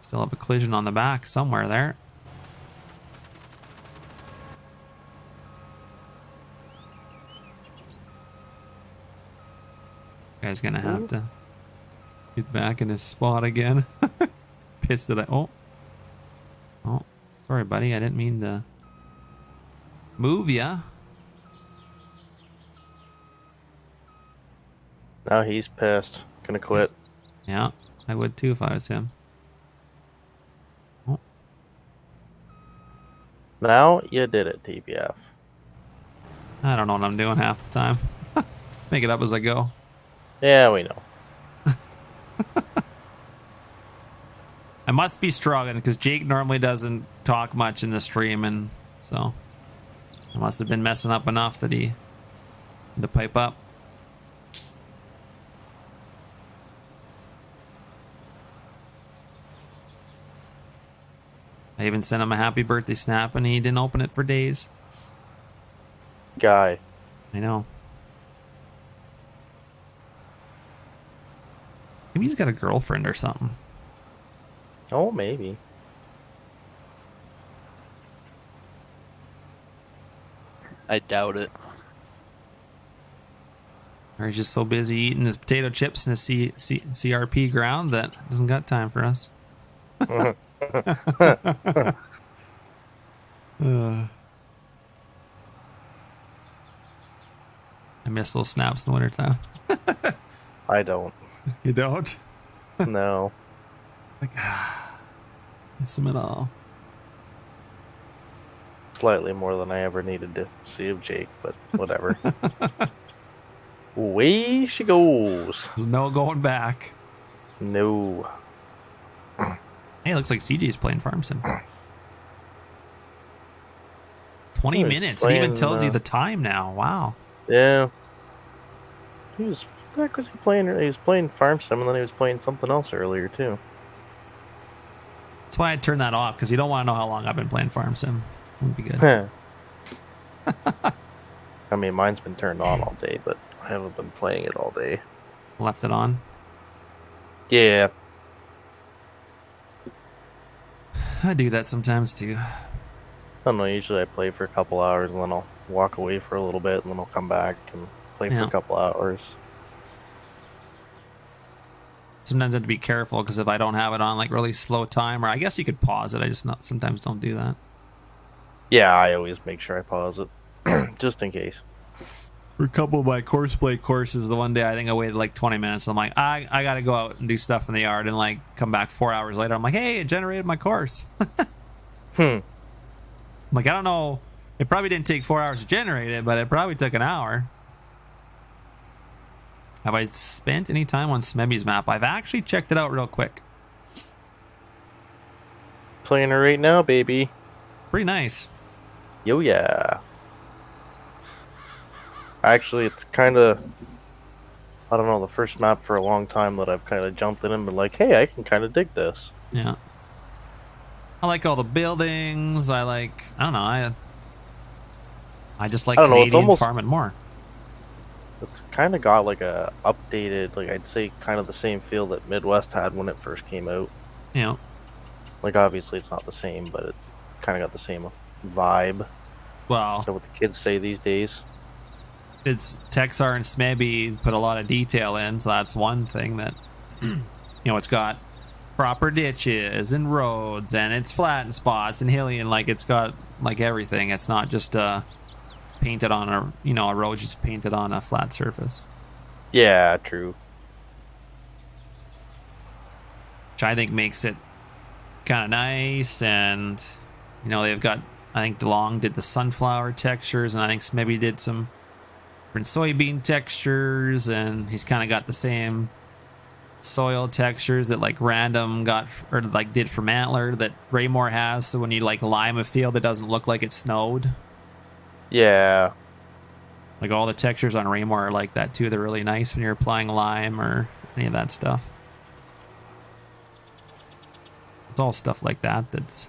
Speaker 1: still have a collision on the back somewhere there. Guy's gonna have to get back in his spot again. Pissed that oh, sorry, buddy. I didn't mean to move ya.
Speaker 2: Now he's pissed. Gonna quit.
Speaker 1: Yeah, I would too if I was him. Oh,
Speaker 2: Now you did it, TPF.
Speaker 1: I don't know what I'm doing half the time. Make it up as I go.
Speaker 2: Yeah, we know.
Speaker 1: I must be struggling because Jake normally doesn't talk much in the stream, and so I must have been messing up enough that he had to pipe up. I even sent him a happy birthday snap and he didn't open it for days.
Speaker 2: Guy.
Speaker 1: I know. Maybe he's got a girlfriend or something.
Speaker 2: Oh, maybe.
Speaker 3: I doubt it.
Speaker 1: Or he's just so busy eating his potato chips and his CRP ground that doesn't got time for us. I miss those snaps in the wintertime.
Speaker 2: I don't.
Speaker 1: You don't?
Speaker 2: No.
Speaker 1: Like, miss them at all.
Speaker 2: Slightly more than I ever needed to see of Jake, but whatever. Away she goes.
Speaker 1: There's no going back.
Speaker 2: No.
Speaker 1: Hey, it looks like CJ's playing Farm Sim. 20
Speaker 2: Oh, he's
Speaker 1: minutes. It even
Speaker 2: playing,
Speaker 1: tells you the time now. Wow.
Speaker 2: Yeah. He was. What the heck was he playing? He was playing Farm Sim, and then he was playing something else earlier too.
Speaker 1: That's why I turned that off, because you don't want to know how long I've been playing Farm Sim. Would be good.
Speaker 2: I mean, mine's been turned on all day, but I haven't been playing it all day.
Speaker 1: Left it on.
Speaker 2: Yeah.
Speaker 1: I do that sometimes too.
Speaker 2: I don't know. Usually I play for a couple hours, and then I'll walk away for a little bit, and then I'll come back and play for
Speaker 1: Yeah.
Speaker 2: a couple hours.
Speaker 1: Sometimes I have to be careful, because if I don't have it on like really slow time, or I guess you could pause it. I just sometimes don't do that.
Speaker 2: Yeah, I always make sure I pause it, just in case.
Speaker 1: For a couple of my Courseplay courses, the one day I think I waited like 20 minutes. I'm like, I got to go out and do stuff in the yard, and like come back 4 hours later. I'm like, hey, it generated my course. I'm like, I don't know. It probably didn't take 4 hours to generate it, but it probably took an hour. Have I spent any time on Smebby's map? I've actually checked it out real quick.
Speaker 2: Playing her right now, baby.
Speaker 1: Pretty nice.
Speaker 2: Yo, yeah. Actually, it's kind of, I don't know, the first map for a long time that I've kind of jumped in and been like, hey, I can kind of dig this.
Speaker 1: Yeah. I like all the buildings. I don't know. I just like
Speaker 2: I don't know, it's
Speaker 1: Canadian
Speaker 2: almost-
Speaker 1: farming more.
Speaker 2: It's kind of got like a updated, like I'd say kind of the same feel that Midwest had when it first came out.
Speaker 1: Yeah.
Speaker 2: Like obviously it's not the same, but it kind of got the same vibe.
Speaker 1: Well,
Speaker 2: Is that what the kids say these days?
Speaker 1: it's Texar and Smebby put a lot of detail in, so that's one thing that it's got proper ditches and roads, and it's flat in spots and hilly, and like it's got like everything. It's not just painted on a road just painted on a flat surface.
Speaker 2: Yeah, true.
Speaker 1: Which I think makes it kind of nice, and they've got, I think DeLong did the sunflower textures, and I think Smebby did some different soybean textures, and he's kind of got the same soil textures that like Random got or like did for Mantler that Raymore has, so when you like lime a field it doesn't look like it snowed.
Speaker 2: Yeah.
Speaker 1: Like all the textures on Raymore are like that too. They're really nice when you're applying lime or any of that stuff. It's all stuff like that that's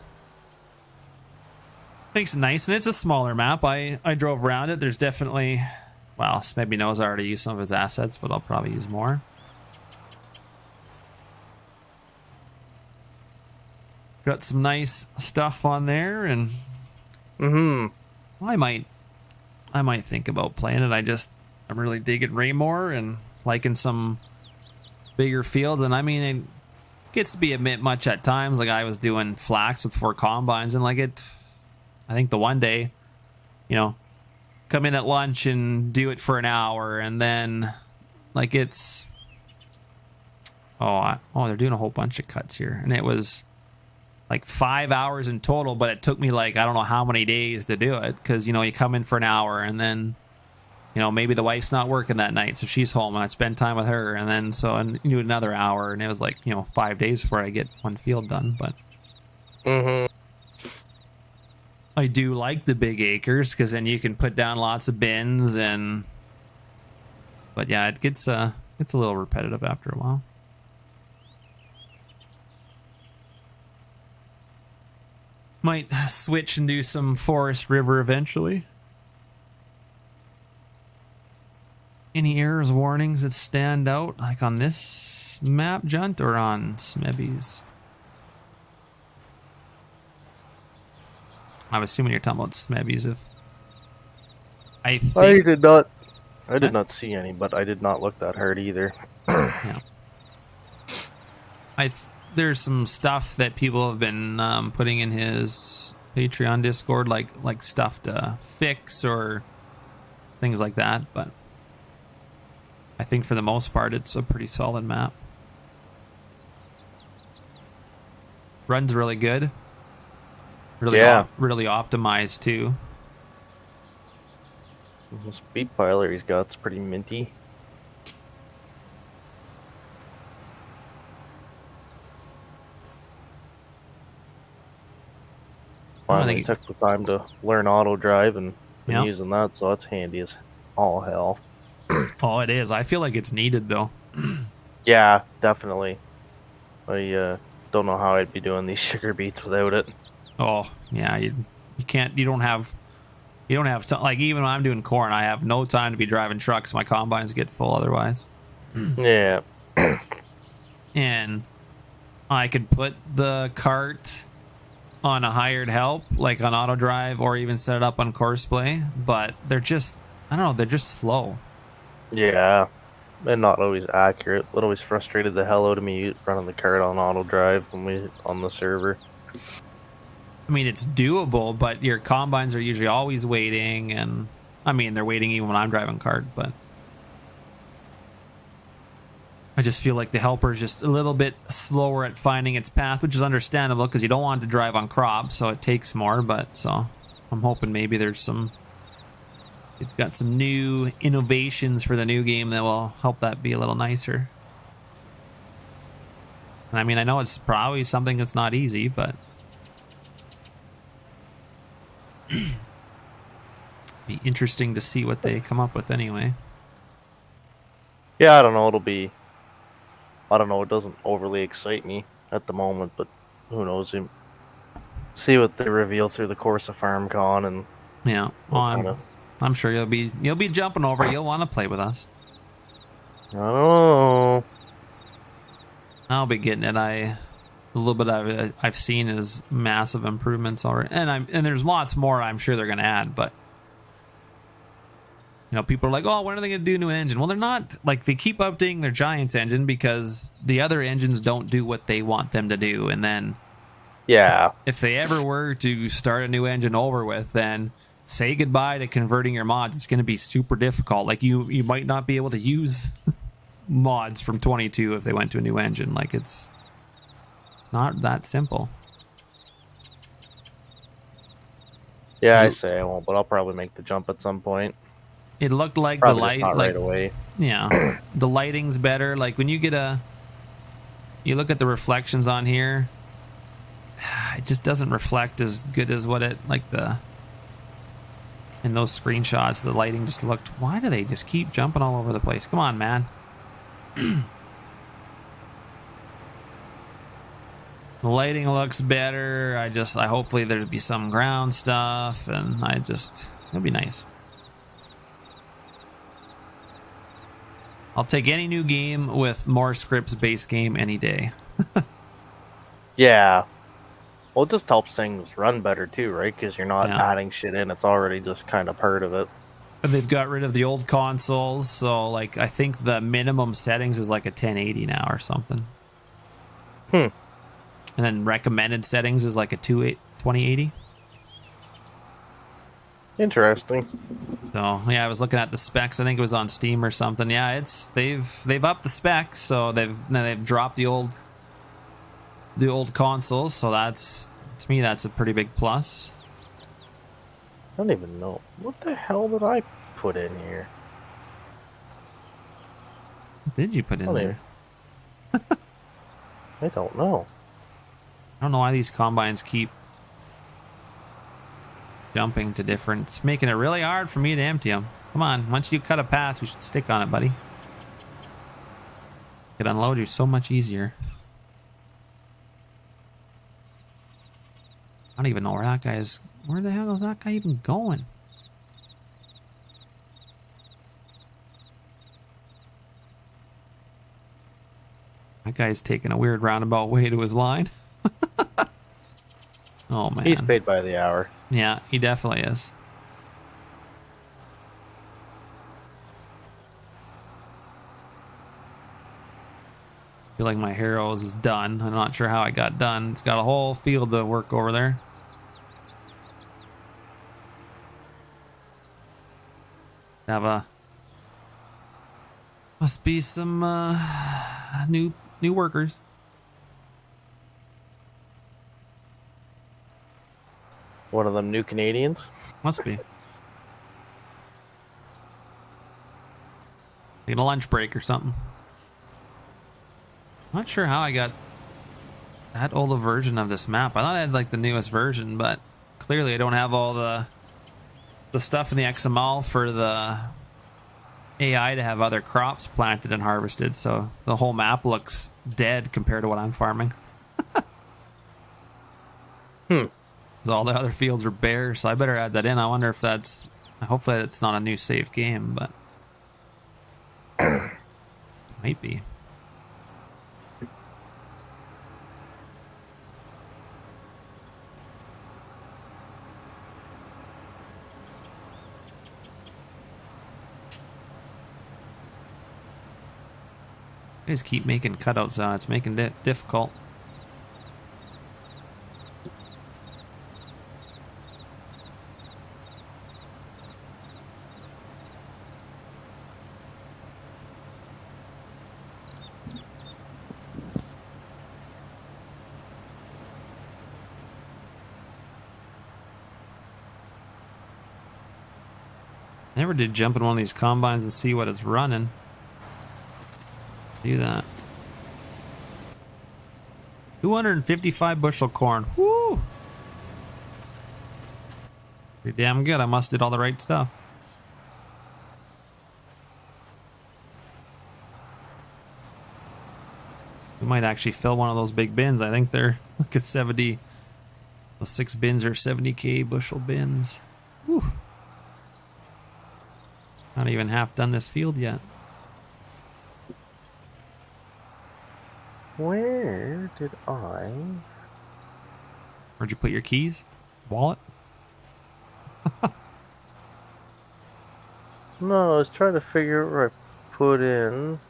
Speaker 1: makes it nice, and it's a smaller map. I drove around it. There's definitely, well, Smebby knows I already used some of his assets, but I'll probably use more. Got some nice stuff on there, and I might think about playing it. I'm really digging Raymore and liking some bigger fields, and I mean it gets to be a bit much at times. Like I was doing flax with 4 combines, and like I think the one day, come in at lunch and do it for an hour, and then Like it's they're doing a whole bunch of cuts here, and it was like 5 hours in total, but it took me like I don't know how many days to do it, because you come in for an hour, and then maybe the wife's not working that night, so she's home, and I spend time with her, and then and do another hour, and it was like 5 days before I get one field done. But I do like the big acres, because then you can put down lots of bins, but yeah, it gets a little repetitive after a while. Might switch and do some forest river eventually. Any errors, warnings that stand out, like on this map, Junt, or on Smebby's? I'm assuming you're talking about Smebby's. If I
Speaker 2: did not see any, but I did not look that hard either.
Speaker 1: Yeah. There's some stuff that people have been putting in his Patreon Discord, like stuff to fix or things like that, but I think for the most part it's a pretty solid map. Runs really good. Really optimized too.
Speaker 2: The speed piler he's got's pretty minty. Finally took the time to learn auto drive and been using that, so that's handy as all hell.
Speaker 1: Oh, it is. I feel like it's needed though.
Speaker 2: Yeah, definitely. I don't know how I'd be doing these sugar beets without it.
Speaker 1: Oh yeah, you don't have like, even when I'm doing corn, I have no time to be driving trucks. My combines get full otherwise.
Speaker 2: Yeah.
Speaker 1: And I could put the cart on a hired help, like on auto drive, or even set it up on Courseplay, but they're just, I don't know, they're just slow.
Speaker 2: Yeah, and not always accurate. It always frustrated the hell out of me running the cart on auto drive when on the server.
Speaker 1: I mean, it's doable, but your combines are usually always waiting, and I mean, they're waiting even when I'm driving cart, but I just feel like the helper is just a little bit slower at finding its path, which is understandable because you don't want to drive on crop, so it takes more. But so I'm hoping maybe they've got some new innovations for the new game that will help that be a little nicer. And I mean, I know it's probably something that's not easy, but be interesting to see what they come up with anyway.
Speaker 2: Yeah, I don't know. It doesn't overly excite me at the moment, but who knows? See what they reveal through the course of FarmCon, and
Speaker 1: yeah, I'm sure you'll be jumping over. You'll want to play with us.
Speaker 2: I don't know.
Speaker 1: I'll be getting it. A little bit I've seen is massive improvements already, and there's lots more I'm sure they're going to add, but people are like, oh, when are they going to do a new engine? Well, they're not. Like, they keep updating their Giants engine because the other engines don't do what they want them to do. And then,
Speaker 2: yeah,
Speaker 1: if they ever were to start a new engine over with, then say goodbye to converting your mods. It's going to be super difficult. Like, you might not be able to use mods from 22 if they went to a new engine. Like, it's not that simple.
Speaker 2: Yeah, I say I won't, but I'll probably make the jump at some point.
Speaker 1: It looked like
Speaker 2: probably
Speaker 1: the light,
Speaker 2: not right away.
Speaker 1: Yeah, the lighting's better. Like when you you look at the reflections on here, it just doesn't reflect as good as what it in those screenshots. The lighting just looked. Why do they just keep jumping all over the place? Come on, man. The lighting looks better. I hopefully there'd be some ground stuff, and it'd be nice. I'll take any new game with more scripts base game any day.
Speaker 2: Yeah. Well, it just helps things run better too, right? Because you're not adding shit in. It's already just kind of part of it.
Speaker 1: And they've got rid of the old consoles, so like I think the minimum settings is like a 1080 now or something. And then recommended settings is like a 2080.
Speaker 2: Interesting.
Speaker 1: So yeah, I was looking at the specs. I think it was on Steam or something. Yeah, they've upped the specs, so they've dropped the old consoles. So that's, to me, that's a pretty big plus.
Speaker 2: I don't even know. What the hell did I put in here?
Speaker 1: What did you put in there?
Speaker 2: I don't know.
Speaker 1: I don't know why these combines keep jumping to different. It's making it really hard for me to empty them. Come on, once you cut a path, you should stick on it, buddy. It unload you so much easier. I don't even know where that guy is. Where the hell is that guy even going? That guy's taking a weird roundabout way to his line. Oh, man.
Speaker 2: He's paid by the hour.
Speaker 1: Yeah, he definitely is. I feel like my Harrows is done. I'm not sure how it got done. It's got a whole field to work over there. Must be some new workers.
Speaker 2: One of them new Canadians.
Speaker 1: Must be. Taking a lunch break or something. Not sure how I got that old a version of this map. I thought I had like the newest version, but clearly I don't have all the stuff in the XML for the AI to have other crops planted and harvested, so the whole map looks dead compared to what I'm farming. So all the other fields are bare, so I better add that in. I wonder if that's... Hopefully it's not a new save game, but... might be. I just keep making cutouts on. It's making it difficult. Never did jump in one of these combines and see what it's running. Do that. 255 bushel corn. Woo! Pretty damn good. I must have did all the right stuff. We might actually fill one of those big bins. I think they're like at 70. Those 6 bins are 70k bushel bins. Woo! Not even half done this field yet.
Speaker 2: Where did I...
Speaker 1: Where'd you put your keys? Wallet?
Speaker 2: No, I was trying to figure out where I put in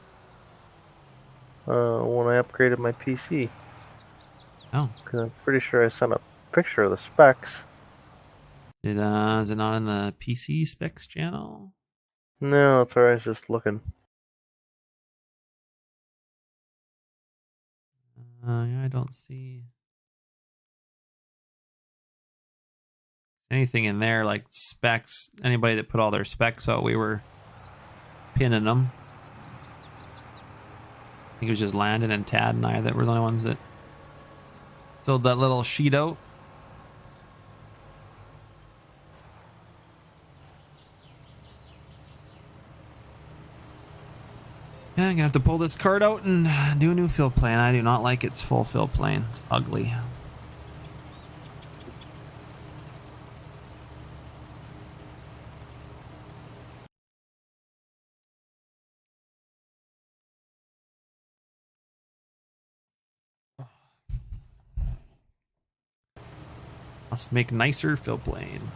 Speaker 2: when I upgraded my PC.
Speaker 1: Oh.
Speaker 2: Because I'm pretty sure I sent a picture of the specs.
Speaker 1: Is it not in the PC specs channel?
Speaker 2: No, that's where I was just looking.
Speaker 1: Yeah, I don't see anything in there like specs. Anybody that put all their specs out, we were pinning them. I think it was just Landon and Tad and I that were the only ones that filled that little sheet out. Yeah, I'm gonna have to pull this card out and do a new fill plane. I do not like its full fill plane. It's ugly. Must make nicer fill plane.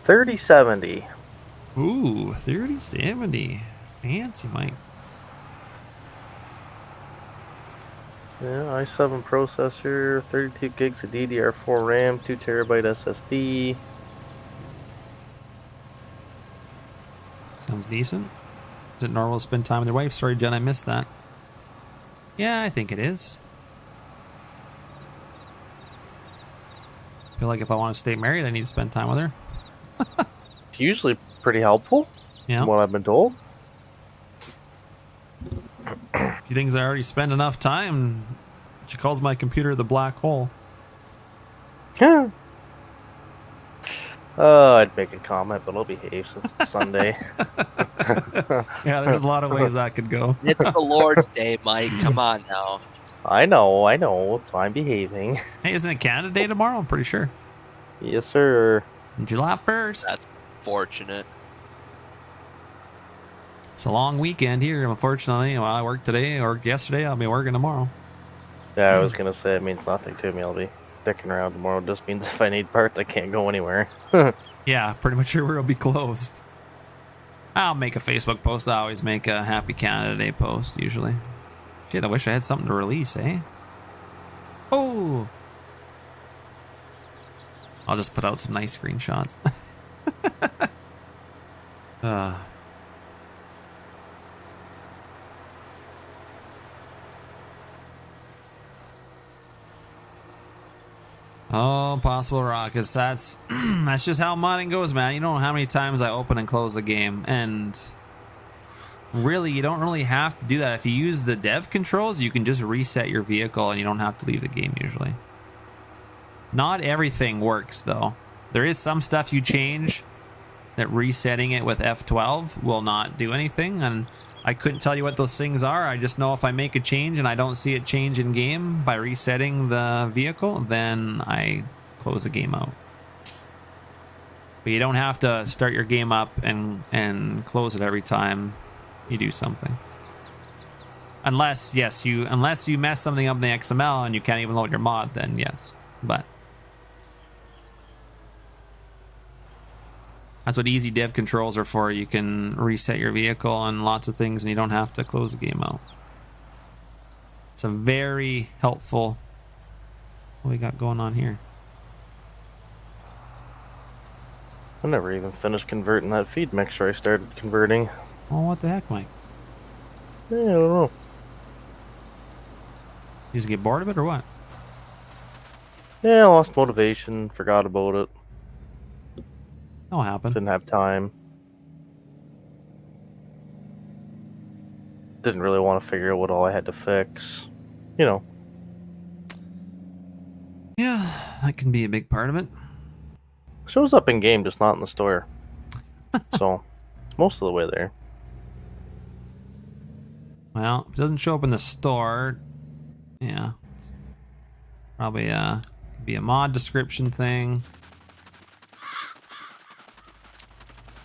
Speaker 2: 3070.
Speaker 1: Ooh, 3070. Fancy, Mike.
Speaker 2: Yeah, i7 processor, 32 gigs of DDR4 RAM, 2 terabyte SSD.
Speaker 1: Sounds decent. Is it normal to spend time with your wife? Sorry, Jen, I missed that. Yeah, I think it is. I feel like if I want to stay married, I need to spend time with her.
Speaker 2: It's usually pretty helpful,
Speaker 1: Yeah.
Speaker 2: from what I've been told.
Speaker 1: She thinks I already spend enough time. She calls my computer the black hole.
Speaker 2: Yeah. I'd make a comment, but I'll behave since it's Sunday.
Speaker 1: Yeah, there's a lot of ways that could go.
Speaker 3: It's the Lord's Day, Mike. Come on now.
Speaker 2: I know. So I'm behaving.
Speaker 1: Hey, isn't it Canada Day tomorrow? I'm pretty sure.
Speaker 2: Yes, sir.
Speaker 1: July 1st.
Speaker 3: That's fortunate.
Speaker 1: It's a long weekend here, unfortunately. Well, I worked today, I worked yesterday, I'll be working tomorrow.
Speaker 2: Yeah, I was gonna say it means nothing to me. I'll be sticking around tomorrow. It just means if I need parts, I can't go anywhere.
Speaker 1: Yeah, pretty much everywhere will be closed. I'll make a Facebook post. I always make a Happy Canada Day post, usually. Shit, I wish I had something to release, eh? Oh! I'll just put out some nice screenshots. Oh, possible rockets. That's that's just how modding goes, man. You don't know how many times I open and close the game, and really, you don't really have to do that. If you use the dev controls, you can just reset your vehicle, and you don't have to leave the game usually. Not everything works, though. There is some stuff you change that resetting it with F12 will not do anything, and I couldn't tell you what those things are. I just know if I make a change and I don't see it change in game by resetting the vehicle, then I close the game out. But you don't have to start your game up and close it every time you do something. Unless you mess something up in the XML and you can't even load your mod, then yes. But that's what easy dev controls are for. You can reset your vehicle and lots of things, and you don't have to close the game out. It's a very helpful. What we got going on here?
Speaker 2: I never even finished converting that feed mixture I started converting.
Speaker 1: Oh, what the heck, Mike?
Speaker 2: I don't know.
Speaker 1: You just get bored of it or what?
Speaker 2: Yeah, I lost motivation, forgot about it,
Speaker 1: That'll happen.
Speaker 2: didn't have time. Didn't really want to figure out what all I had to fix. You know.
Speaker 1: Yeah, that can be a big part of it.
Speaker 2: Shows up in game, just not in the store. So, it's most of the way there.
Speaker 1: Well, if it doesn't show up in the store, yeah, it's probably be a mod description thing.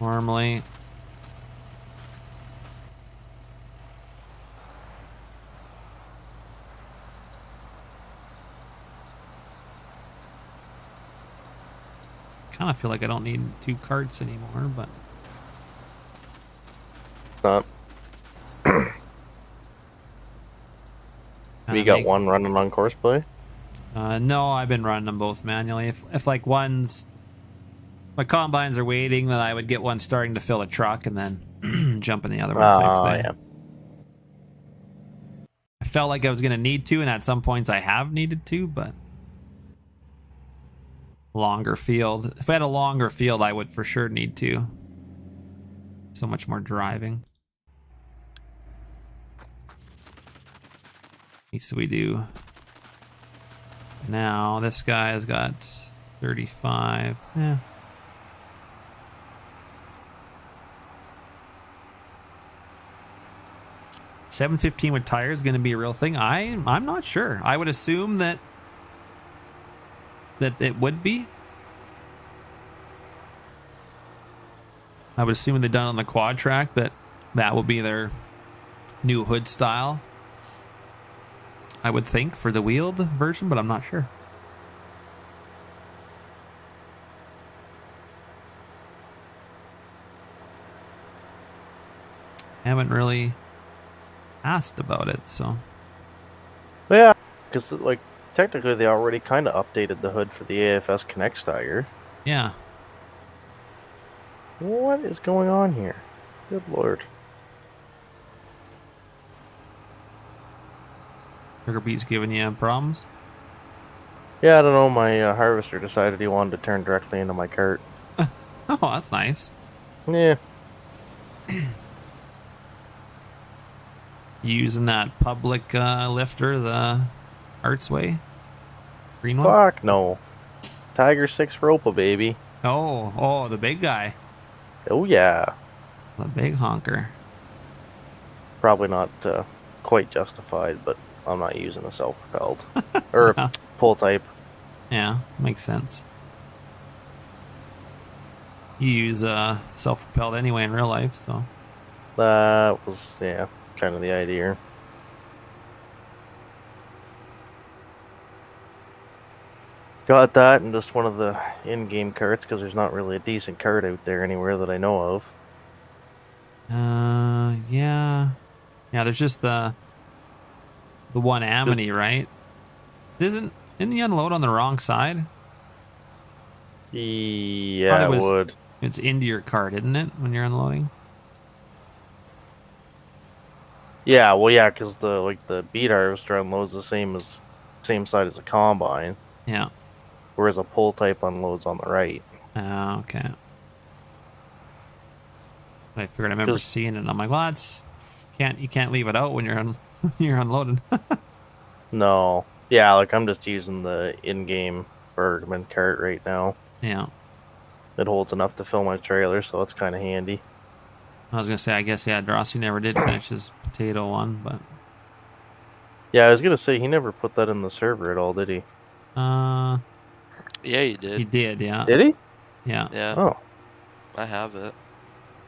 Speaker 1: Normally. Kind of feel like I don't need 2 carts anymore, but
Speaker 2: Not. We got one running on Courseplay.
Speaker 1: No, I've been running them both manually. If like one's, my combines are waiting, then I would get one starting to fill a truck and then jump in the other one type thing.
Speaker 2: Yeah.
Speaker 1: I felt like I was going to need to, and at some points I have needed to, but longer field. If I had a longer field, I would for sure need to. So much more driving. So we do now. This guy has got 35. Yeah. $715 with tires going to be a real thing. I'm not sure. I would assume that it would be. I would assume they've done on the quad track that will be their new hood style. I would think for the wheeled version, but I'm not sure. Haven't really asked about it, so.
Speaker 2: Yeah, because like technically they already kind of updated the hood for the AFS Connect stagger.
Speaker 1: Yeah.
Speaker 2: What is going on here? Good lord.
Speaker 1: Sugar Beet's giving you problems.
Speaker 2: Yeah, I don't know. My harvester decided he wanted to turn directly into my cart.
Speaker 1: Oh, that's nice.
Speaker 2: Yeah.
Speaker 1: You using that public lifter, the Artsway? Green one?
Speaker 2: Fuck no. Tiger 6 Ropa, baby.
Speaker 1: Oh, the big guy.
Speaker 2: Oh yeah.
Speaker 1: The big honker.
Speaker 2: Probably not quite justified, but I'm not using a self-propelled. Or
Speaker 1: Yeah.
Speaker 2: pull type.
Speaker 1: Yeah, makes sense. You use self-propelled anyway in real life, so.
Speaker 2: That was, yeah, kind of the idea. Got that and just one of the in-game carts because there's not really a decent cart out there anywhere that I know of.
Speaker 1: Yeah. Yeah, there's just the one Amity, right? Didn't the unload on the wrong side?
Speaker 2: Yeah, it would.
Speaker 1: It's into your cart, isn't it, when you're unloading?
Speaker 2: Yeah, well, yeah, because the beet harvester unloads the same side as a combine,
Speaker 1: Yeah.
Speaker 2: whereas a pull type unloads on the right.
Speaker 1: Okay. I figured I remember seeing it, and I'm like, well, you can't leave it out when you're unloading.
Speaker 2: No, yeah, like I'm just using the in-game Bergman cart right now.
Speaker 1: Yeah.
Speaker 2: It holds enough to fill my trailer, so it's kind of handy.
Speaker 1: I was gonna say, I guess Drosy never did finish his potato one, but
Speaker 2: Yeah, I was gonna say he never put that in the server at all, did he?
Speaker 3: Yeah, you did.
Speaker 1: He did, yeah.
Speaker 2: Did he?
Speaker 1: Yeah.
Speaker 3: Yeah.
Speaker 2: Oh,
Speaker 3: I have it.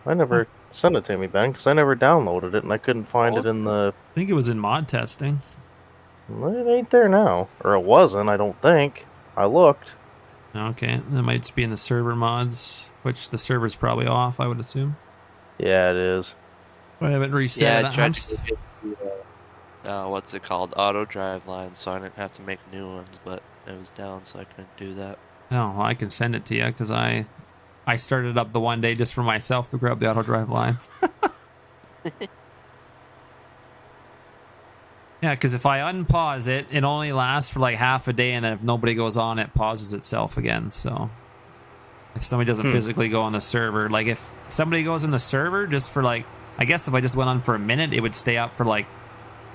Speaker 2: I never sent it to me, Ben, because I never downloaded it and I couldn't find it in the.
Speaker 1: I think it was in mod testing.
Speaker 2: Well, it ain't there now, or it wasn't. I don't think. I looked.
Speaker 1: Okay, that might be in the server mods, which the server's probably off, I would assume.
Speaker 2: Yeah, it is.
Speaker 1: I haven't reset
Speaker 3: Yeah, I
Speaker 1: it.
Speaker 3: tried to get the, what's it called? Auto drive line, so I didn't have to make new ones, but it was down, so I couldn't do that.
Speaker 1: Oh, well, I can send it to you because I started up the one day just for myself to grab the auto drive lines. Yeah, because if I unpause it, it only lasts for like half a day, and then if nobody goes on, it pauses itself again. So if somebody doesn't physically go on the server, like if somebody goes in the server just for like, I guess if I just went on for a minute, it would stay up for like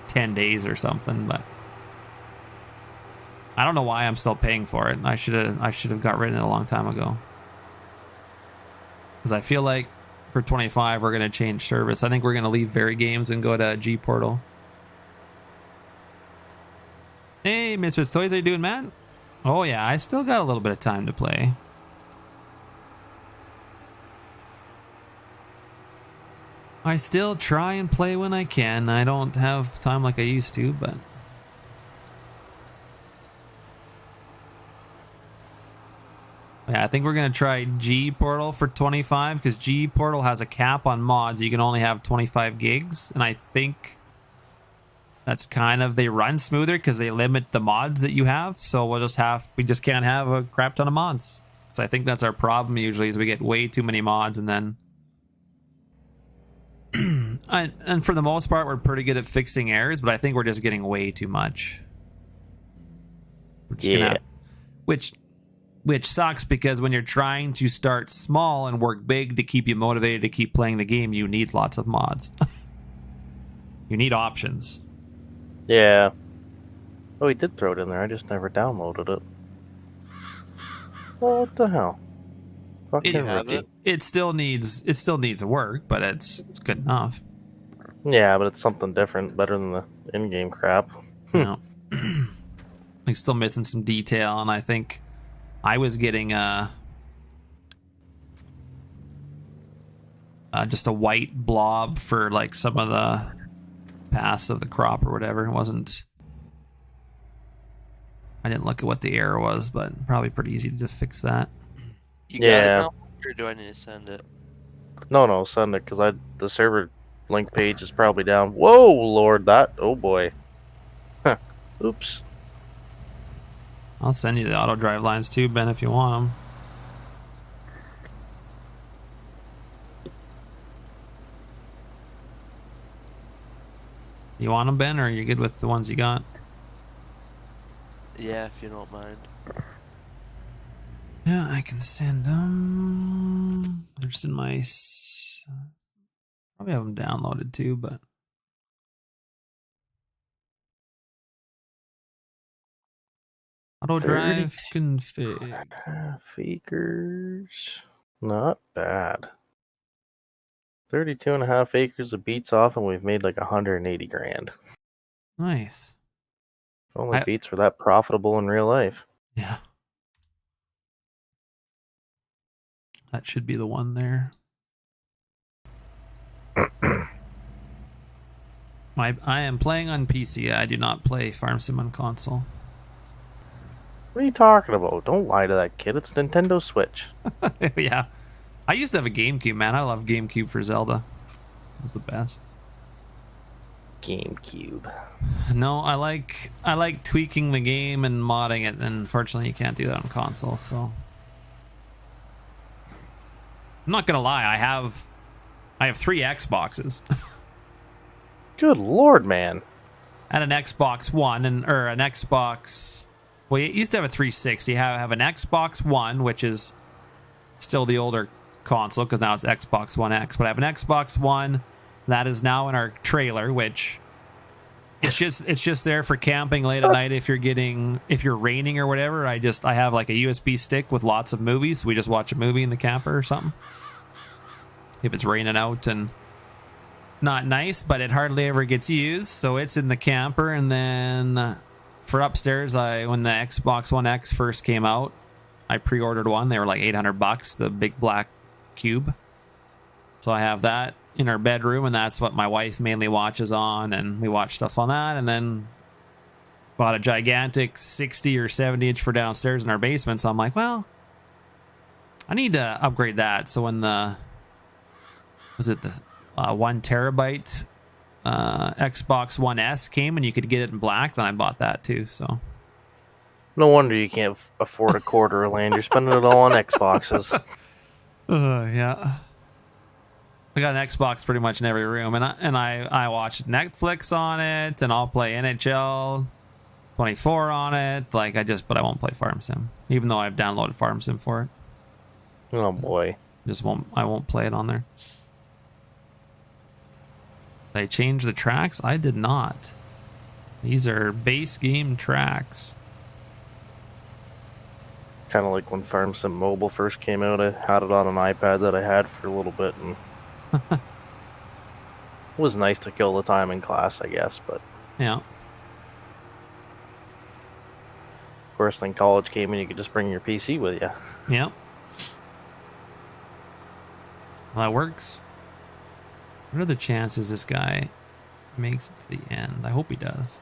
Speaker 1: 10 days or something, but I don't know why I'm still paying for it. I should have got rid of it a long time ago. Because I feel like for 25, we're going to change service. I think we're going to leave Very Games and go to G Portal. Hey, Misfits Toys, how you doing, man? Oh, yeah, I still got a little bit of time to play. I still try and play when I can. I don't have time like I used to, but... Yeah, I think we're going to try G Portal for 25, because G Portal has a cap on mods. You can only have 25 gigs, and I think... that's kind of, they run smoother because they limit the mods that you have. So we just can't have a crap ton of mods. So I think that's our problem usually, is we get way too many mods, and then and for the most part we're pretty good at fixing errors, but I think we're just getting way too much.
Speaker 2: Yeah.
Speaker 1: Which sucks, because when you're trying to start small and work big to keep you motivated to keep playing the game, you need lots of mods. You need options.
Speaker 2: Yeah. Oh, he did throw it in there. I just never downloaded it. Well, what the hell?
Speaker 1: It still needs work, but it's good enough.
Speaker 2: Yeah, but it's something different, better than the in-game crap.
Speaker 1: You know, like still missing some detail, and I think I was getting just a white blob for like some of the paths of the crop or whatever. It wasn't. I didn't look at what the error was, but probably pretty easy to just fix that.
Speaker 3: You got it now, or do I need to send it?
Speaker 2: No, send it, because the server link page is probably down. Whoa, Lord, oh boy. Huh. Oops.
Speaker 1: I'll send you the auto drive lines too, Ben, if you want them. You want them, Ben, or are you good with the ones you got?
Speaker 3: Yeah, if you don't mind.
Speaker 1: Yeah, I can send them. They're just in my... Probably have them downloaded too, but... Auto drive config.
Speaker 2: Half acres. Not bad. 32.5 acres of beets off, and we've made like 180 grand.
Speaker 1: Nice.
Speaker 2: Only beets were that profitable in real life.
Speaker 1: Yeah. That should be the one there. I am playing on PC. I do not play Farm Sim on console.
Speaker 2: What are you talking about? Don't lie to that kid. It's Nintendo Switch.
Speaker 1: Yeah. I used to have a GameCube, man. I love GameCube for Zelda. It was the best.
Speaker 2: GameCube.
Speaker 1: No, I like tweaking the game and modding it, and unfortunately you can't do that on console, so I'm not gonna lie, I have 3 Xboxes.
Speaker 2: Good lord, man.
Speaker 1: And an Xbox One or an Xbox. Well, you used to have a 360. Have an Xbox One, which is still the older console because now it's Xbox One X. But I have an Xbox One that is now in our trailer, which it's just there for camping late at night if you're raining or whatever. I have like a USB stick with lots of movies. We just watch a movie in the camper or something. If it's raining out and not nice, but it hardly ever gets used, so it's in the camper. And then for upstairs, when the Xbox One X first came out, I pre-ordered one. They were like $800, the big black cube. So I have that in our bedroom, and that's what my wife mainly watches on, and we watch stuff on that. And then bought a gigantic 60 or 70 inch for downstairs in our basement. So I'm like, well, I need to upgrade that. So when the 1 terabyte Xbox One S came and you could get it in black, then I bought that too. So
Speaker 2: no wonder you can't afford a quarter of land. You're spending it all on Xboxes.
Speaker 1: Yeah. I got an Xbox pretty much in every room, and I watch Netflix on it, and I'll play NHL 24 on it. But I won't play Farm Sim, even though I've downloaded Farm Sim for it.
Speaker 2: Oh boy.
Speaker 1: I won't play it on there. Did I change the tracks? I did not. These are base game tracks.
Speaker 2: Kind of like when Farm Sim Mobile first came out. I had it on an iPad that I had for a little bit, and it was nice to kill the time in class, I guess. But
Speaker 1: yeah.
Speaker 2: Of course, then college came and you could just bring your PC with you.
Speaker 1: Yeah. Well, that works. What are the chances this guy makes it to the end? I hope he does.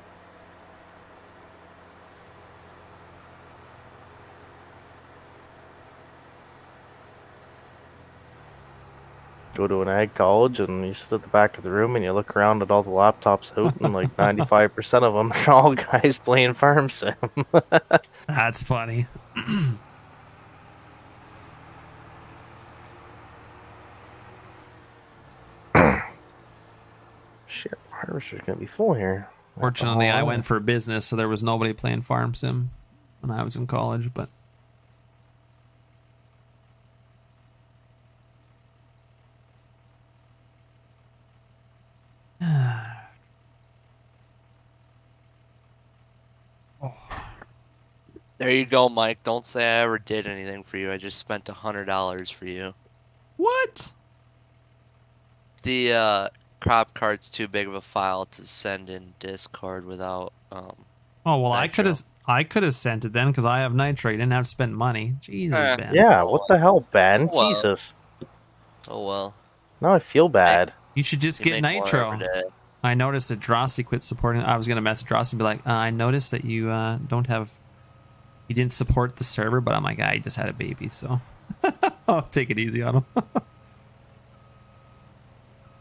Speaker 2: Go to an ag college and you sit at the back of the room and you look around at all the laptops out, and like 95% of them are all guys playing Farm Sim.
Speaker 1: That's funny.
Speaker 2: Shit, harvester's gonna be full here.
Speaker 1: Fortunately, I went for business, so there was nobody playing Farm Sim when I was in college, but
Speaker 3: There you go, Mike. Don't say I ever did anything for you. I just spent $100 for you.
Speaker 1: What?
Speaker 3: The crop card's too big of a file to send in Discord without
Speaker 1: Oh well,
Speaker 3: Nitro.
Speaker 1: I could have sent it then because I have Nitro. You didn't have to spend money. Jesus, Ben.
Speaker 2: Yeah, what the hell, Ben?
Speaker 3: Oh, well.
Speaker 2: Jesus.
Speaker 3: Oh well.
Speaker 2: Now I feel bad.
Speaker 1: You should just
Speaker 3: You
Speaker 1: get
Speaker 3: make more
Speaker 1: Nitro.
Speaker 3: every day.
Speaker 1: I noticed that Drosy quit supporting. I was gonna message Drosy and be like, I noticed that you you didn't support the server, but I'm like, I just had a baby, so I'll take it easy on him.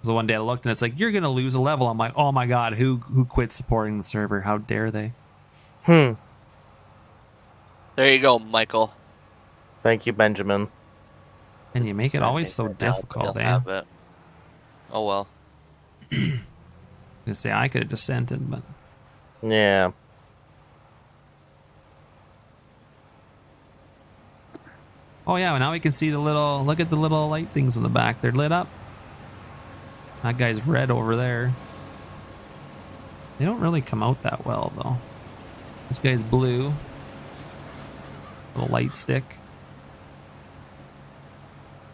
Speaker 1: So one day I looked and it's like, you're gonna lose a level. I'm like, oh my god, who quit supporting the server? How dare they?
Speaker 3: There you go, Michael.
Speaker 2: Thank you, Benjamin.
Speaker 1: And you make it
Speaker 3: Trying to
Speaker 1: always
Speaker 3: make
Speaker 1: so
Speaker 3: that now, but
Speaker 1: difficult,
Speaker 3: he'll
Speaker 1: eh?
Speaker 3: have it. Oh well.
Speaker 1: I say I could have just sent it, but
Speaker 2: Yeah.
Speaker 1: oh yeah, well, now we can see the little. Look at the little light things in the back. They're lit up. That guy's red over there. They don't really come out that well though. This guy's blue. Little light stick.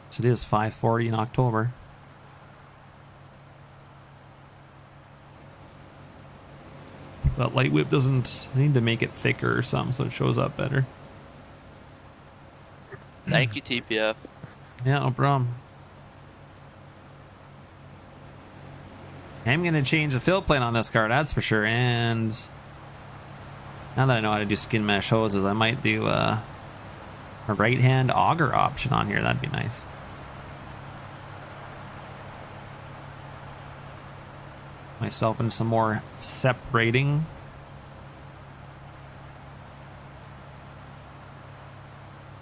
Speaker 1: So it is 5:40 in October. That light whip doesn't. I need to make it thicker or something so it shows up better.
Speaker 3: Thank you, TPF.
Speaker 1: Yeah, no problem. I'm going to change the fill plane on this car, that's for sure. And now that I know how to do skin mesh hoses, I might do a right-hand auger option on here. That'd be nice. Myself into some more separating.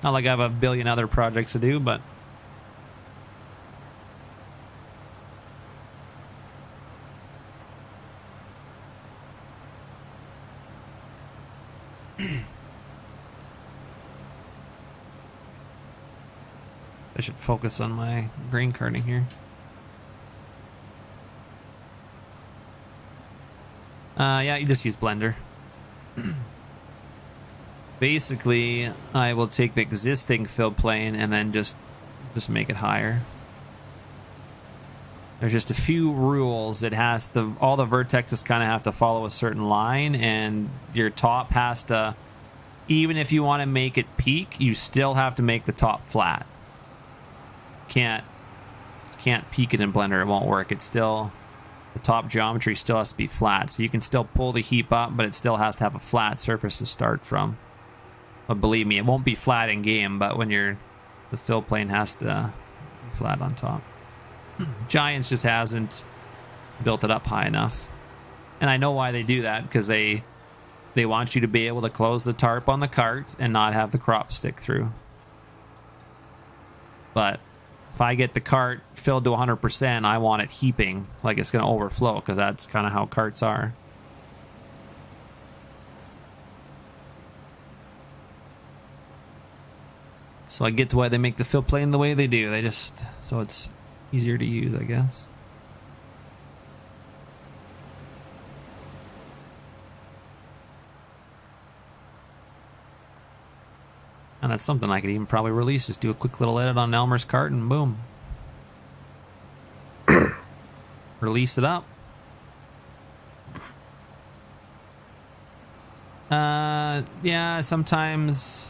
Speaker 1: Not like I have a billion other projects to do, but I should focus on my grain carting here. Yeah, you just use blender. Basically, I will take the existing fill plane and then just make it higher. There's just a few rules. It has to, all the vertexes kind of have to follow a certain line, and your top has to, even if you want to make it peak, you still have to make the top flat. Can't peak it in Blender, it won't work. It's still, the top geometry still has to be flat, so you can still pull the heap up, but it still has to have a flat surface to start from. But believe me, it won't be flat in game, but when the fill plane has to be flat on top. Giants just hasn't built it up high enough. And I know why they do that, because they want you to be able to close the tarp on the cart and not have the crop stick through. But if I get the cart filled to 100%, I want it heaping, like it's going to overflow, because that's kind of how carts are. So I get to why they make the fill plane the way they do. They just, so it's easier to use, I guess. And that's something I could even probably release. Just do a quick little edit on Elmer's cart and boom. Release it up. Yeah, sometimes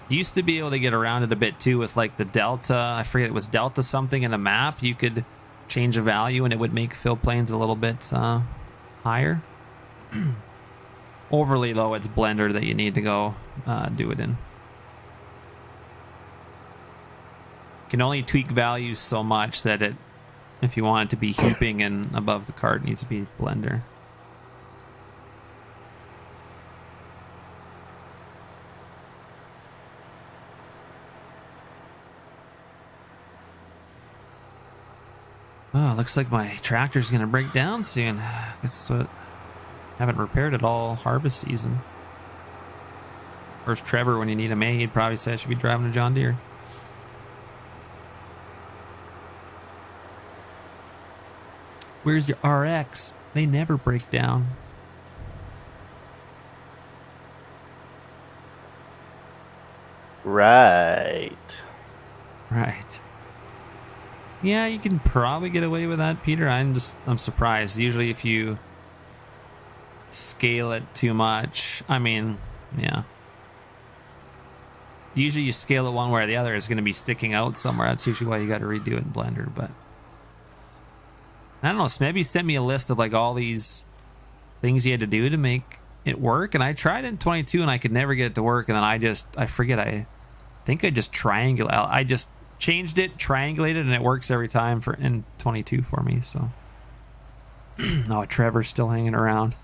Speaker 1: used to be able to get around it a bit too with like the delta. I forget, it was delta something in a map. You could change a value and it would make fill planes a little bit higher. Overly low, it's Blender that you need to go do it in. Can only tweak values so much that it, if you want it to be heaping and above the cart, needs to be Blender. Oh, looks like my tractor's gonna break down soon. I guess that's what, haven't repaired it all harvest season. Where's Trevor when you need him? He'd probably say I should be driving a John Deere. Where's your RX? They never break down.
Speaker 2: Right.
Speaker 1: Right. Yeah, you can probably get away with that, Peter. I'm surprised. Usually if you scale it too much, I mean, yeah. Usually you scale it one way or the other, it's going to be sticking out somewhere. That's usually why you got to redo it in Blender, but I don't know, maybe send me a list of like all these things you had to do to make it work. And I tried it in 22 and I could never get it to work. And then I think I just I just changed it, triangulated, and it works every time in 22 for me. So, oh, Trevor's still hanging around.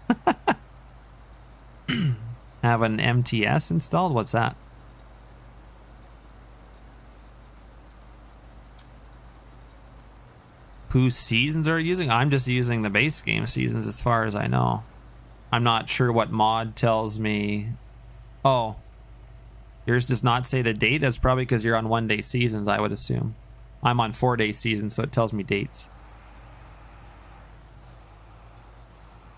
Speaker 1: Have an MTS installed? What's that? Whose seasons are you using? I'm just using the base game seasons as far as I know. I'm not sure what mod tells me. Oh, yours does not say the date. That's probably because you're on 1-day seasons, I would assume. I'm on 4-day seasons, so it tells me dates.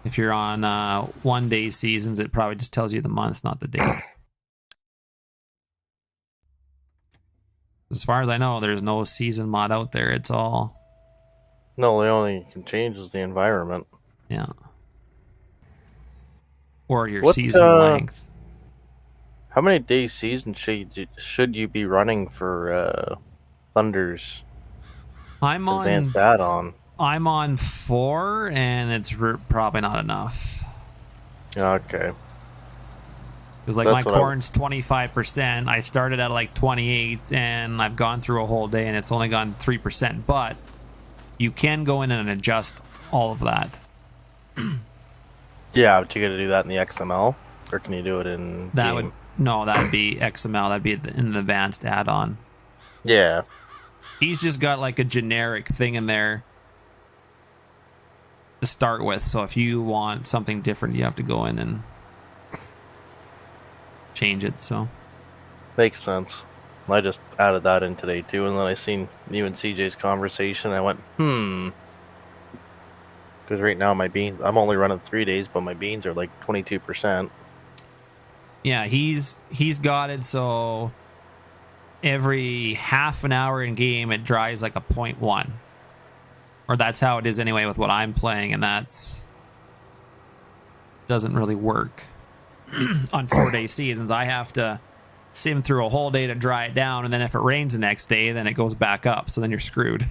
Speaker 1: If you're on 1-day seasons, it probably just tells you the month, not the date. As far as I know, there's no season mod out there. It's all...
Speaker 2: No, the only thing you can change is the environment.
Speaker 1: Yeah. Or your season length.
Speaker 2: How many days season should you be running for Thunder's advanced add-on?
Speaker 1: I'm on 4, and it's probably not enough.
Speaker 2: Okay.
Speaker 1: Because like my corn's 25%. I started at like 28, and I've gone through a whole day, and it's only gone 3%. But you can go in and adjust all of that.
Speaker 2: Yeah, but you got to do that in the XML, or can you do it in?
Speaker 1: That'd be XML. That'd be in the advanced add-on.
Speaker 2: Yeah.
Speaker 1: He's just got like a generic thing in there to start with. So if you want something different, you have to go in and change it. So
Speaker 2: makes sense. I just added that in today too, and then I seen you and CJ's conversation. I went, because right now my beans, I'm only running 3 days, but my beans are like 22%.
Speaker 1: Yeah, he's got it so every half an hour in game it dries like a 0.1, or that's how it is anyway with what I'm playing, and that's doesn't really work on 4-day seasons. I have to sim through a whole day to dry it down, and then if it rains the next day, then it goes back up, so then you're screwed.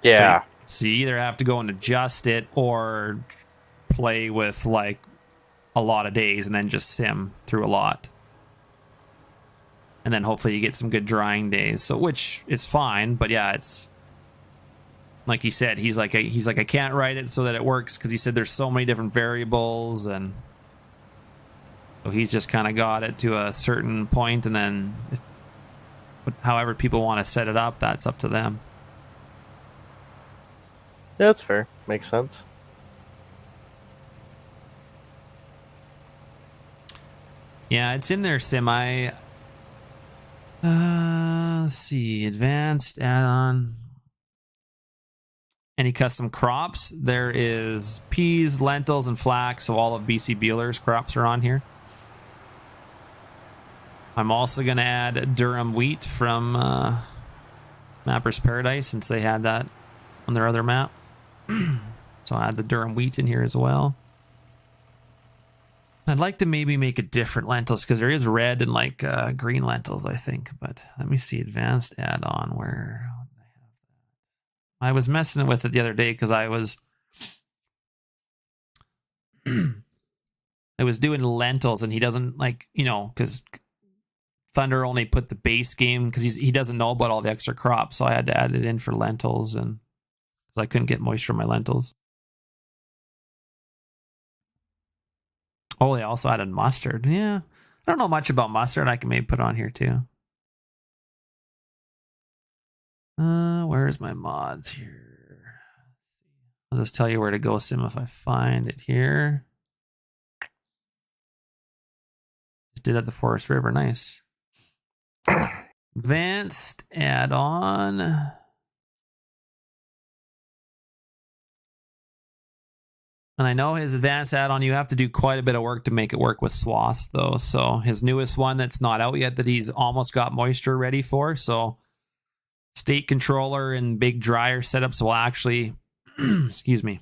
Speaker 2: Yeah.
Speaker 1: So you either have to go and adjust it or play with like a lot of days and then just sim through a lot. And then hopefully you get some good drying days. So which is fine, but yeah, it's like he said, he's like I can't write it so that it works because he said there's so many different variables, and so he's just kind of got it to a certain point, and then however people want to set it up, that's up to them.
Speaker 2: Yeah, that's fair. Makes sense.
Speaker 1: Yeah, it's in there semi. Let's see. Advanced add-on. Any custom crops? There is peas, lentils, and flax, so all of BC Bueller's crops are on here. I'm also going to add Durham wheat from Mapper's Paradise, since they had that on their other map. So I'll add the Durham wheat in here as well. I'd like to maybe make a different lentils, because there is red and like green lentils, I think. But let me see, advanced add-on. Where I was messing with it the other day because I was doing lentils, and he doesn't like, because Thunder only put the base game because he doesn't know about all the extra crops, so I had to add it in for lentils, and because I couldn't get moisture in my lentils. Oh, they also added mustard. Yeah, I don't know much about mustard. I can maybe put it on here too. Where's my mods here? I'll just tell you where to go, Sim, if I find it here. Just did at the Forest River. Nice. Advanced add-on. And I know his advanced add-on, you have to do quite a bit of work to make it work with swaths, though. So his newest one that's not out yet, that he's almost got moisture ready for. So state controller and big dryer setups will actually, excuse me,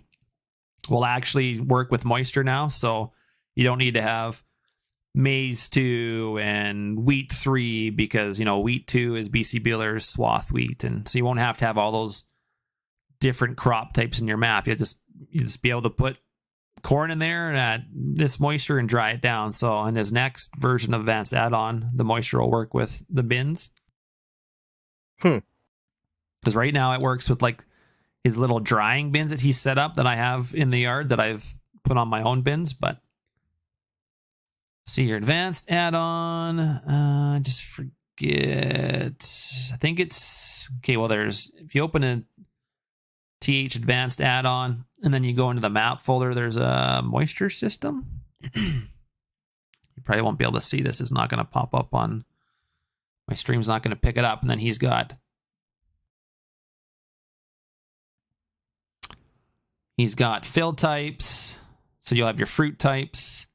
Speaker 1: will actually work with moisture now. So you don't need to have maize 2 and wheat 3 because, wheat 2 is BC Bueller's swath wheat. And so you won't have to have all those different crop types in your map. You just be able to put corn in there at this moisture and dry it down. So in his next version of advanced add-on, the moisture will work with the bins. Because right now it works with like his little drying bins that he set up that I have in the yard that I've put on my own bins, but see your advanced add-on. Just forget. I think it's okay. Well, there's if you open a TH advanced add-on and then you go into the map folder, there's a moisture system. You probably won't be able to see this. It's not going to pop up on my stream's not going to pick it up. And then he's got fill types. So you'll have your fruit types.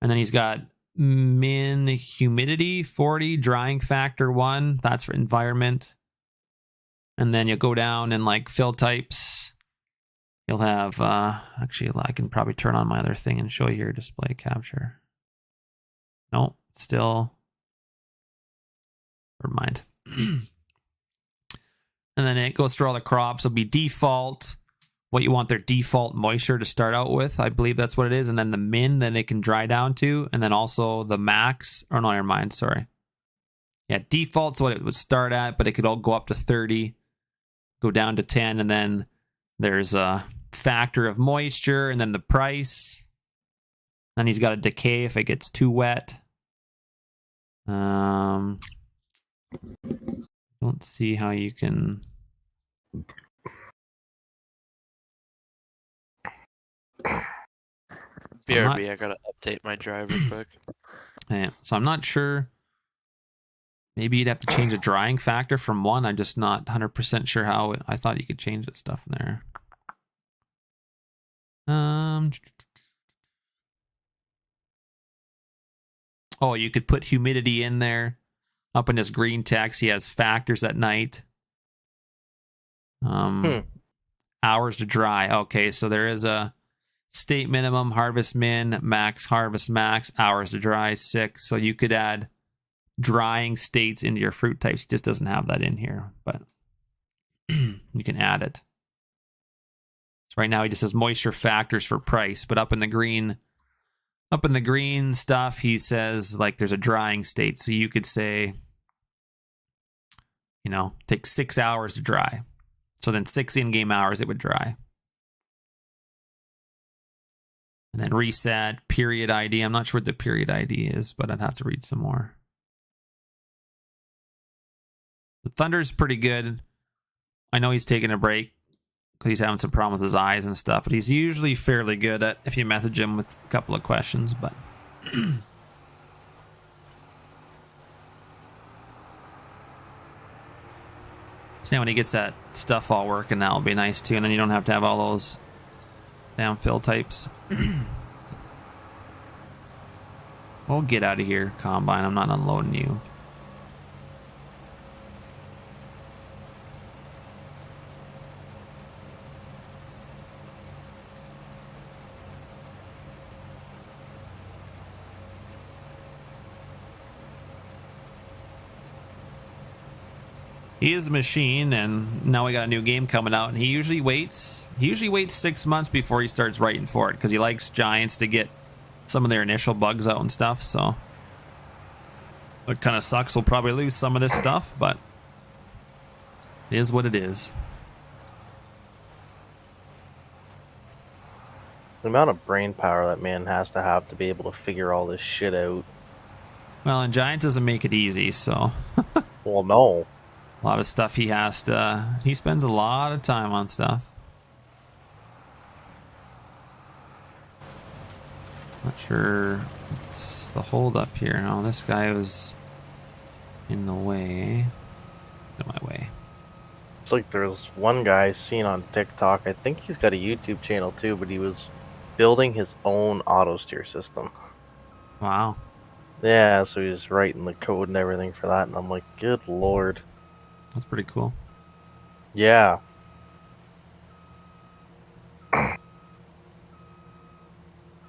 Speaker 1: And then he's got min humidity 40, drying factor 1. That's for environment. And then you'll go down and like fill types. You'll have, actually, I can probably turn on my other thing and show you your display capture. Nope, still. Never mind. And then it goes through all the crops. It'll be default, what you want their default moisture to start out with. I believe that's what it is. And then the min that it can dry down to. And then also the max. Or no, never mind, sorry. Yeah, default's what it would start at, but it could all go up to 30, go down to 10, and then there's a factor of moisture, and then the price. Then he's got a decay if it gets too wet. Don't see how you can.
Speaker 3: BRB, I gotta update my driver quick.
Speaker 1: Yeah, so I'm not sure. Maybe you'd have to change the drying factor from 1. I'm just not 100% sure how. I thought you could change that stuff in there. Oh, you could put humidity in there. Up in this green text, he has factors at night. Hours to dry. Okay, so there is a state minimum, harvest min, max, harvest max, hours to dry, 6. So you could add drying states into your fruit types. It just doesn't have that in here, but you can add it. So right now he just says moisture factors for price, but up in the green stuff, he says like there's a drying state. So you could say, you know, take 6 hours to dry. So then 6 in-game hours it would dry. And then reset, period ID. I'm not sure what the period ID is, but I'd have to read some more. The Thunder's pretty good. I know he's taking a break because he's having some problems with his eyes and stuff, but he's usually fairly good at if you message him with a couple of questions, but so when he gets that stuff all working, that'll be nice too, and then you don't have to have all those damn fill types. Well, get out of here, Combine. I'm not unloading you. He is a machine, and now we got a new game coming out, and he usually waits 6 months before he starts writing for it, because he likes Giants to get some of their initial bugs out and stuff, so it kind of sucks. We'll probably lose some of this stuff, but it is what it is.
Speaker 2: The amount of brain power that man has to be able to figure all this shit out.
Speaker 1: Well, and Giants doesn't make it easy, so
Speaker 2: Well, no.
Speaker 1: a lot of stuff he has to. He spends a lot of time on stuff. Not sure what's the hold up here. No, this guy was in the way. In my way.
Speaker 2: It's like there's one guy seen on TikTok. I think he's got a YouTube channel too, but he was building his own auto steer system.
Speaker 1: Wow.
Speaker 2: Yeah, so he was writing the code and everything for that, and I'm like, good lord.
Speaker 1: That's pretty cool.
Speaker 2: Yeah.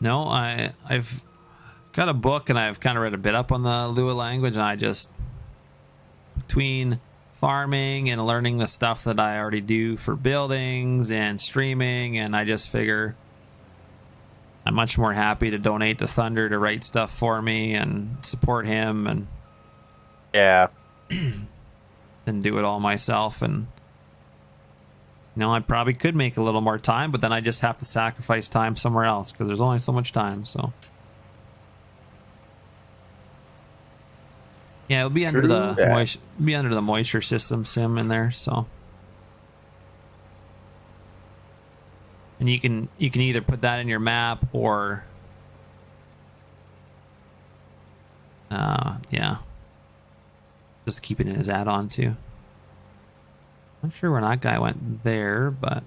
Speaker 1: No, I've got a book and I've kind of read a bit up on the Lua language, and I just, between farming and learning the stuff that I already do for buildings and streaming, and I just figure I'm much more happy to donate to Thunder to write stuff for me and support him, and
Speaker 2: Yeah.
Speaker 1: than do it all myself. And you know, I probably could make a little more time, but then I just have to sacrifice time somewhere else because there's only so much time. So Yeah, it'll be under
Speaker 2: True
Speaker 1: the
Speaker 2: that.
Speaker 1: moisture system sim in there. So, and you can either put that in your map or, yeah, just keep it in his add-on too. Not sure when that guy went there, but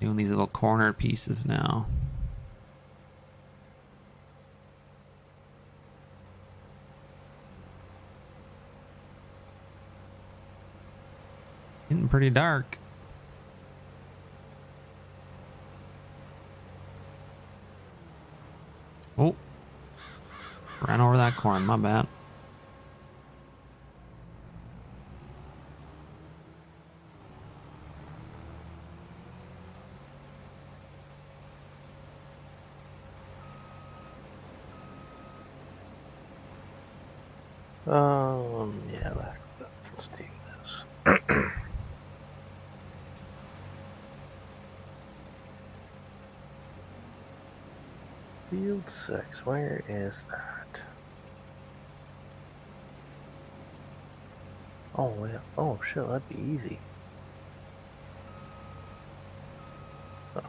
Speaker 1: doing these little corner pieces now. Getting pretty dark. Oh, ran over that corn. My bad.
Speaker 2: Yeah, let's do this. Field 6, where is that? Oh, yeah. Oh, shit, that'd be easy. Oh.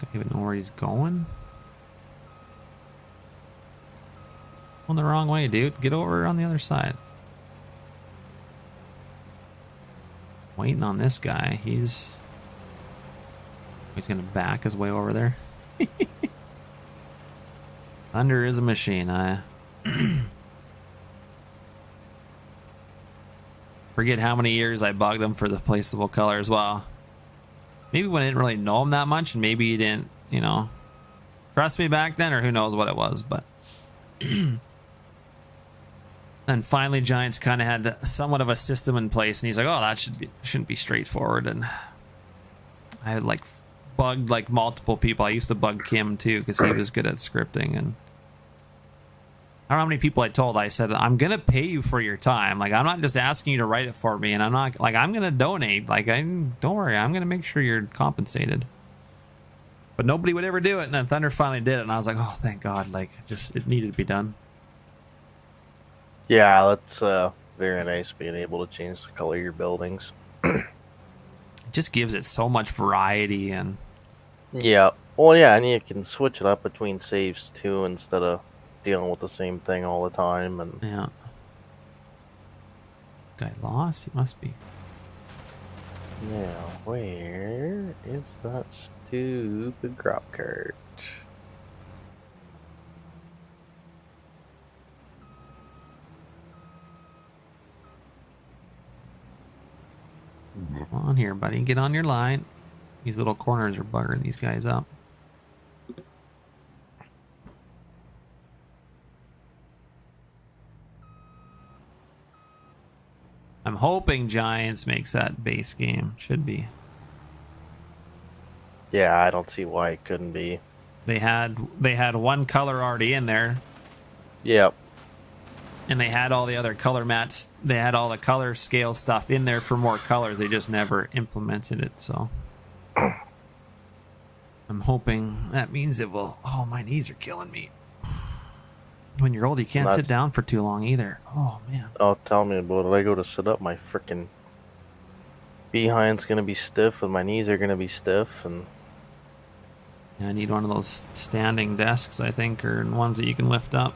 Speaker 1: Don't even know where he's going. On the wrong way, dude. Get over on the other side. Waiting on this guy. He's gonna back his way over there. Thunder is a machine. I forget how many years I bugged him for the placeable color as well. Maybe when I didn't really know him that much, and maybe he didn't, you know, trust me back then, or who knows what it was, but then finally Giants kind of had somewhat of a system in place, and he's like, oh, that shouldn't be straightforward. And I had like bugged like multiple people. I used to bug Kim too because he was good at scripting, and I don't know how many people I told. I said, I'm gonna pay you for your time. Like, I'm not just asking you to write it for me, and I'm not like, I'm gonna donate. Like, don't worry, I'm gonna make sure you're compensated. But nobody would ever do it, and then Thunder finally did it, and I was like, oh, thank God. Like, just it needed to be done.
Speaker 2: Yeah, that's very nice being able to change the color of your buildings.
Speaker 1: It just gives it so much variety. And
Speaker 2: yeah, well, yeah, and you can switch it up between saves too instead of dealing with the same thing all the time. And
Speaker 1: yeah, guy lost. He must be.
Speaker 2: now, where is that stupid crop cart?
Speaker 1: Come on here, buddy. Get on your line. These little corners are buggering these guys up. I'm hoping Giants makes that base game. Should be.
Speaker 2: Yeah, I don't see why it couldn't be.
Speaker 1: They had one color already in there,
Speaker 2: Yep.
Speaker 1: and they had all the other color mats. They had all the color scale stuff in there for more colors. They just never implemented it. So I'm hoping that means it will. Oh, my knees are killing me. When you're old, you can't sit down for too long either. Oh, man.
Speaker 2: Oh, tell me about it. I go to sit up, my frickin' behind's gonna be stiff, and my knees are gonna be stiff, and
Speaker 1: Yeah, I need one of those standing desks, I think, or ones that you can lift up.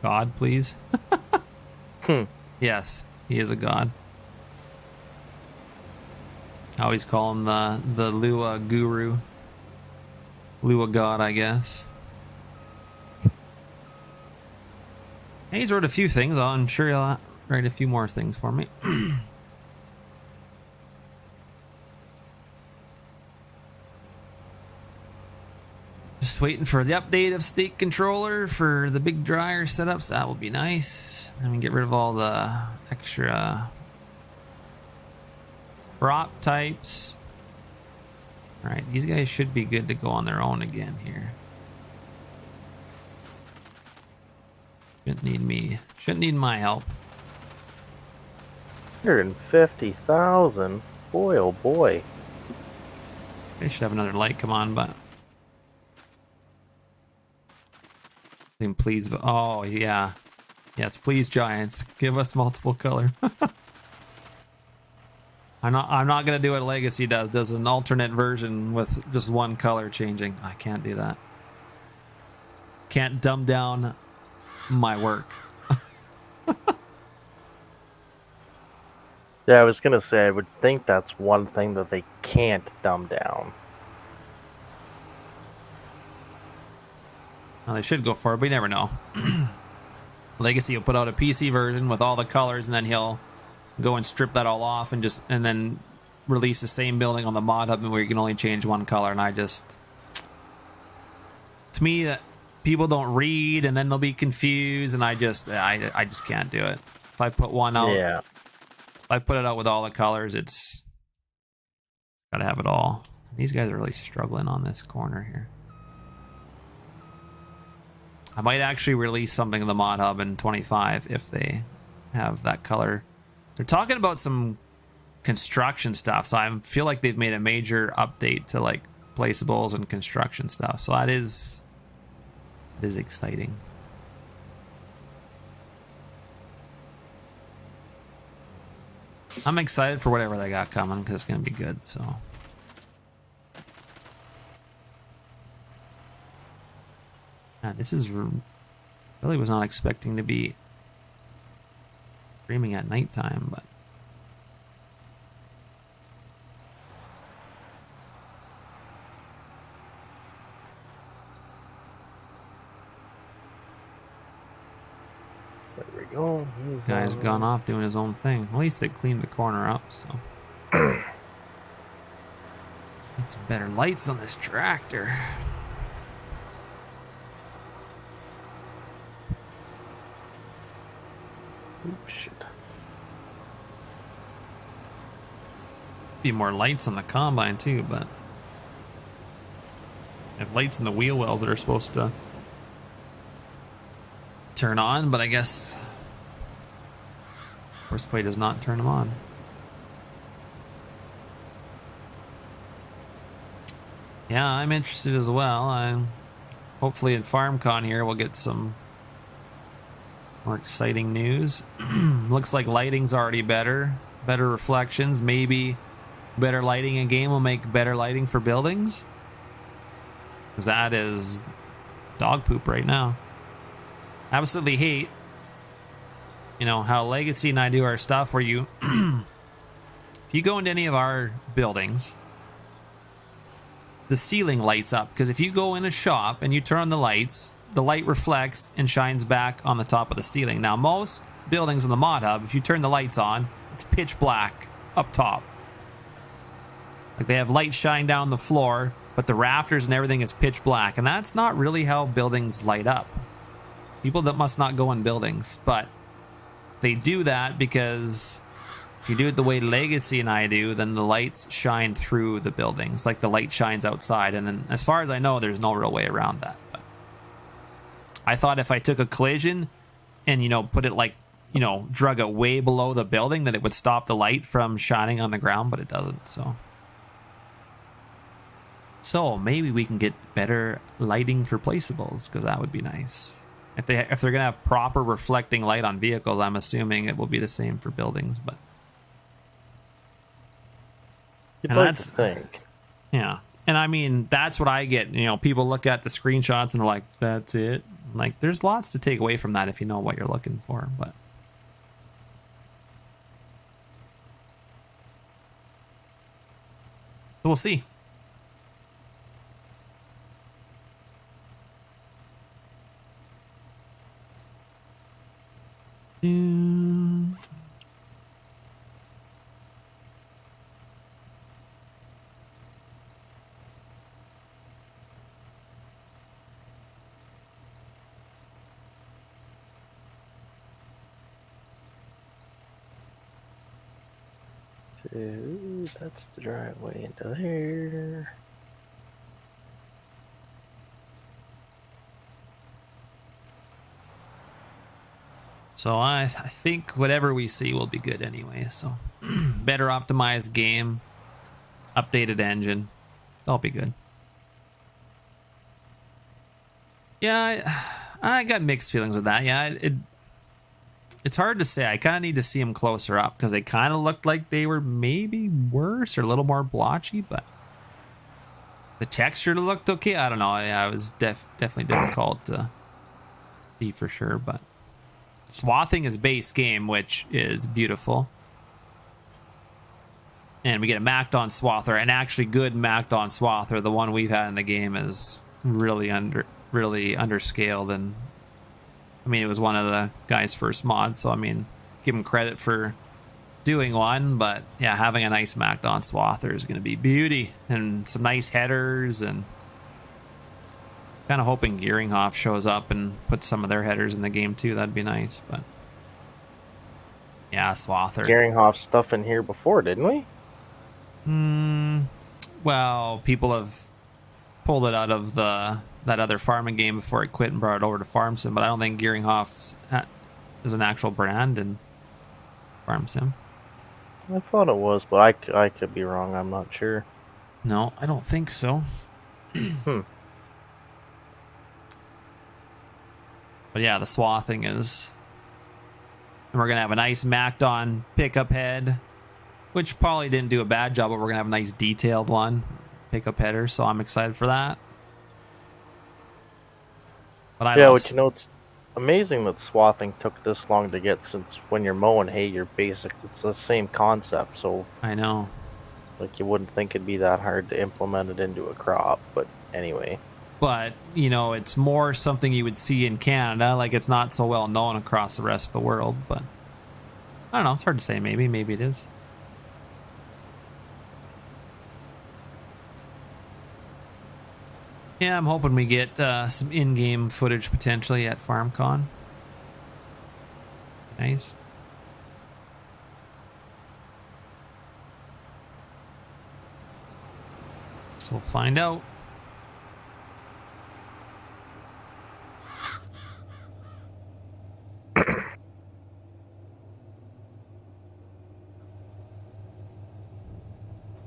Speaker 1: God, please. Yes, he is a god. I always call him the Lua guru. Lua god, I guess. He's wrote a few things. I'm sure he'll write a few more things for me. Just waiting for the update of State Controller for the big dryer setups. That will be nice. Then we get rid of all the extra prop types. Alright, these guys should be good to go on their own again here. Shouldn't need my help.
Speaker 2: 150,000. Boy, oh boy.
Speaker 1: They should have another light come on, but please. Oh yeah, yes, please, Giants, give us multiple color. I'm not gonna do what Legacy does an alternate version with just one color changing. I can't do that. Can't dumb down my work.
Speaker 2: Yeah, I was gonna say, I would think that's one thing that they can't dumb down.
Speaker 1: Well, they should go for it, but you never know. Legacy will put out a PC version with all the colors, and then he'll go and strip that all off and then release the same building on the mod hub where you can only change one color. And to me, that people don't read and then they'll be confused, and I just can't do it. If I put one out,
Speaker 2: Yeah.
Speaker 1: if I put it out with all the colors, it's gotta have it all. These guys are really struggling on this corner here. I might actually release something in the mod hub in 25 if they have that color. They're talking about some construction stuff, so I feel like they've made a major update to like placeables and construction stuff. So it is exciting. I'm excited for whatever they got coming because it's gonna be good. So. This is really was not expecting to be streaming at nighttime, but
Speaker 2: There we go.
Speaker 1: Guy's gone off doing his own thing. At least they cleaned the corner up, so need some better lights on this tractor.
Speaker 2: Oops, shit.
Speaker 1: Be more lights on the combine too, but have lights in the wheel wells that are supposed to turn on, but I guess Courseplay does not turn them on. Yeah, I'm interested as well. Hopefully at FarmCon here we'll get some more exciting news. Looks like lighting's already better reflections. Maybe better lighting in game will make better lighting for buildings, because that is dog poop right now. Absolutely hate, how Legacy and I do our stuff where you if you go into any of our buildings, the ceiling lights up, because if you go in a shop and you turn on the lights, the light reflects and shines back on the top of the ceiling. Now, most buildings in the mod hub, if you turn the lights on, it's pitch black up top. Like they have light shine down the floor, but the rafters and everything is pitch black. And that's not really how buildings light up. People that must not go in buildings, but they do that because if you do it the way Legacy and I do, then the lights shine through the buildings, like the light shines outside. And then as far as I know, there's no real way around that. But I thought if I took a collision and, put it like, drug it way below the building, that it would stop the light from shining on the ground, but it doesn't. So maybe we can get better lighting for placeables, because that would be nice. If they're gonna have proper reflecting light on vehicles, I'm assuming it will be the same for buildings. But
Speaker 2: You'd like to think.
Speaker 1: Yeah, and I mean that's what I get. People look at the screenshots and they're like, "That's it." Like, there's lots to take away from that if you know what you're looking for. But we'll see.
Speaker 2: So that's the driveway into there.
Speaker 1: So I think whatever we see will be good anyway. So better optimized game, updated engine. That'll be good. Yeah, I got mixed feelings with that. Yeah, it's hard to say. I kind of need to see them closer up because they kind of looked like they were maybe worse or a little more blotchy, but the texture looked okay. I don't know. Yeah, it was definitely difficult to see for sure, but swathing is base game, which is beautiful. And we get a macked on swather, and actually good macked on swather. The one we've had in the game is really underscaled, and I mean, it was one of the guy's first mods, so I mean, give him credit for doing one, but yeah, having a nice macked on swather is going to be beauty, and some nice headers, and kind of hoping Gearinghoff shows up and puts some of their headers in the game too. That'd be nice, but yeah, swather.
Speaker 2: Gearinghoff stuff in here before, didn't we?
Speaker 1: Well, people have pulled it out of that other farming game before it quit and brought it over to Farm Sim, but I don't think Gearinghoff is an actual brand in Farm Sim.
Speaker 2: I thought it was, but I could be wrong. I'm not sure.
Speaker 1: No, I don't think so. But yeah, the swathing is... And we're going to have a nice macked on pickup head, which probably didn't do a bad job, but we're going to have a nice detailed one, pickup header, so I'm excited for that. But
Speaker 2: but you know, it's amazing that swathing took this long to get, since when you're mowing hay, it's the same concept, so...
Speaker 1: I know.
Speaker 2: Like, you wouldn't think it'd be that hard to implement it into a crop, but anyway.
Speaker 1: But, you know, it's more something you would see in Canada, like it's not so well known across the rest of the world, but... I don't know, it's hard to say, maybe it is. Yeah, I'm hoping we get some in-game footage potentially at FarmCon. Nice. So we'll find out.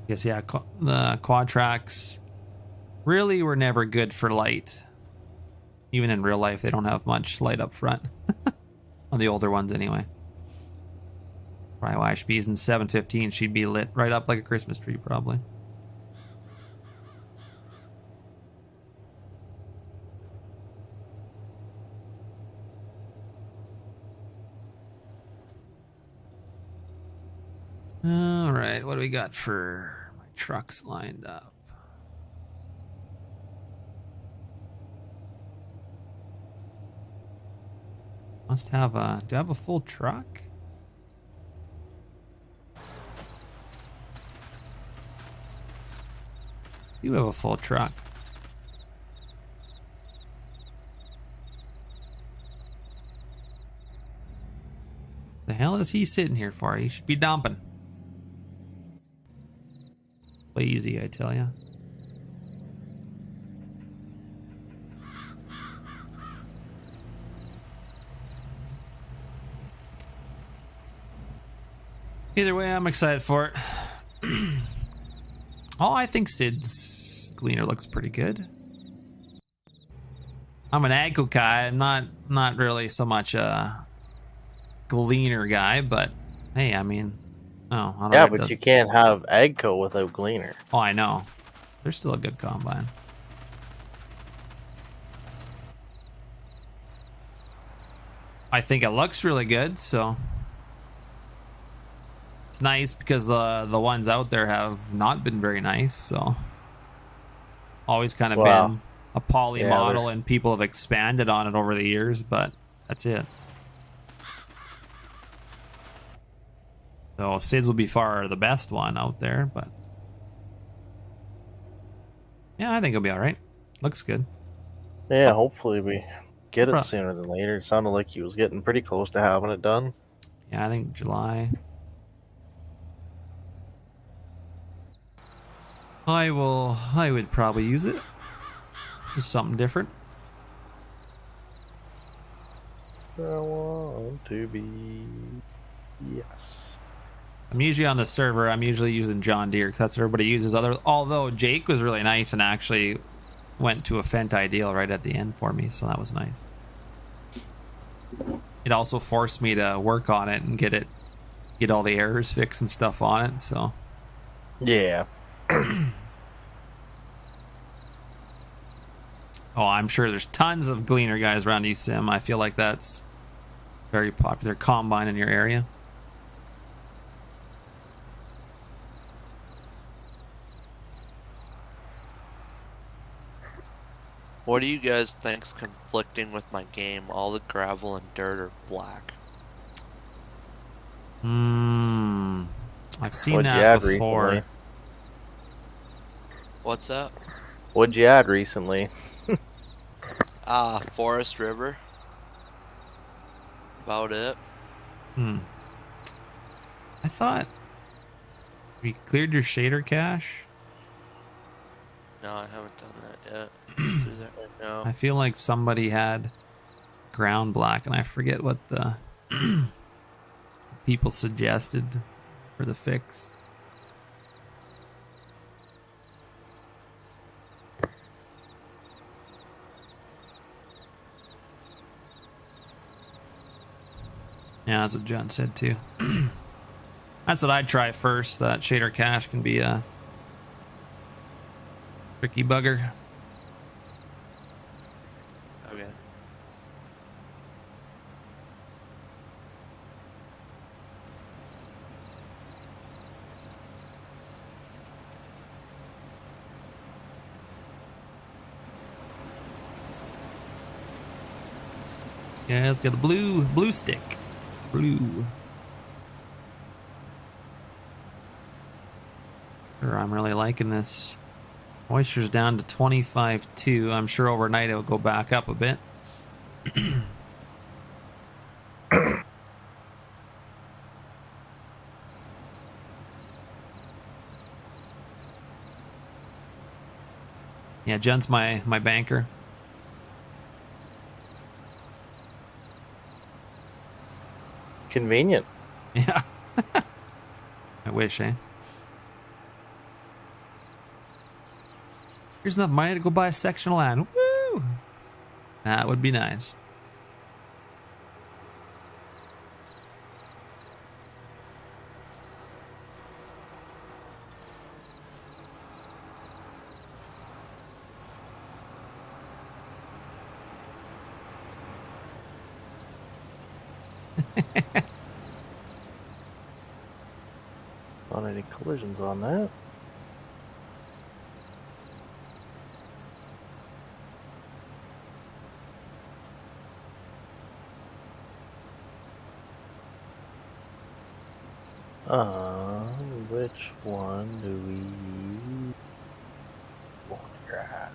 Speaker 1: Guess, yeah, the quad tracks really were never good for light. Even in real life, they don't have much light up front. On the older ones, anyway. Probably why she'd be using 715. She'd be lit right up like a Christmas tree, probably. All right, what do we got for my trucks lined up? Must have a... Do I have a full truck? You have a full truck. The hell is he sitting here for? He should be dumping. Lazy, I tell ya. Either way, I'm excited for it. Oh, I think Sid's Gleaner looks pretty good. I'm an Agco guy. I'm not really so much a Gleaner guy, but hey, I mean, oh, I don't know.
Speaker 2: Yeah, but you can't have Agco without Gleaner.
Speaker 1: Oh, I know. They're still a good combine. I think it looks really good, so it's nice because the ones out there have not been very nice, so always kind of been a poly model, and people have expanded on it over the years, but that's it. So Sid's will be far the best one out there, but yeah, I think it'll be all right. Looks good.
Speaker 2: Yeah, hopefully we get it sooner than later. It sounded like he was getting pretty close to having it done.
Speaker 1: Yeah, I think July. I would probably use it. Just something different.
Speaker 2: I want to be... Yes.
Speaker 1: I'm usually on the server. I'm usually using John Deere because that's what everybody uses. Although Jake was really nice and actually went to a Fent Ideal right at the end for me, so that was nice. It also forced me to work on it and get all the errors fixed and stuff on it. So
Speaker 2: Yeah.
Speaker 1: oh, I'm sure there's tons of Gleaner guys around eSim. I feel like that's very popular combine in your area.
Speaker 3: What do you guys think's conflicting with my game? All the gravel and dirt are black.
Speaker 1: I've seen
Speaker 2: What'd you
Speaker 1: that
Speaker 2: add
Speaker 1: before.
Speaker 2: recently?
Speaker 3: What's that?
Speaker 2: What'd you add recently?
Speaker 3: Forest River. About it.
Speaker 1: I thought we cleared your shader cache.
Speaker 3: No, I haven't done that yet. Do that right now.
Speaker 1: I feel like somebody had ground black, and I forget what the people suggested for the fix. Yeah, that's what John said too. That's what I'd try first. That shader cache can be a tricky bugger.
Speaker 3: Okay.
Speaker 1: Yeah, let's get a blue stick. Blue. Sure, I'm really liking this. Moisture's down to 25.2. I'm sure overnight it'll go back up a bit. Yeah, Jen's my banker.
Speaker 2: Convenient.
Speaker 1: Yeah. I wish, eh? Here's enough money to go buy a section of land. Woo! That would be nice.
Speaker 2: Not any collisions on that. Which one do we want to grab?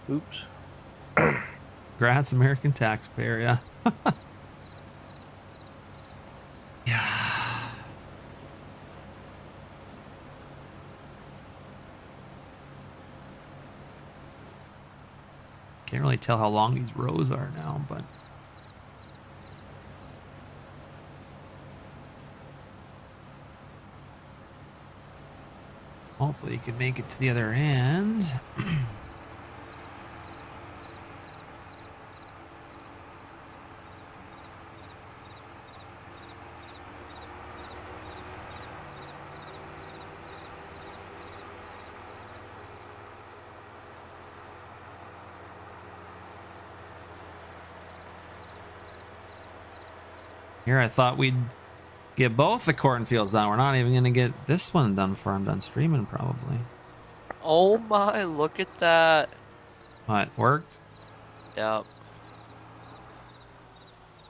Speaker 2: Oops.
Speaker 1: Congrats, American taxpayer, yeah. Yeah. Can't really tell how long these rows are now, but hopefully you can make it to the other end. Here I thought we'd get both the cornfields done. We're not even going to get this one done before I'm done streaming, probably.
Speaker 3: Oh my, look at that.
Speaker 1: What, worked?
Speaker 3: Yep.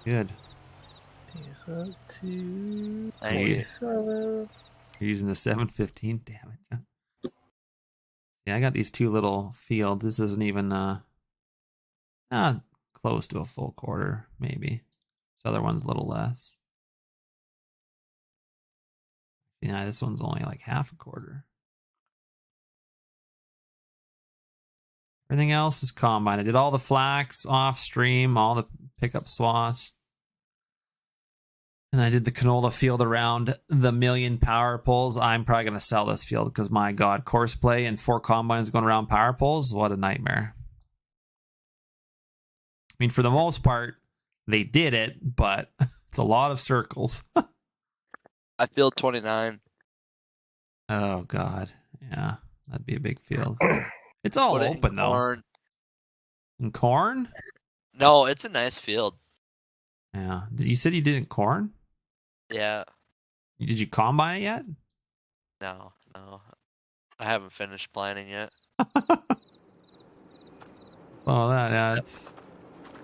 Speaker 1: Good.
Speaker 3: Thank you.
Speaker 1: You're using the 715, damn it. Yeah, I got these two little fields. This isn't even close to a full quarter, maybe. This other one's a little less. Yeah, this one's only like half a quarter. Everything else is combine. I did all the flax off stream, all the pickup swaths. And I did the canola field around the million power poles. I'm probably going to sell this field because, my God, Courseplay and 4 combines going around power poles. What a nightmare. I mean, for the most part, they did it, but it's a lot of circles.
Speaker 3: I field 29.
Speaker 1: Oh, God. Yeah, that'd be a big field. It's all
Speaker 3: Put it
Speaker 1: open,
Speaker 3: in
Speaker 1: though.
Speaker 3: corn.
Speaker 1: In corn?
Speaker 3: No, it's a nice field.
Speaker 1: Yeah. You said you did it in corn?
Speaker 3: Yeah.
Speaker 1: Did you combine it yet?
Speaker 3: No. I haven't finished planting yet.
Speaker 1: Oh, yeah, it's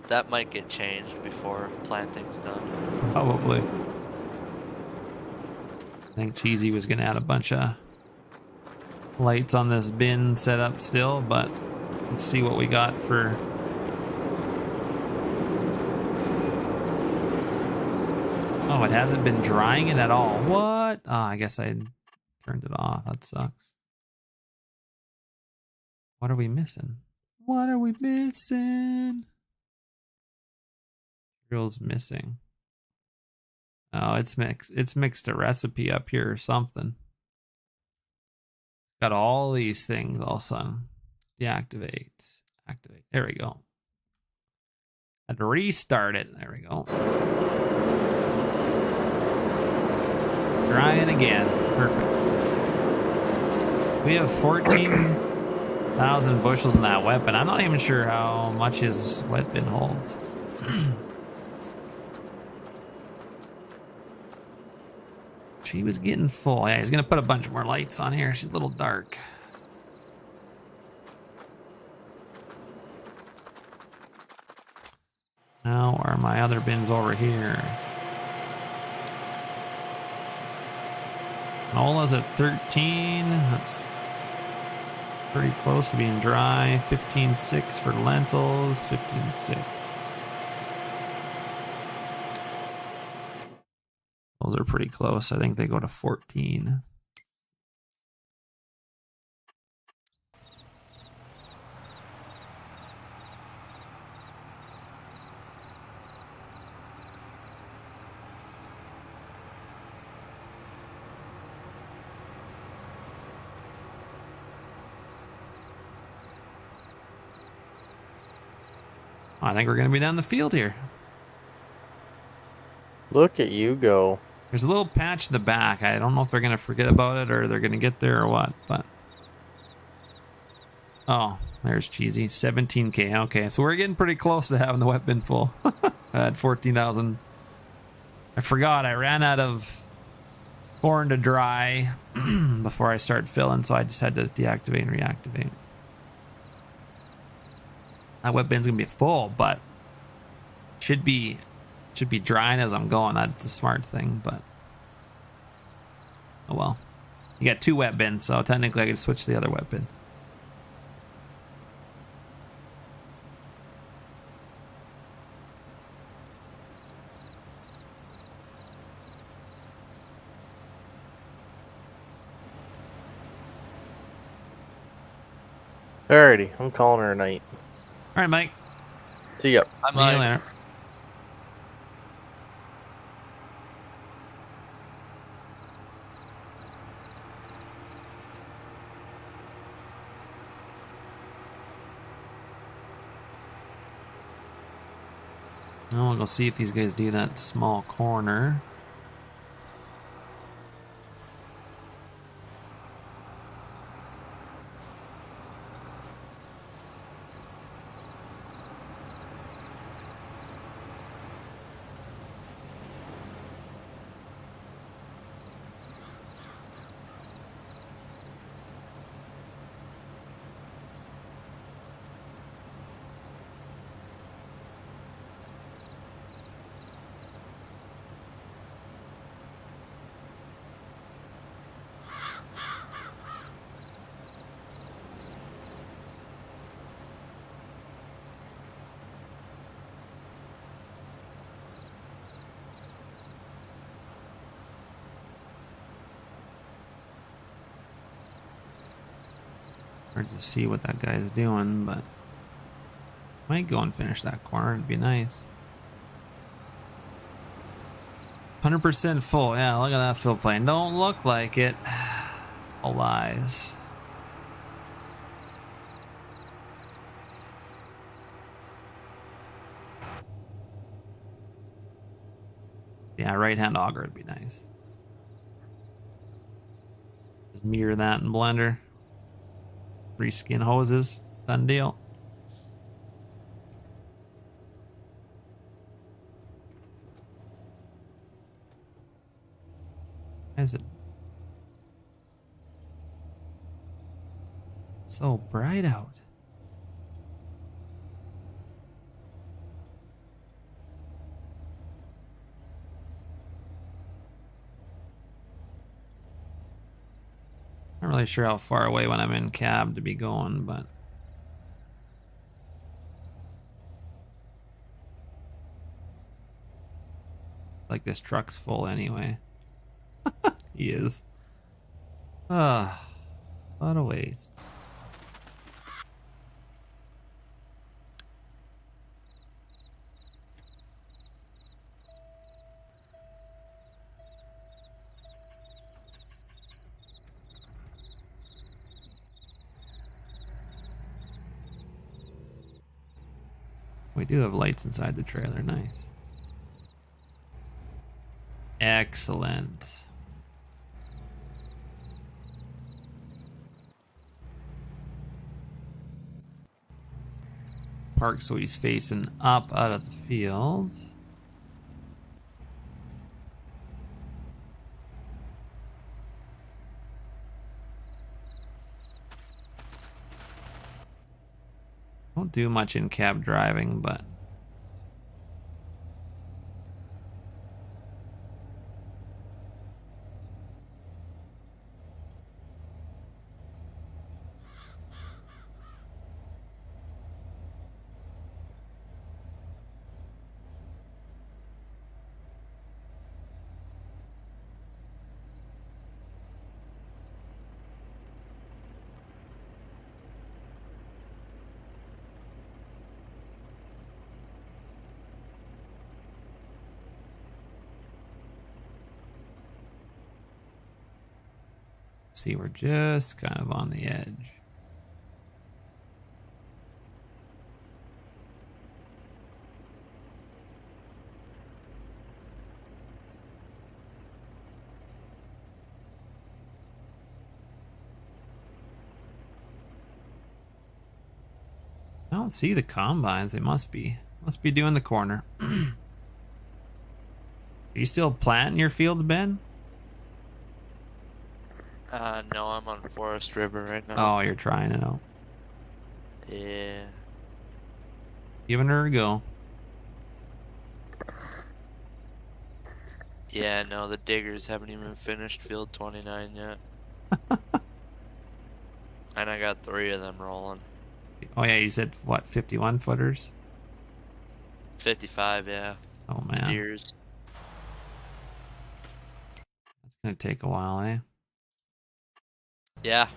Speaker 3: That might get changed before planting's done.
Speaker 1: probably. I think Cheesy was going to add a bunch of lights on this bin setup still, but let's see what we got for... Oh, it hasn't been drying it at all. What? Oh, I guess I turned it off. That sucks. What are we missing? What are we missing? Material's missing. Oh, it's mixed. It's mixed a recipe up here or something. Got all these things all of a sudden. Deactivate. Activate. There we go. Had to restart it. There we go. Drying again. Perfect. We have 14,000 bushels in that wet bin. I'm not even sure how much his wet bin holds. She was getting full. Yeah, he's going to put a bunch more lights on here. She's a little dark. Now are my other bins over here? Canola's at 13. That's pretty close to being dry. 15.6 for lentils. 15.6. Those are pretty close. I think they go to 14. I think we're going to be down the field here.
Speaker 2: Look at you go.
Speaker 1: There's a little patch in the back. I don't know if they're going to forget about it or they're going to get there or what, but... Oh, there's Cheesy. 17K. Okay, so we're getting pretty close to having the wet bin full. I had 14,000. I forgot I ran out of corn to dry before I start filling, so I just had to deactivate and reactivate. That wet bin's going to be full, but should be drying as I'm going. That's a smart thing, but oh well. You got 2 wet bins, so technically I could switch to the other wet bin.
Speaker 2: Alrighty, I'm calling her a night.
Speaker 1: All right, Mike.
Speaker 2: See ya.
Speaker 3: I'm
Speaker 1: See you later. Now we'll go see if these guys do that small corner. Hard to see what that guy's doing, but might go and finish that corner. It'd be nice. 100% full. Yeah, look at that fill plane. Don't look like it. All lies. Yeah, right-hand auger would be nice. Just mirror that in Blender. Reskin hoses. Done deal. Is it so bright out? Not really sure how far away when I'm in cab to be going, but like this truck's full anyway. He is. Ah, what a waste. We do have lights inside the trailer. Nice. Excellent. Park so he's facing up out of the field. Don't do much in cab driving, but see, we're just kind of on the edge. I don't see the combines. They must be doing the corner. Are you still planting your fields, Ben?
Speaker 3: No, I'm on Forest River right now.
Speaker 1: Oh, you're trying it out.
Speaker 3: Yeah.
Speaker 1: Giving her a go.
Speaker 3: Yeah, no, the diggers haven't even finished field 29 yet. And I got 3 of them rolling.
Speaker 1: Oh yeah, you said what, 51 footers?
Speaker 3: 55, yeah.
Speaker 1: Oh
Speaker 3: The
Speaker 1: man,
Speaker 3: deers.
Speaker 1: that's gonna take a while, eh?
Speaker 3: Yeah.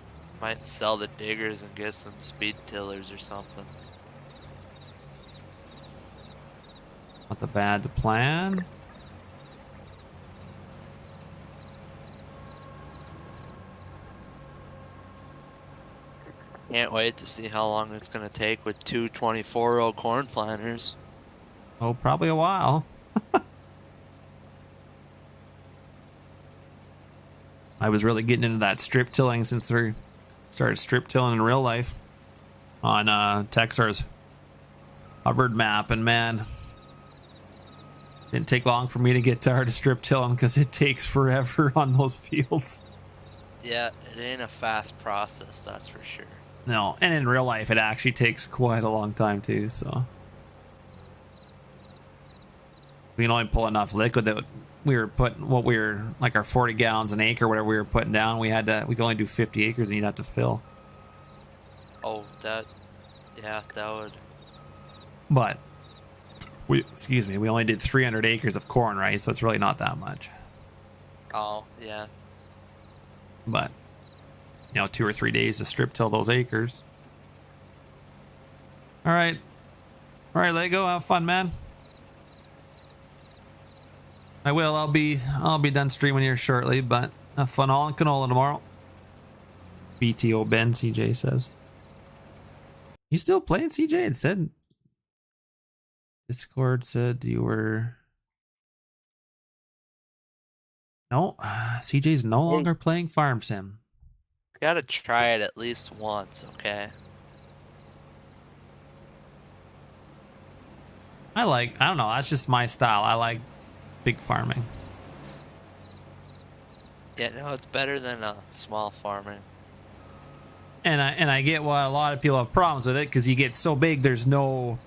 Speaker 3: Might sell the diggers and get some speed tillers or something.
Speaker 1: Not the bad to plan.
Speaker 3: Can't wait to see how long it's gonna take with 2 24-row corn planters.
Speaker 1: Oh, probably a while. I was really getting into that strip tilling since they started strip tilling in real life on Texar's Hubbard map, and man, didn't take long for me to get tired of strip tilling because it takes forever on those fields.
Speaker 3: Yeah, it ain't a fast process, that's for sure.
Speaker 1: No, and in real life it actually takes quite a long time too, so we can only pull enough liquid that we were putting, what we were, like our 40 gallons an acre, whatever we were putting down, we could only do 50 acres and you'd have to fill.
Speaker 3: Oh, that would.
Speaker 1: But we only did 300 acres of corn, right? So it's really not that much.
Speaker 3: Oh, yeah.
Speaker 1: But 2 or 3 days to strip till those acres. All right, Lego, have fun, man. I will. I'll be done streaming here shortly, but have fun all in canola tomorrow. BTO Ben, CJ says. You still playing, CJ? It said Discord said you were. No, CJ's no longer playing Farm Sim.
Speaker 3: Gotta try it at least once, okay?
Speaker 1: I don't know, that's just my style. I like big farming.
Speaker 3: Yeah, no, it's better than small farming.
Speaker 1: And I get why a lot of people have problems with it, because you get so big, there's no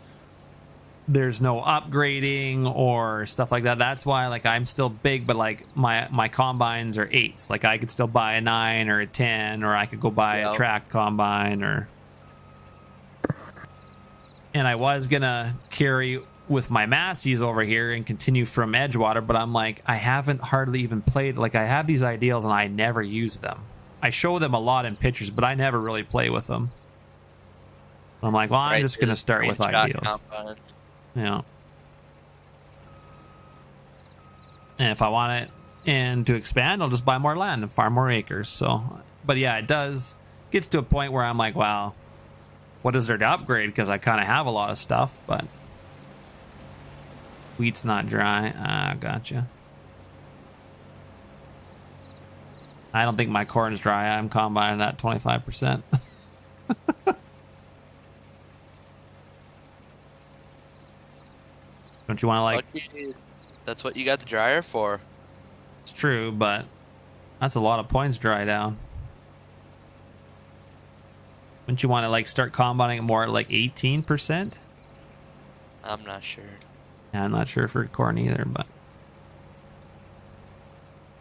Speaker 1: upgrading or stuff like that. That's why, like, I'm still big, but like my combines are 8s. Like, I could still buy a 9 or a 10, or I could go buy a track combine, or. And I was gonna carry with my Massey's over here and continue from Edgewater, but I'm like, I haven't hardly even played. Like, I have these ideals and I never use them. I show them a lot in pictures, but I never really play with them. I'm like, well, I'm just gonna start with ideals. Combine. Yeah. And if I want it and to expand, I'll just buy more land and farm more acres. So, but yeah, it gets to a point where I'm like, wow, what is there to upgrade? Because I kind of have a lot of stuff, but wheat's not dry. Ah, gotcha. I don't think my corn's dry. I'm combining at 25%. Don't you want to, like...
Speaker 3: That's what you got the dryer for.
Speaker 1: It's true, but that's a lot of points dry down. Wouldn't you want to, like, start combining it more at, like, 18%?
Speaker 3: I'm not sure.
Speaker 1: Yeah, I'm not sure for corn either, but...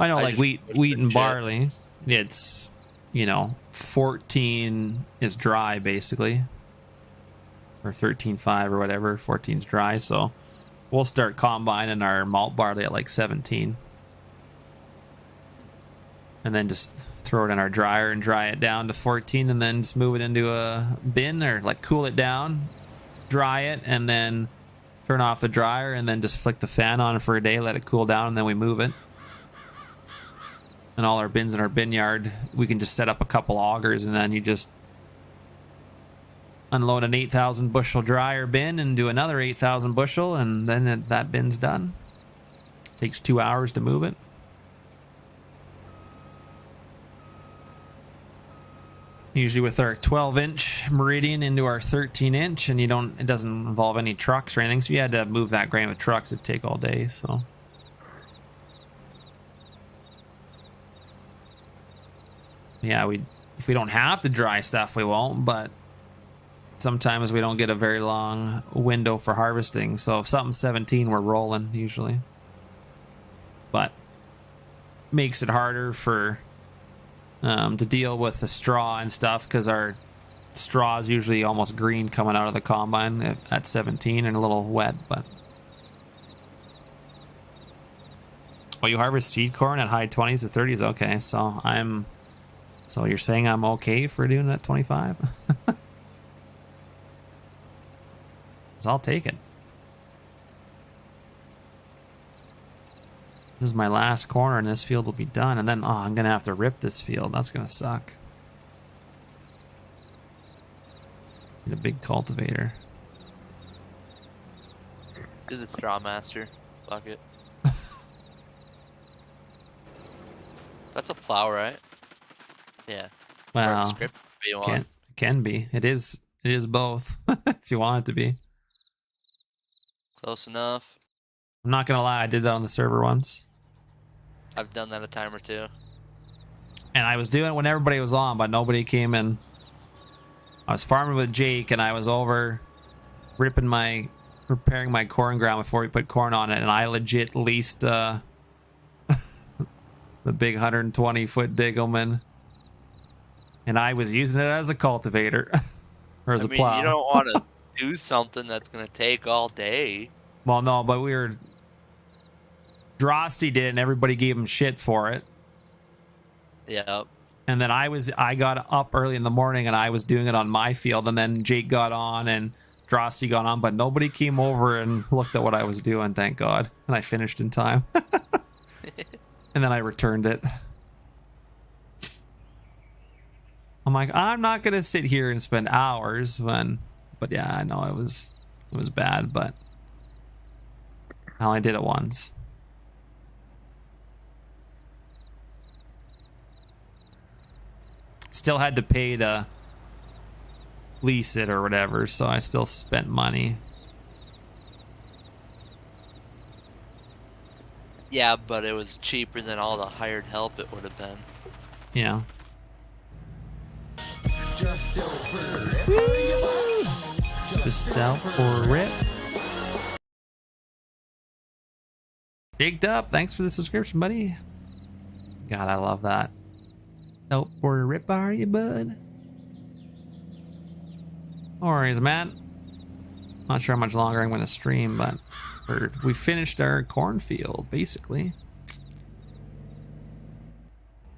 Speaker 1: I know, like, wheat and barley, it's, 14 is dry, basically. Or 13.5 or whatever. 14's dry, so we'll start combining our malt barley at, like, 17. And then just throw it in our dryer and dry it down to 14, and then just move it into a bin, or, like, cool it down, dry it, and then turn off the dryer, and then just flick the fan on for a day, let it cool down, and then we move it. And all our bins in our bin yard, we can just set up a couple augers, and then you just unload an 8,000 bushel dryer bin and do another 8,000 bushel, and then that bin's done. Takes 2 hours to move it. Usually with our 12-inch Meridian into our 13-inch, and it doesn't involve any trucks or anything, so you had to move that grain with trucks, it'd take all day, so... Yeah, if we don't have to dry stuff, we won't, but sometimes we don't get a very long window for harvesting. So if something's 17, we're rolling usually. But makes it harder for to deal with the straw and stuff, because our straw is usually almost green coming out of the combine at 17 and a little wet. But you harvest seed corn at high 20s to 30s. Okay, so you're saying I'm okay for doing it at 25? So I'll take it. This is my last corner, and this field will be done. And then, I'm going to have to rip this field. That's going to suck. Need a big cultivator.
Speaker 3: Do the straw master. Fuck it. That's a plow, right? Yeah.
Speaker 1: Well, can be. It is both. If you want it to be.
Speaker 3: Close enough.
Speaker 1: I'm not gonna lie, I did that on the server once.
Speaker 3: I've done that a time or two.
Speaker 1: And I was doing it when everybody was on, but nobody came in. I was farming with Jake, and I was over preparing my corn ground before we put corn on it, and I legit leased the big 120-foot Diggleman. And I was using it as a cultivator. Or as a plow.
Speaker 3: You don't want to do something that's going to take all day.
Speaker 1: Well, no, but Drosty did, and everybody gave him shit for it.
Speaker 3: Yep.
Speaker 1: And then I got up early in the morning, and I was doing it on my field, and then Jake got on, and Drosty got on, but nobody came over and looked at what I was doing, thank God. And I finished in time. And then I returned it. I'm like, I'm not gonna sit here and spend hours when, but yeah, I know it was bad, but I only did it once. Still had to pay to lease it or whatever, so I still spent money.
Speaker 3: Yeah, but it was cheaper than all the hired help it would have been.
Speaker 1: Yeah. Just out for a rip. Baked up, thanks for the subscription, buddy. God, I love that. Out for a rip, are you, bud? No worries, man. Not sure how much longer I'm going to stream, but we finished our cornfield, basically.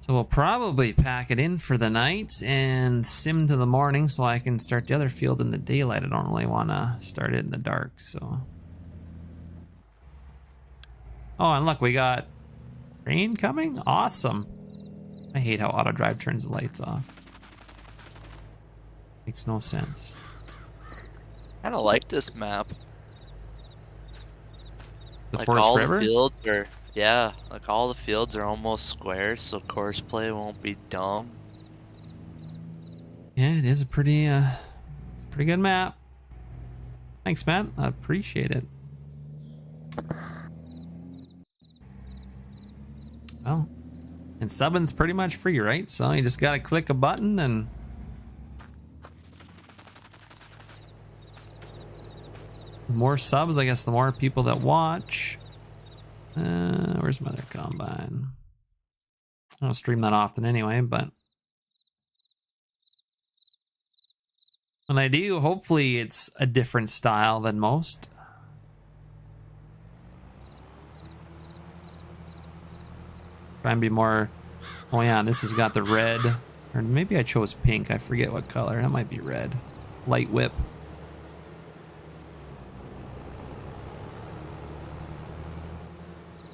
Speaker 1: So we'll probably pack it in for the night and sim to the morning so I can start the other field in the daylight. I don't really want to start it in the dark, so. Oh, and look, we got rain coming? Awesome. I hate how auto drive turns the lights off. Makes no sense.
Speaker 3: I don't like this map.
Speaker 1: The
Speaker 3: like
Speaker 1: Forest
Speaker 3: all
Speaker 1: River?
Speaker 3: the fields are, yeah, like all the fields are almost square, so Courseplay won't be dumb.
Speaker 1: Yeah, it is a pretty good map. Thanks, man. I appreciate it. Well, and subbing's pretty much free, right? So you just gotta click a button and the more subs, I guess, the more people that watch. Where's my other combine? I don't stream that often anyway, but when I do, hopefully it's a different style than most. Try and be more. Oh yeah, this has got the red, or maybe I chose pink. I forget what color. That might be red. Light whip.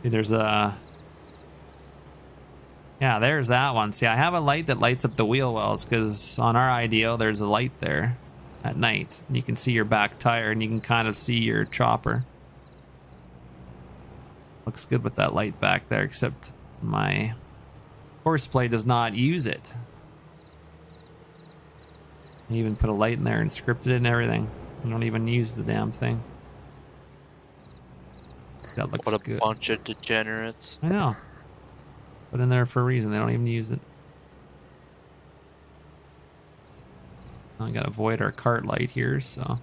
Speaker 1: See, there's a. Yeah, there's that one. See, I have a light that lights up the wheel wells because on our IDO there's a light there at night. And you can see your back tire and you can kind of see your chopper. Looks good with that light back there, except my Courseplay does not use it. I even put a light in there and scripted it and everything. I don't even use the damn thing. That looks good.
Speaker 3: What a bunch of degenerates.
Speaker 1: I know. Put in there for a reason. They don't even use it. I gotta avoid our cart light here, so.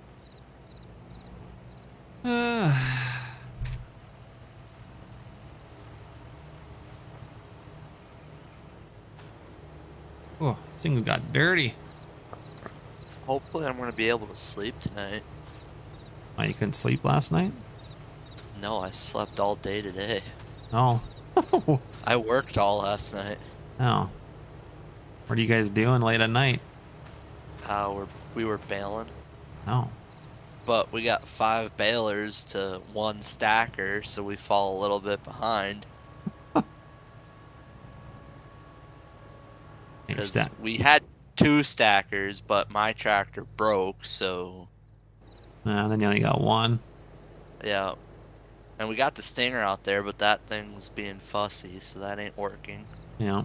Speaker 1: Oh, this thing's got dirty.
Speaker 3: Hopefully I'm going to be able to sleep tonight.
Speaker 1: Oh, you couldn't sleep last night?
Speaker 3: No, I slept all day today.
Speaker 1: Oh.
Speaker 3: I worked all last night.
Speaker 1: Oh. What are you guys doing late at night?
Speaker 3: We were bailing.
Speaker 1: Oh.
Speaker 3: But we got 5 bailers to 1 stacker, so we fall a little bit behind. Because we had 2 stackers, but my tractor broke, so.
Speaker 1: Then you only got 1.
Speaker 3: Yeah. And we got the Stinger out there, but that thing's being fussy, so that ain't working.
Speaker 1: Yeah.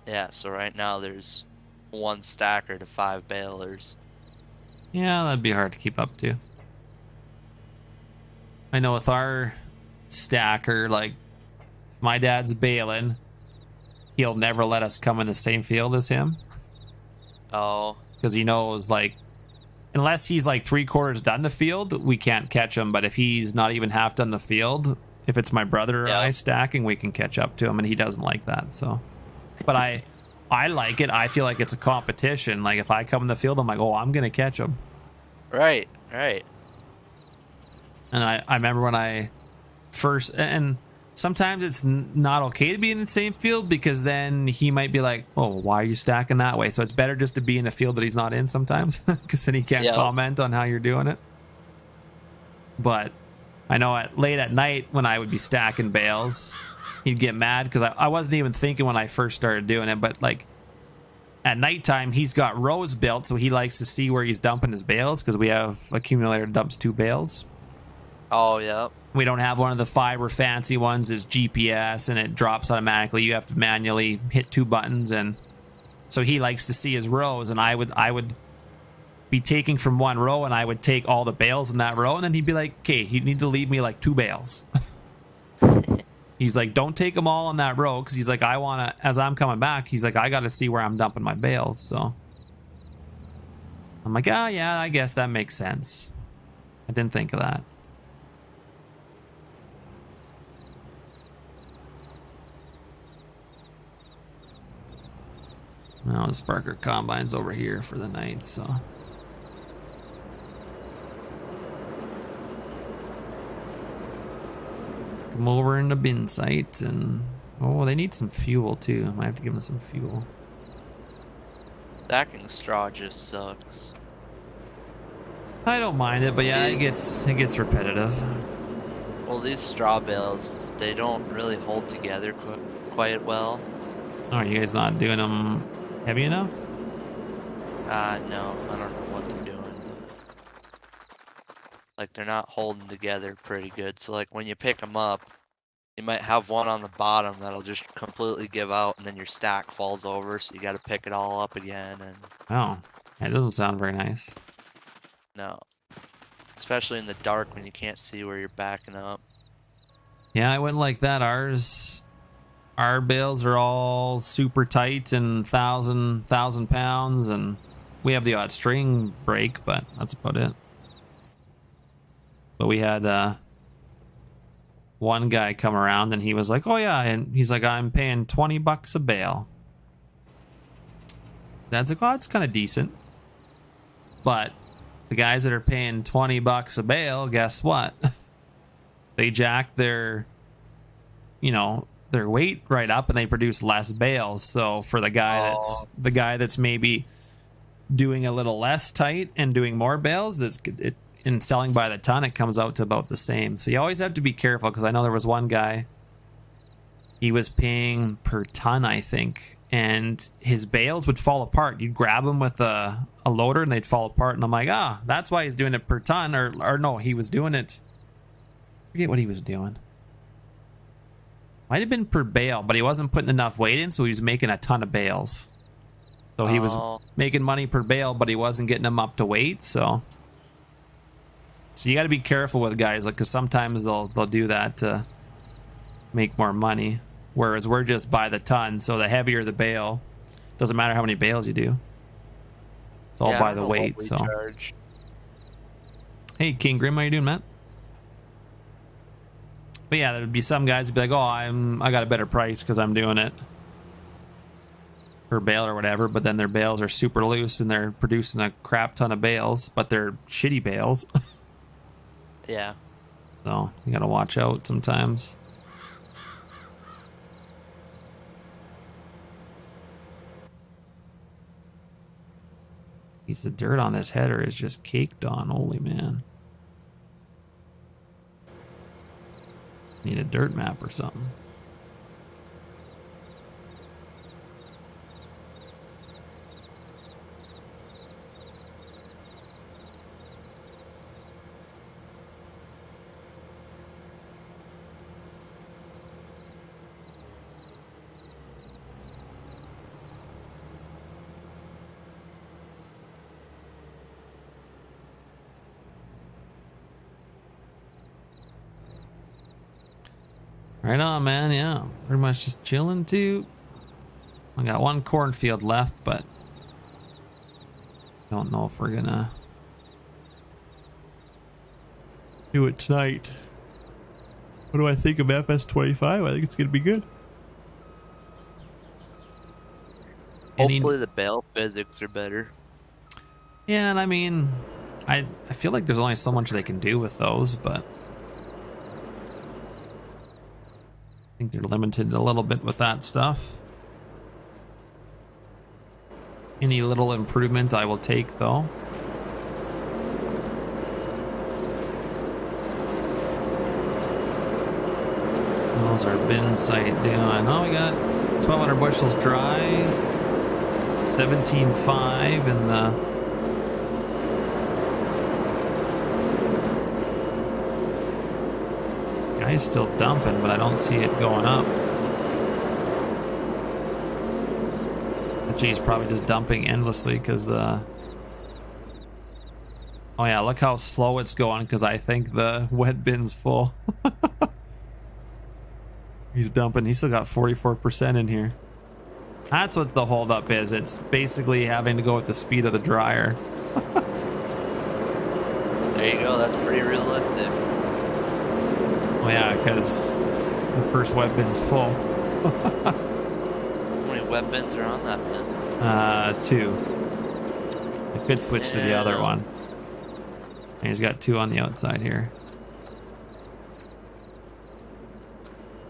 Speaker 3: Yeah, so right now there's 1 stacker to 5 bailers.
Speaker 1: Yeah, that'd be hard to keep up to. I know with our stacker, like, if my dad's bailing, he'll never let us come in the same field as him.
Speaker 3: Oh.
Speaker 1: Because he knows, like, unless he's like 3/4 done the field, we can't catch him. But if he's not even half done the field, if it's my brother or I stacking, we can catch up to him, and he doesn't like that. So, but I like it. I feel like it's a competition. Like if I come in the field, I'm like, oh, I'm gonna catch him.
Speaker 3: Right, right.
Speaker 1: And I remember when I first, and sometimes it's not okay to be in the same field because then he might be like, oh, why are you stacking that way? So it's better just to be in a field that he's not in sometimes because then he can't comment on how you're doing it. But I know late at night when I would be stacking bales, he'd get mad because I wasn't even thinking when I first started doing it. But like at nighttime, he's got rows built, so he likes to see where he's dumping his bales because we have accumulator dumps 2 bales.
Speaker 3: Oh, yeah.
Speaker 1: We don't have one of the fiber fancy ones is GPS and it drops automatically. You have to manually hit 2 buttons, and so he likes to see his rows, and I would be taking from one row and I would take all the bales in that row, and then he'd be like, okay, you need to leave me like 2 bales. He's like, don't take them all in that row because he's like, I want to, as I'm coming back, he's like, I got to see where I'm dumping my bales. So I'm like, oh yeah, I guess that makes sense. I didn't think of that. Well, the Sparker Combine's over here for the night, so. Come over in the bin site and... Oh, they need some fuel too. I might have to give them some fuel.
Speaker 3: Stacking straw just sucks.
Speaker 1: I don't mind it, but yeah, it gets repetitive.
Speaker 3: Well, these straw bales, they don't really hold together quite well.
Speaker 1: Oh, are you guys not doing them heavy enough?
Speaker 3: No, I don't know what they're doing, but like they're not holding together pretty good. So like when you pick them up, you might have one on the bottom that'll just completely give out, and then your stack falls over, so you got to pick it all up again. And
Speaker 1: oh, that doesn't sound very nice.
Speaker 3: No, especially in the dark when you can't see where you're backing up.
Speaker 1: Yeah, I went like that. Our bales are all super tight and 1,000 pounds, and we have the odd string break, but that's about it. But we had one guy come around and he was like, oh yeah, and he's like, I'm paying $20 a bale. That's like, oh, it's kind of decent. But the guys that are paying $20 a bale, guess what? They jack their, their weight right up and they produce less bales. So for the guy that's maybe doing a little less tight and doing more bales, in selling by the ton, it comes out to about the same. So you always have to be careful, because I know there was one guy, he was paying per ton, I think, and his bales would fall apart. You'd grab them with a loader and they'd fall apart, and I'm like, that's why he's doing it per ton, or no, he was doing it, I forget what he was doing. Might have been per bale, but he wasn't putting enough weight in, so he was making a ton of bales. So he was making money per bale, but he wasn't getting them up to weight, so you got to be careful with guys, like, because sometimes they'll do that to make more money, whereas we're just by the ton. So the heavier the bale, doesn't matter how many bales you do. It's all by the weight. So, hey, King Grim, how you doing, Matt? But yeah, there'd be some guys who'd be like, oh, I got a better price because I'm doing it per bale or whatever. But then their bales are super loose and they're producing a crap ton of bales, but they're shitty bales.
Speaker 3: Yeah.
Speaker 1: So you gotta watch out sometimes. The dirt on this header is just caked on. Holy man. Need a dirt map or something. Right on, man. Yeah, pretty much just chilling too. I got one cornfield left, but don't know if we're gonna do it tonight. What do I think of FS25? I think it's gonna be good.
Speaker 3: Hopefully the bale physics are better.
Speaker 1: Yeah, and I mean, I feel like there's only so much they can do with those, but I think they're limited a little bit with that stuff. Any little improvement I will take, though. How's our bin site doing? Oh, we got 1,200 bushels dry, 17.5 in the... Guy's still dumping, but I don't see it going up. Actually, he's probably just dumping endlessly because the... Oh yeah, look how slow it's going because I think the wet bin's full. He's dumping. He's still got 44% in here. That's what the holdup is. It's basically having to go with the speed of the dryer.
Speaker 4: There you go. That's pretty realistic.
Speaker 1: Oh yeah, because the first wet bin's full.
Speaker 3: How many wet bins are on that bin?
Speaker 1: 2. I could switch to the other one. And he's got 2 on the outside here.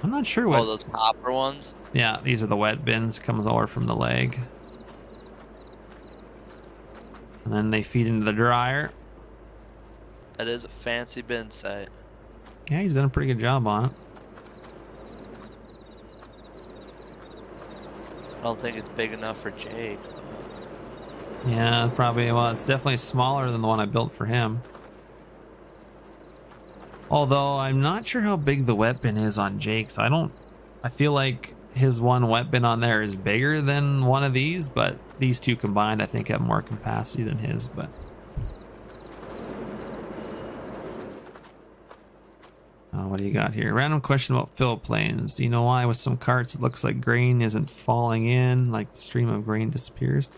Speaker 1: I'm not sure what...
Speaker 3: Oh, those hopper ones?
Speaker 1: Yeah, these are the wet bins. Comes over from the leg. And then they feed into the dryer.
Speaker 3: That is a fancy bin site.
Speaker 1: Yeah, he's done a pretty good job on it.
Speaker 3: I don't think it's big enough for Jake.
Speaker 1: Yeah, probably. Well, it's definitely smaller than the one I built for him. Although I'm not sure how big the wet bin is on Jake's. I feel like his one wet bin on there is bigger than one of these, but these two combined I think have more capacity than his, but... what do you got here? Random question about fill planes. Do you know why with some carts it looks like grain isn't falling in, like the stream of grain disappears?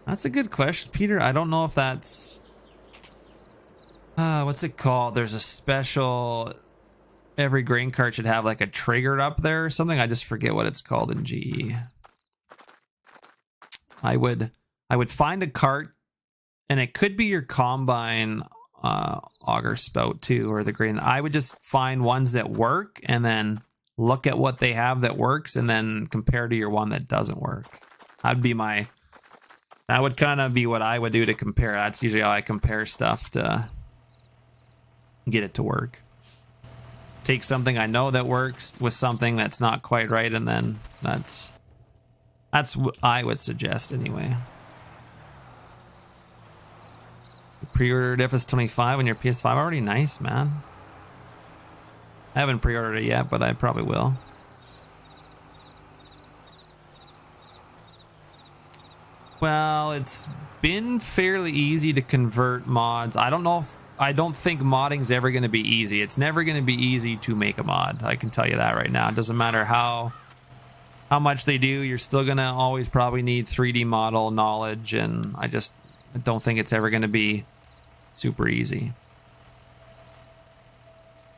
Speaker 1: That's a good question, Peter. I don't know if that's... what's it called? There's a special... Every grain cart should have like a trigger up there or something. I just forget what it's called in GE. I would find a cart, and it could be your combine auger spout too, or the grain. I would just find ones that work and then look at what they have that works and then compare to your one that doesn't work. That would kind of be what I would do to compare. That's usually how I compare stuff to get it to work. Take something I know that works with something that's not quite right, and then that's what I would suggest anyway. Pre-ordered FS25 on your PS5 already? Nice, man. I haven't pre-ordered it yet, but I probably will. Well, it's been fairly easy to convert mods. I don't think modding's ever going to be easy. It's never going to be easy to make a mod. I can tell you that right now. It doesn't matter how much they do. You're still going to always probably need 3D model knowledge, and I don't think it's ever going to be super easy.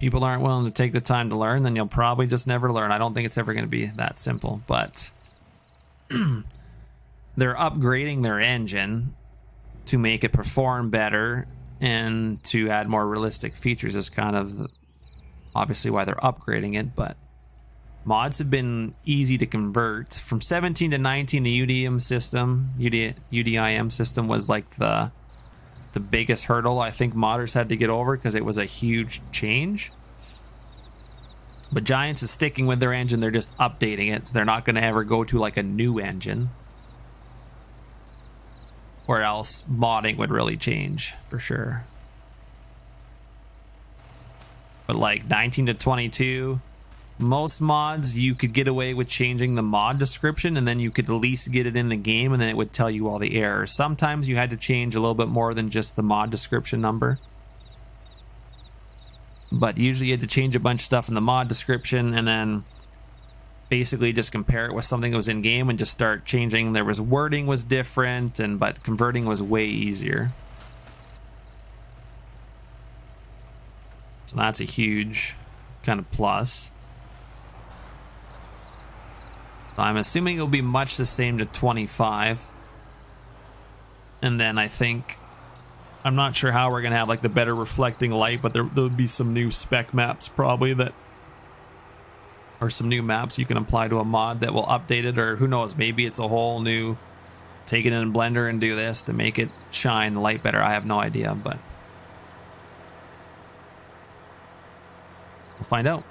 Speaker 1: People aren't willing to take the time to learn, then you'll probably just never learn. I don't think it's ever going to be that simple, but they're upgrading their engine to make it perform better and to add more realistic features is kind of obviously why they're upgrading it, but mods have been easy to convert. From 17 to 19, the UDIM system was like the biggest hurdle I think modders had to get over because it was a huge change. But Giants is sticking with their engine. They're just updating it, so they're not going to ever go to like a new engine. Or else modding would really change for sure. But like 19 to 22, most mods you could get away with changing the mod description, and then you could at least get it in the game, and then it would tell you all the errors. Sometimes you had to change a little bit more than just the mod description number, but usually you had to change a bunch of stuff in the mod description and then basically just compare it with something that was in game and just start changing. There was wording was different, but converting was way easier. So that's a huge kind of plus. I'm assuming it'll be much the same to 25. And then I'm not sure how we're going to have like the better reflecting light, but there'll be some new spec maps probably that or some new maps you can apply to a mod that will update it, or who knows, maybe it's a whole new take it in Blender and do this to make it shine the light better. I have no idea, but we'll find out.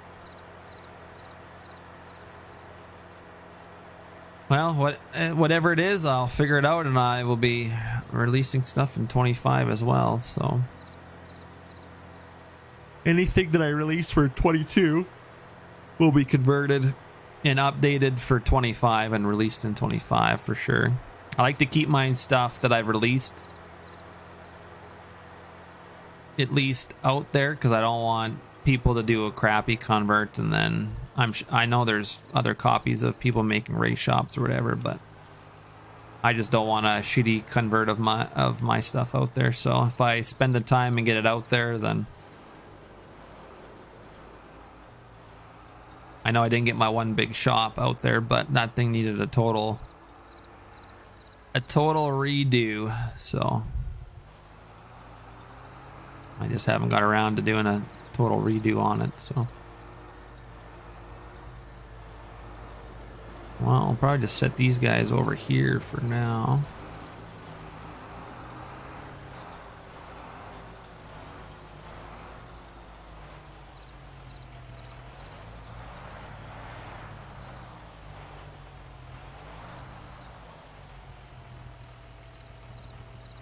Speaker 1: Well, whatever it is, I'll figure it out, and I will be releasing stuff in 25 as well, so anything that I release for 22 will be converted and updated for 25 and released in 25 for sure. I like to keep my stuff that I've released at least out there, because I don't want people to do a crappy convert and then I know there's other copies of people making race shops or whatever, but I just don't want a shitty convert of my stuff out there. So if I spend the time and get it out there, then I know I didn't get my one big shop out there, but that thing needed a total redo, so I just haven't got around to doing a total redo on it. So well, I'll probably just set these guys over here for now.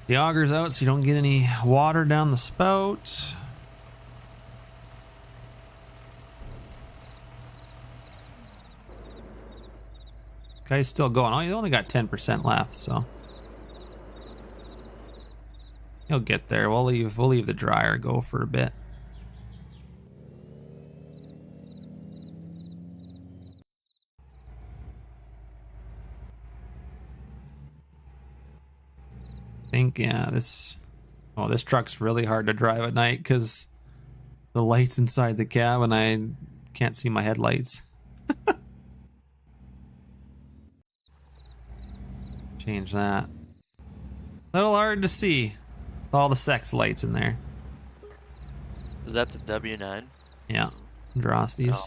Speaker 1: The auger's out so you don't get any water down the spout. Guy's still going. Oh, he's only got 10% left, so he'll get there. We'll leave the dryer go for a bit. I think, yeah, this truck's really hard to drive at night because the lights inside the cab and I can't see my headlights. Change that. A little hard to see with all the sex lights in there.
Speaker 3: Is that the W9?
Speaker 1: Yeah, Drosties.
Speaker 3: Oh.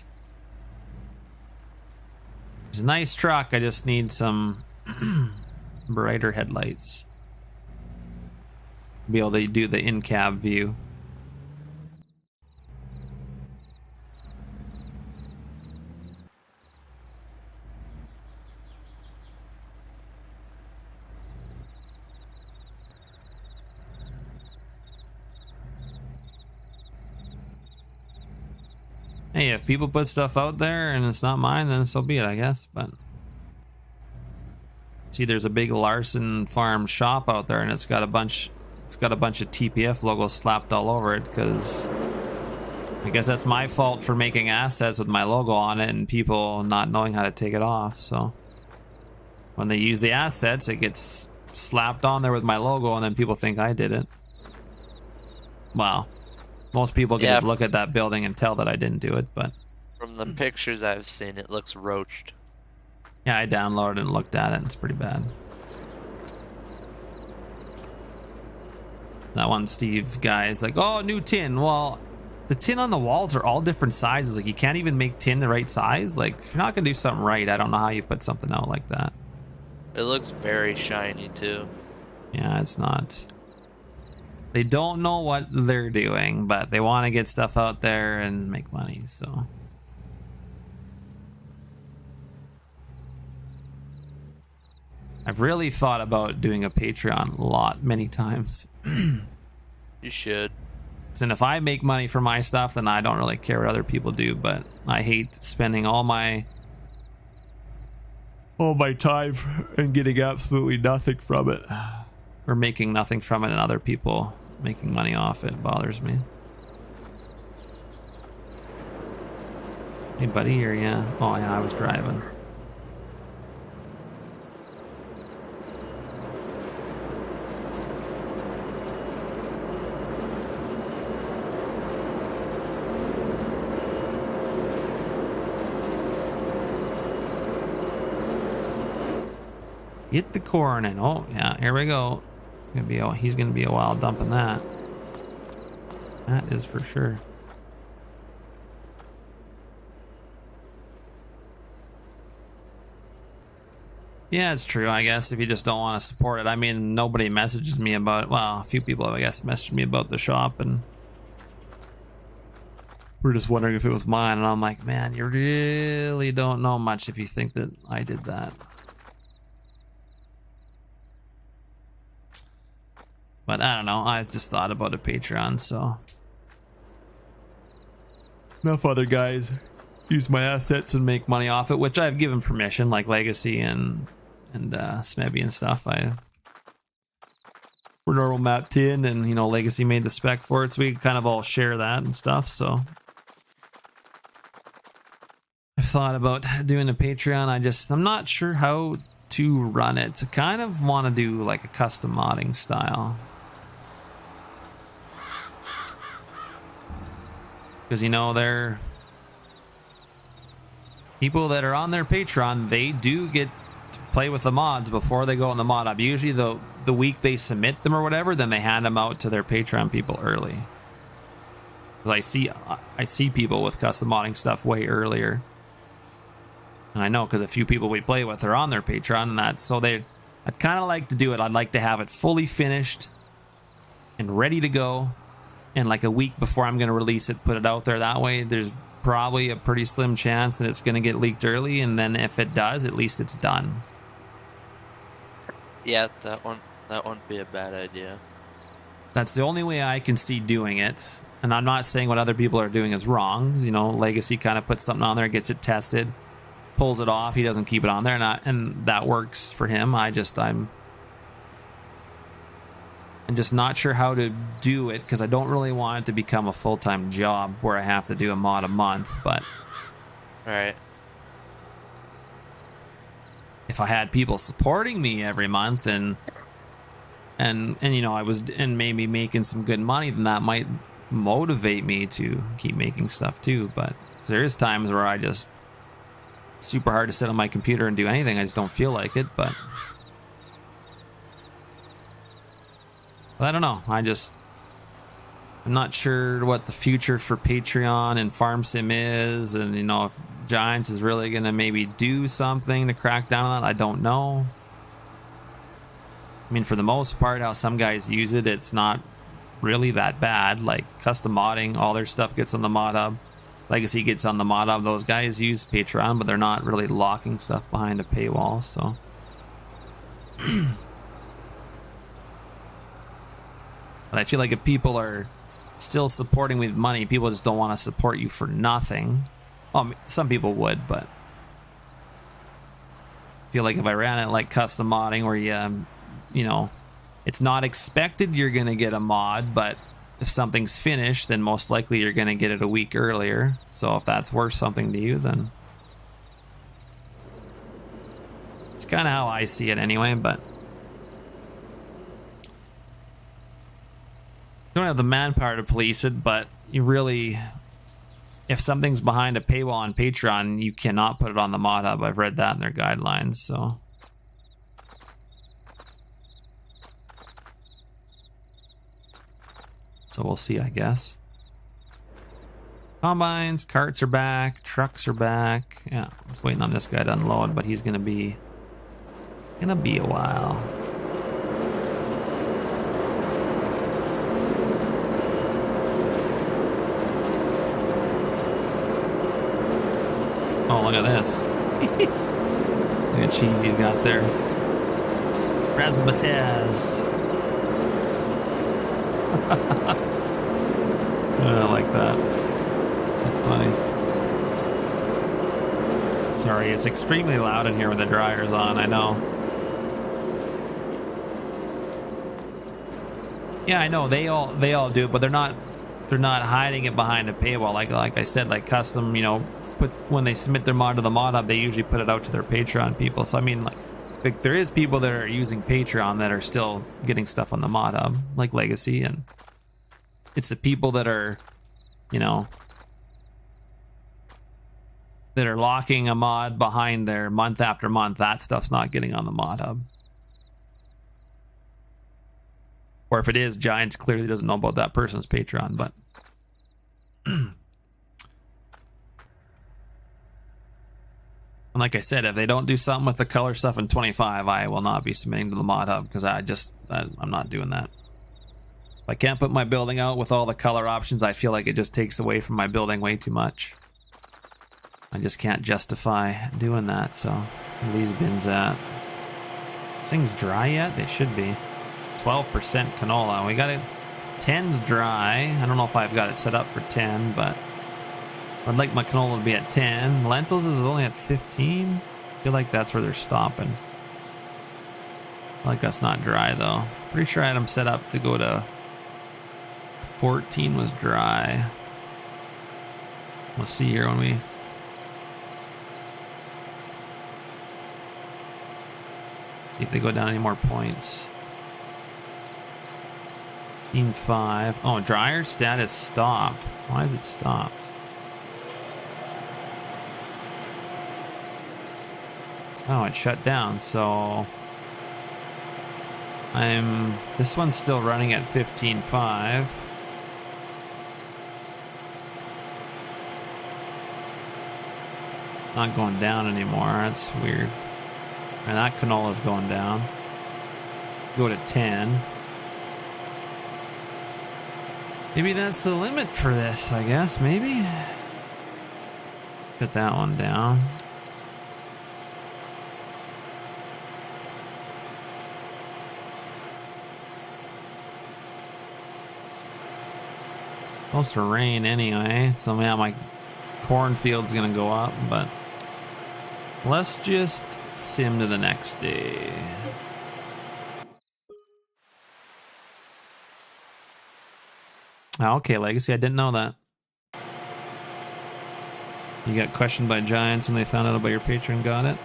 Speaker 1: It's a nice truck. I just need some brighter headlights. Be able to do the in-cab view. Hey, if people put stuff out there and it's not mine, then so be it, I guess. But see, there's a big Larson Farm shop out there, and it's got a bunch of TPF logos slapped all over it, because I guess that's my fault for making assets with my logo on it and people not knowing how to take it off. So when they use the assets, it gets slapped on there with my logo, and then people think I did it. Wow. Most people can just look at that building and tell that I didn't do it, but
Speaker 3: from the pictures I've seen, it looks roached.
Speaker 1: yeah, I downloaded and looked at it, and it's pretty bad. That one Steve guy is like, oh, new tin. Well, the tin on the walls are all different sizes. Like, you can't even make tin the right size. Like, if you're not gonna do something right, I don't know how you put something out like that.
Speaker 3: It looks very shiny too.
Speaker 1: Yeah, it's not. They don't know what they're doing, but they want to get stuff out there and make money, so. I've really thought about doing a Patreon many times.
Speaker 3: You should.
Speaker 1: And if I make money for my stuff, then I don't really care what other people do, but I hate spending all my time and getting absolutely nothing from it. Or making nothing from it and other people making money off it bothers me. Hey buddy, here, yeah. Oh yeah, I was driving. Get the corn in. Oh yeah, here we go. He's gonna be a while dumping that. That is for sure. Yeah, it's true. I guess if you just don't want to support it. I mean, nobody messages me about it. Well, a few people, I guess, messaged me about the shop, and we're just wondering if it was mine. And I'm like, man, you really don't know much if you think that I did that. But I don't know. I just thought about a Patreon, so enough other guys use my assets and make money off it, which I've given permission, like Legacy and Smebby and stuff. We're normal map 10, and you know, Legacy made the spec for it, so we kind of all share that and stuff. So I've thought about doing a Patreon. I'm not sure how to run it. I kind of want to do like a custom modding style. Because, you know, they're people that are on their Patreon, they do get to play with the mods before they go on the mod up. Usually the week they submit them or whatever, then they hand them out to their Patreon people early. Because I see people with custom modding stuff way earlier. And I know because a few people we play with are on their Patreon, and that's so I'd kind of like to do it. I'd like to have it fully finished and ready to go. And like a week before I'm going to release it, put it out there. That way there's probably a pretty slim chance that it's going to get leaked early. And then if it does, at least it's done.
Speaker 3: Yeah, that wouldn't be a bad idea.
Speaker 1: That's the only way I can see doing it. And I'm not saying what other people are doing is wrong. You know, Legacy kind of puts something on there, gets it tested, pulls it off. He doesn't keep it on there. And that works for him. I'm just not sure how to do it because I don't really want it to become a full-time job where I have to do a mod a month. But
Speaker 3: Right.
Speaker 1: if I had people supporting me every month and you know, I was and maybe making some good money, then that might motivate me to keep making stuff too. But there is times where it's super hard to sit on my computer and do anything. I just don't feel like it. But I don't know. I'm not sure what the future for Patreon and Farm Sim is, and you know, if Giants is really gonna maybe do something to crack down on that. I don't know. I mean, for the most part, how some guys use it, it's not really that bad. Like custom modding, all their stuff gets on the mod hub. Legacy gets on the mod hub. Those guys use Patreon, but they're not really locking stuff behind a paywall. So. But I feel like if people are still supporting with money, people just don't want to support you for nothing. Well, some people would, but I feel like if I ran it like custom modding where you know, it's not expected you're going to get a mod, but if something's finished, then most likely you're going to get it a week earlier. So if that's worth something to you, then it's kind of how I see it anyway, but you don't have the manpower to police it, but you really, if something's behind a paywall on Patreon, you cannot put it on the mod hub. I've read that in their guidelines, so. So we'll see, I guess. Combines, carts are back, trucks are back. Yeah, I'm just waiting on this guy to unload, but he's gonna be a while. Oh, look at this. Look at cheese he's got there. Razzmatazz. I like that. That's funny. Sorry, it's extremely loud in here with the dryers on, I know. Yeah, I know, they all do it, but they're not hiding it behind a paywall. Like I said, like custom, you know, when they submit their mod to the mod hub, they usually put it out to their Patreon people. So I mean, like there is people that are using Patreon that are still getting stuff on the mod hub, like Legacy, and it's the people that are, you know, that are locking a mod behind their month after month. That stuff's not getting on the mod hub. Or if it is, Giants clearly doesn't know about that person's Patreon, but And like I said, if they don't do something with the color stuff in 25, I will not be submitting to the mod hub because I'm not doing that. If I can't put my building out with all the color options, I feel like it just takes away from my building way too much. I just can't justify doing that, so where are these bins at? This thing's dry yet? They should be. 12% canola. We got it. 10's dry. I don't know if I've got it set up for 10, but I'd like my canola to be at 10. Lentils is only at 15. I feel like that's where they're stopping. I feel like that's not dry though. Pretty sure I had them set up to go to 14 was dry. We'll see here when we... See if they go down any more points. 15.5. Oh, dryer status stopped. Why is it stopped? Oh, it shut down, so this one's still running at 15.5. Not going down anymore. That's weird. And that canola's going down. Go to 10. Maybe that's the limit for this, I guess. Maybe. Put that one down. Supposed to rain anyway, so yeah, my cornfield's gonna go up, but let's just sim to the next day. Oh, okay, Legacy, I didn't know that. You got questioned by Giants when they found out about your Patreon, got it?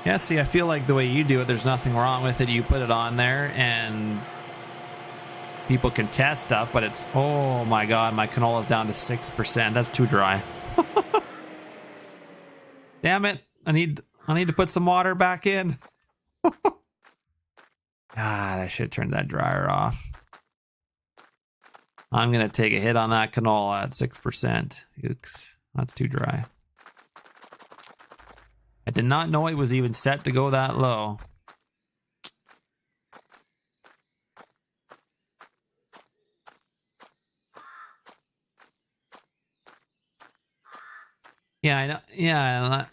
Speaker 1: Yeah, see, I feel like the way you do it, there's nothing wrong with it. You put it on there and people can test stuff, but it's, oh my god, my canola's down to 6%. That's too dry. Damn it. I need to put some water back in. I should turn that dryer off. I'm going to take a hit on that canola at 6%. Oops, that's too dry. I did not know it was even set to go that low. Yeah, I know. Yeah,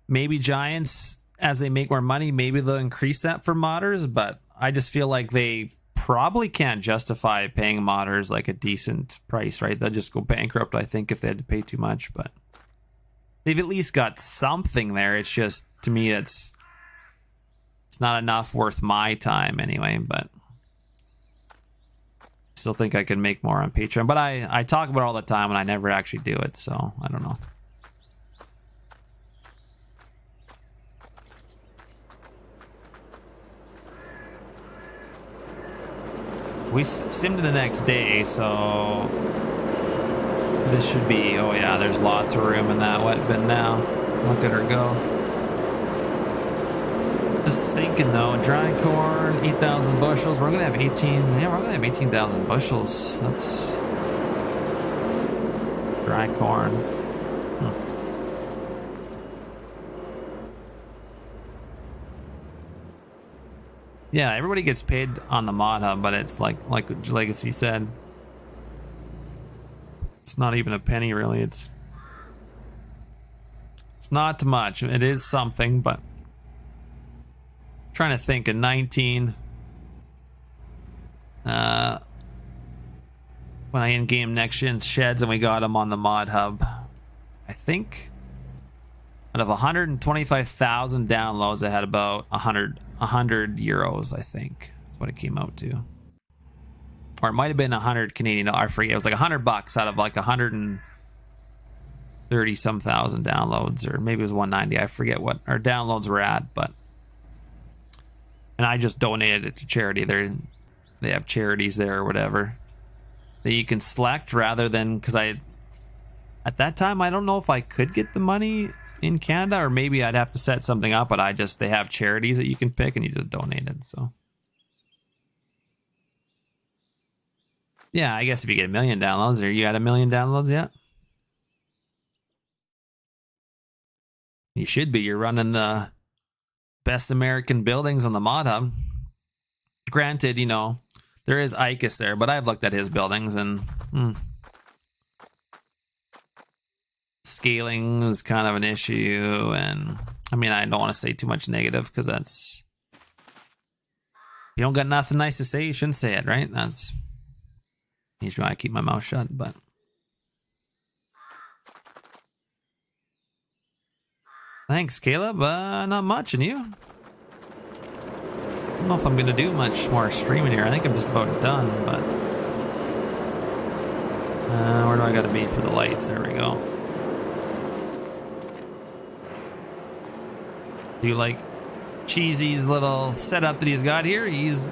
Speaker 1: maybe Giants, as they make more money, maybe they'll increase that for modders, but I just feel like they probably can't justify paying modders like a decent price, right? They'll just go bankrupt, I think, if they had to pay too much, but they've at least got something there. It's just, to me, it's not enough worth my time anyway, but I still think I can make more on Patreon. But I talk about it all the time and I never actually do it, so I don't know. We sim to the next day, so this should be, oh yeah, there's lots of room in that wet bin now. Look at her go. Just thinking though, dry corn, 8,000 bushels. We're gonna have 18,000 bushels. That's dry corn. Yeah, everybody gets paid on the mod hub, but it's like Legacy said, it's not even a penny really. It's not much. It is something, but I'm trying to think in 19 when I in-game next gen sheds and we got them on the mod hub, I think out of 125,000 downloads, I had about 100 euros, I think. That's what it came out to. Or it might have been 100 Canadian. I forget. It was like $100 out of like 130 some thousand downloads, or maybe it was 190. I forget what our downloads were at, but and I just donated it to charity. They have charities there or whatever that you can select rather than, because at that time I don't know if I could get the money in Canada, or maybe I'd have to set something up, but they have charities that you can pick and you just donate it. So yeah, I guess if you get 1 million downloads, or you got 1 million downloads yet? You should be. You're running the best American buildings on the mod hub. Granted, you know, there is Icus there, but I've looked at his buildings and scaling is kind of an issue. And I mean, I don't want to say too much negative because that's, you don't got nothing nice to say, you shouldn't say it, right? That's usually why I keep my mouth shut, but thanks, Caleb. Not much, and you? I don't know if I'm gonna do much more streaming here. I think I'm just about done, but where do I gotta be for the lights? There we go. Do you like Cheesy's little setup that he's got here? He's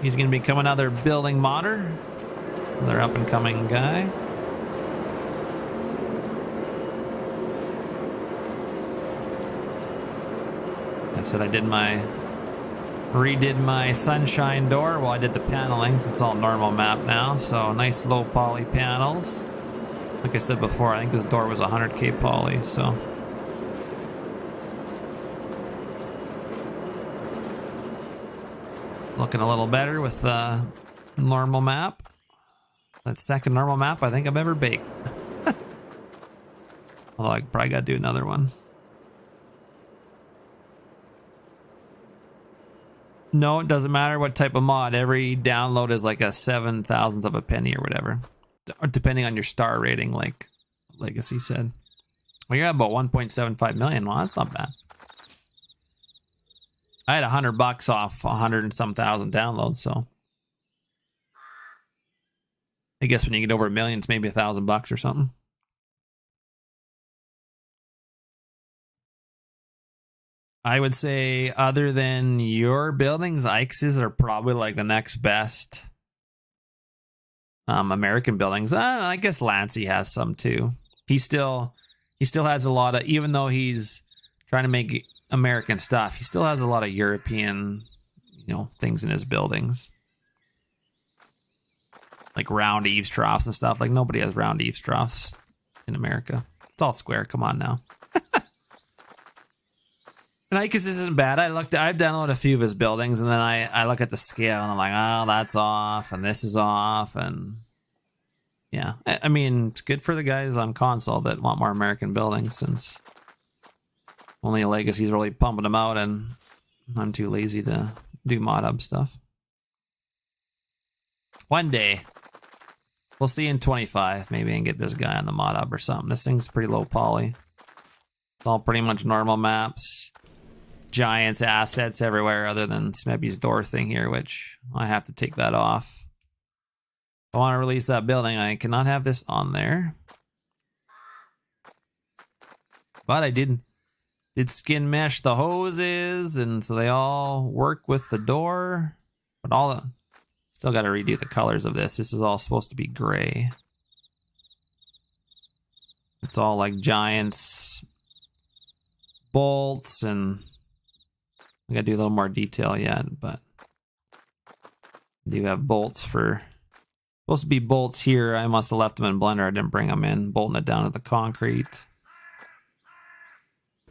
Speaker 1: gonna become another building modder, another up and coming guy. I said I redid my sunshine door. Well, I did the panelings. It's all normal map now, so nice low poly panels. Like I said before, I think this door was 100k poly, so looking a little better with the normal map. That second normal map I think I've ever baked. Although I probably gotta do another one. No, it doesn't matter what type of mod. Every download is like a 7,000th of a penny or whatever, depending on your star rating, like Legacy said. Well, you're at about 1.75 million. Well, that's not bad. I had $100 off 100 and some thousand downloads, so I guess when you get over a million, it's maybe $1,000 or something. I would say, other than your buildings, Ike's are probably like the next best American buildings. I guess Lancey has some too. He still has a lot of, even though he's trying to make American stuff, he still has a lot of European, you know, things in his buildings, like round eaves troughs and stuff. Like nobody has round eaves troughs in America. It's all square. Come on now. And Icus isn't bad. I've downloaded a few of his buildings, and then I look at the scale, and I'm like, oh, that's off, and this is off, and yeah. I mean, it's good for the guys on console that want more American buildings, since only Legacy's really pumping them out, and I'm too lazy to do mod hub stuff. One day, we'll see in 25, maybe, and get this guy on the mod hub or something. This thing's pretty low poly. It's all pretty much normal maps. Giants assets everywhere other than Smebby's door thing here, which I have to take that off. If I want to release that building, I cannot have this on there. But I did skin mesh the hoses, and so they all work with the door. But still got to redo the colors of this. This is all supposed to be gray. It's all like Giants bolts, and I gotta do a little more detail yet, but I do have bolts for, supposed to be bolts here. I must have left them in Blender. I didn't bring them in, bolting it down to the concrete.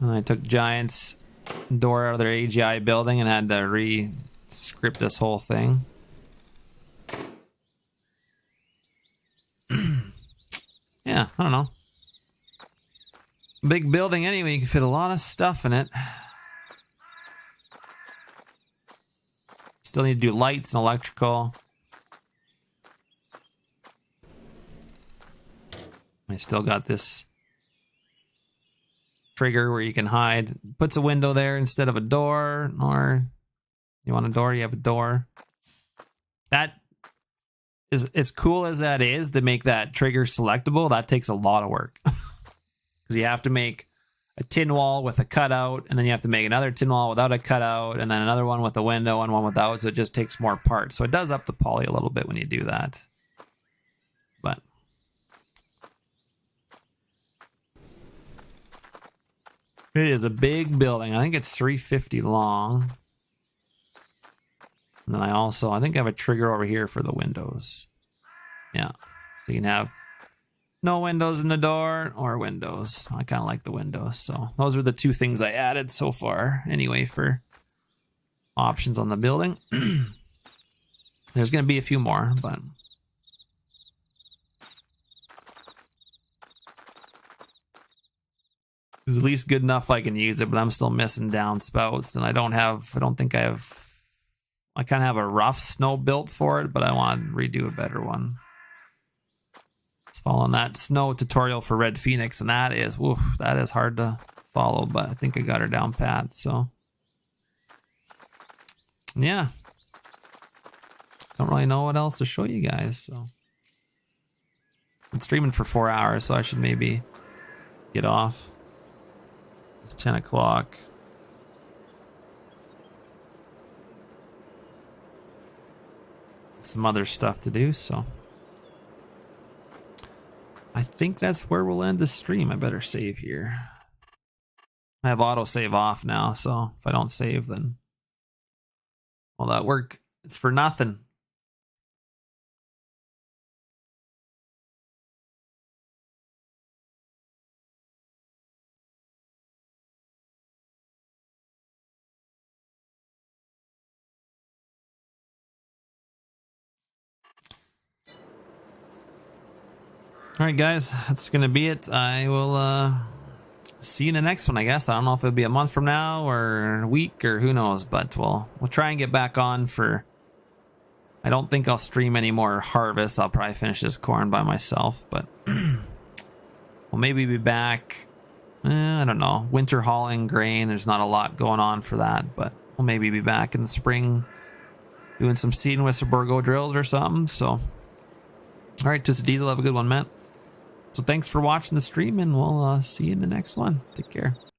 Speaker 1: And I took Giants door out of their AGI building and had to re-script this whole thing. Yeah, I don't know. Big building anyway, you can fit a lot of stuff in it. Still need to do lights and electrical. I still got this trigger where you can hide. Puts a window there instead of a door, or you want a door, you have a door. That is, as cool as that is to make that trigger selectable, that takes a lot of work. Because you have to make a tin wall with a cutout, and then you have to make another tin wall without a cutout, and then another one with a window and one without, so it just takes more parts. So it does up the poly a little bit when you do that. But it is a big building. I think it's 350 long. And then I think I have a trigger over here for the windows. Yeah. So you can have No windows in the door or windows. I kind of like the windows. So those are the two things I added so far. Anyway, for options on the building. There's going to be a few more, but it's at least good enough I can use it, but I'm still missing downspouts, and I kind of have a rough snow built for it, but I want to redo a better one. It's following that snow tutorial for Red Phoenix, and that is hard to follow, but I think I got her down pat, so yeah. Don't really know what else to show you guys, so I'm streaming for 4 hours, so I should maybe get off. It's 10 o'clock. Some other stuff to do, so I think that's where we'll end the stream. I better save here. I have autosave off now, so if I don't save, then all that work, it's for nothing. All right, guys, that's going to be it. I will see you in the next one, I guess. I don't know if it'll be a month from now or a week or who knows, but we'll try and get back on for... I don't think I'll stream any more harvest. I'll probably finish this corn by myself, but we'll maybe be back. I don't know. Winter hauling grain. There's not a lot going on for that, but we'll maybe be back in the spring doing some seeding with some Burgo drills or something. So, all right, Twisted Diesel, have a good one, man. So thanks for watching the stream, and we'll see you in the next one. Take care.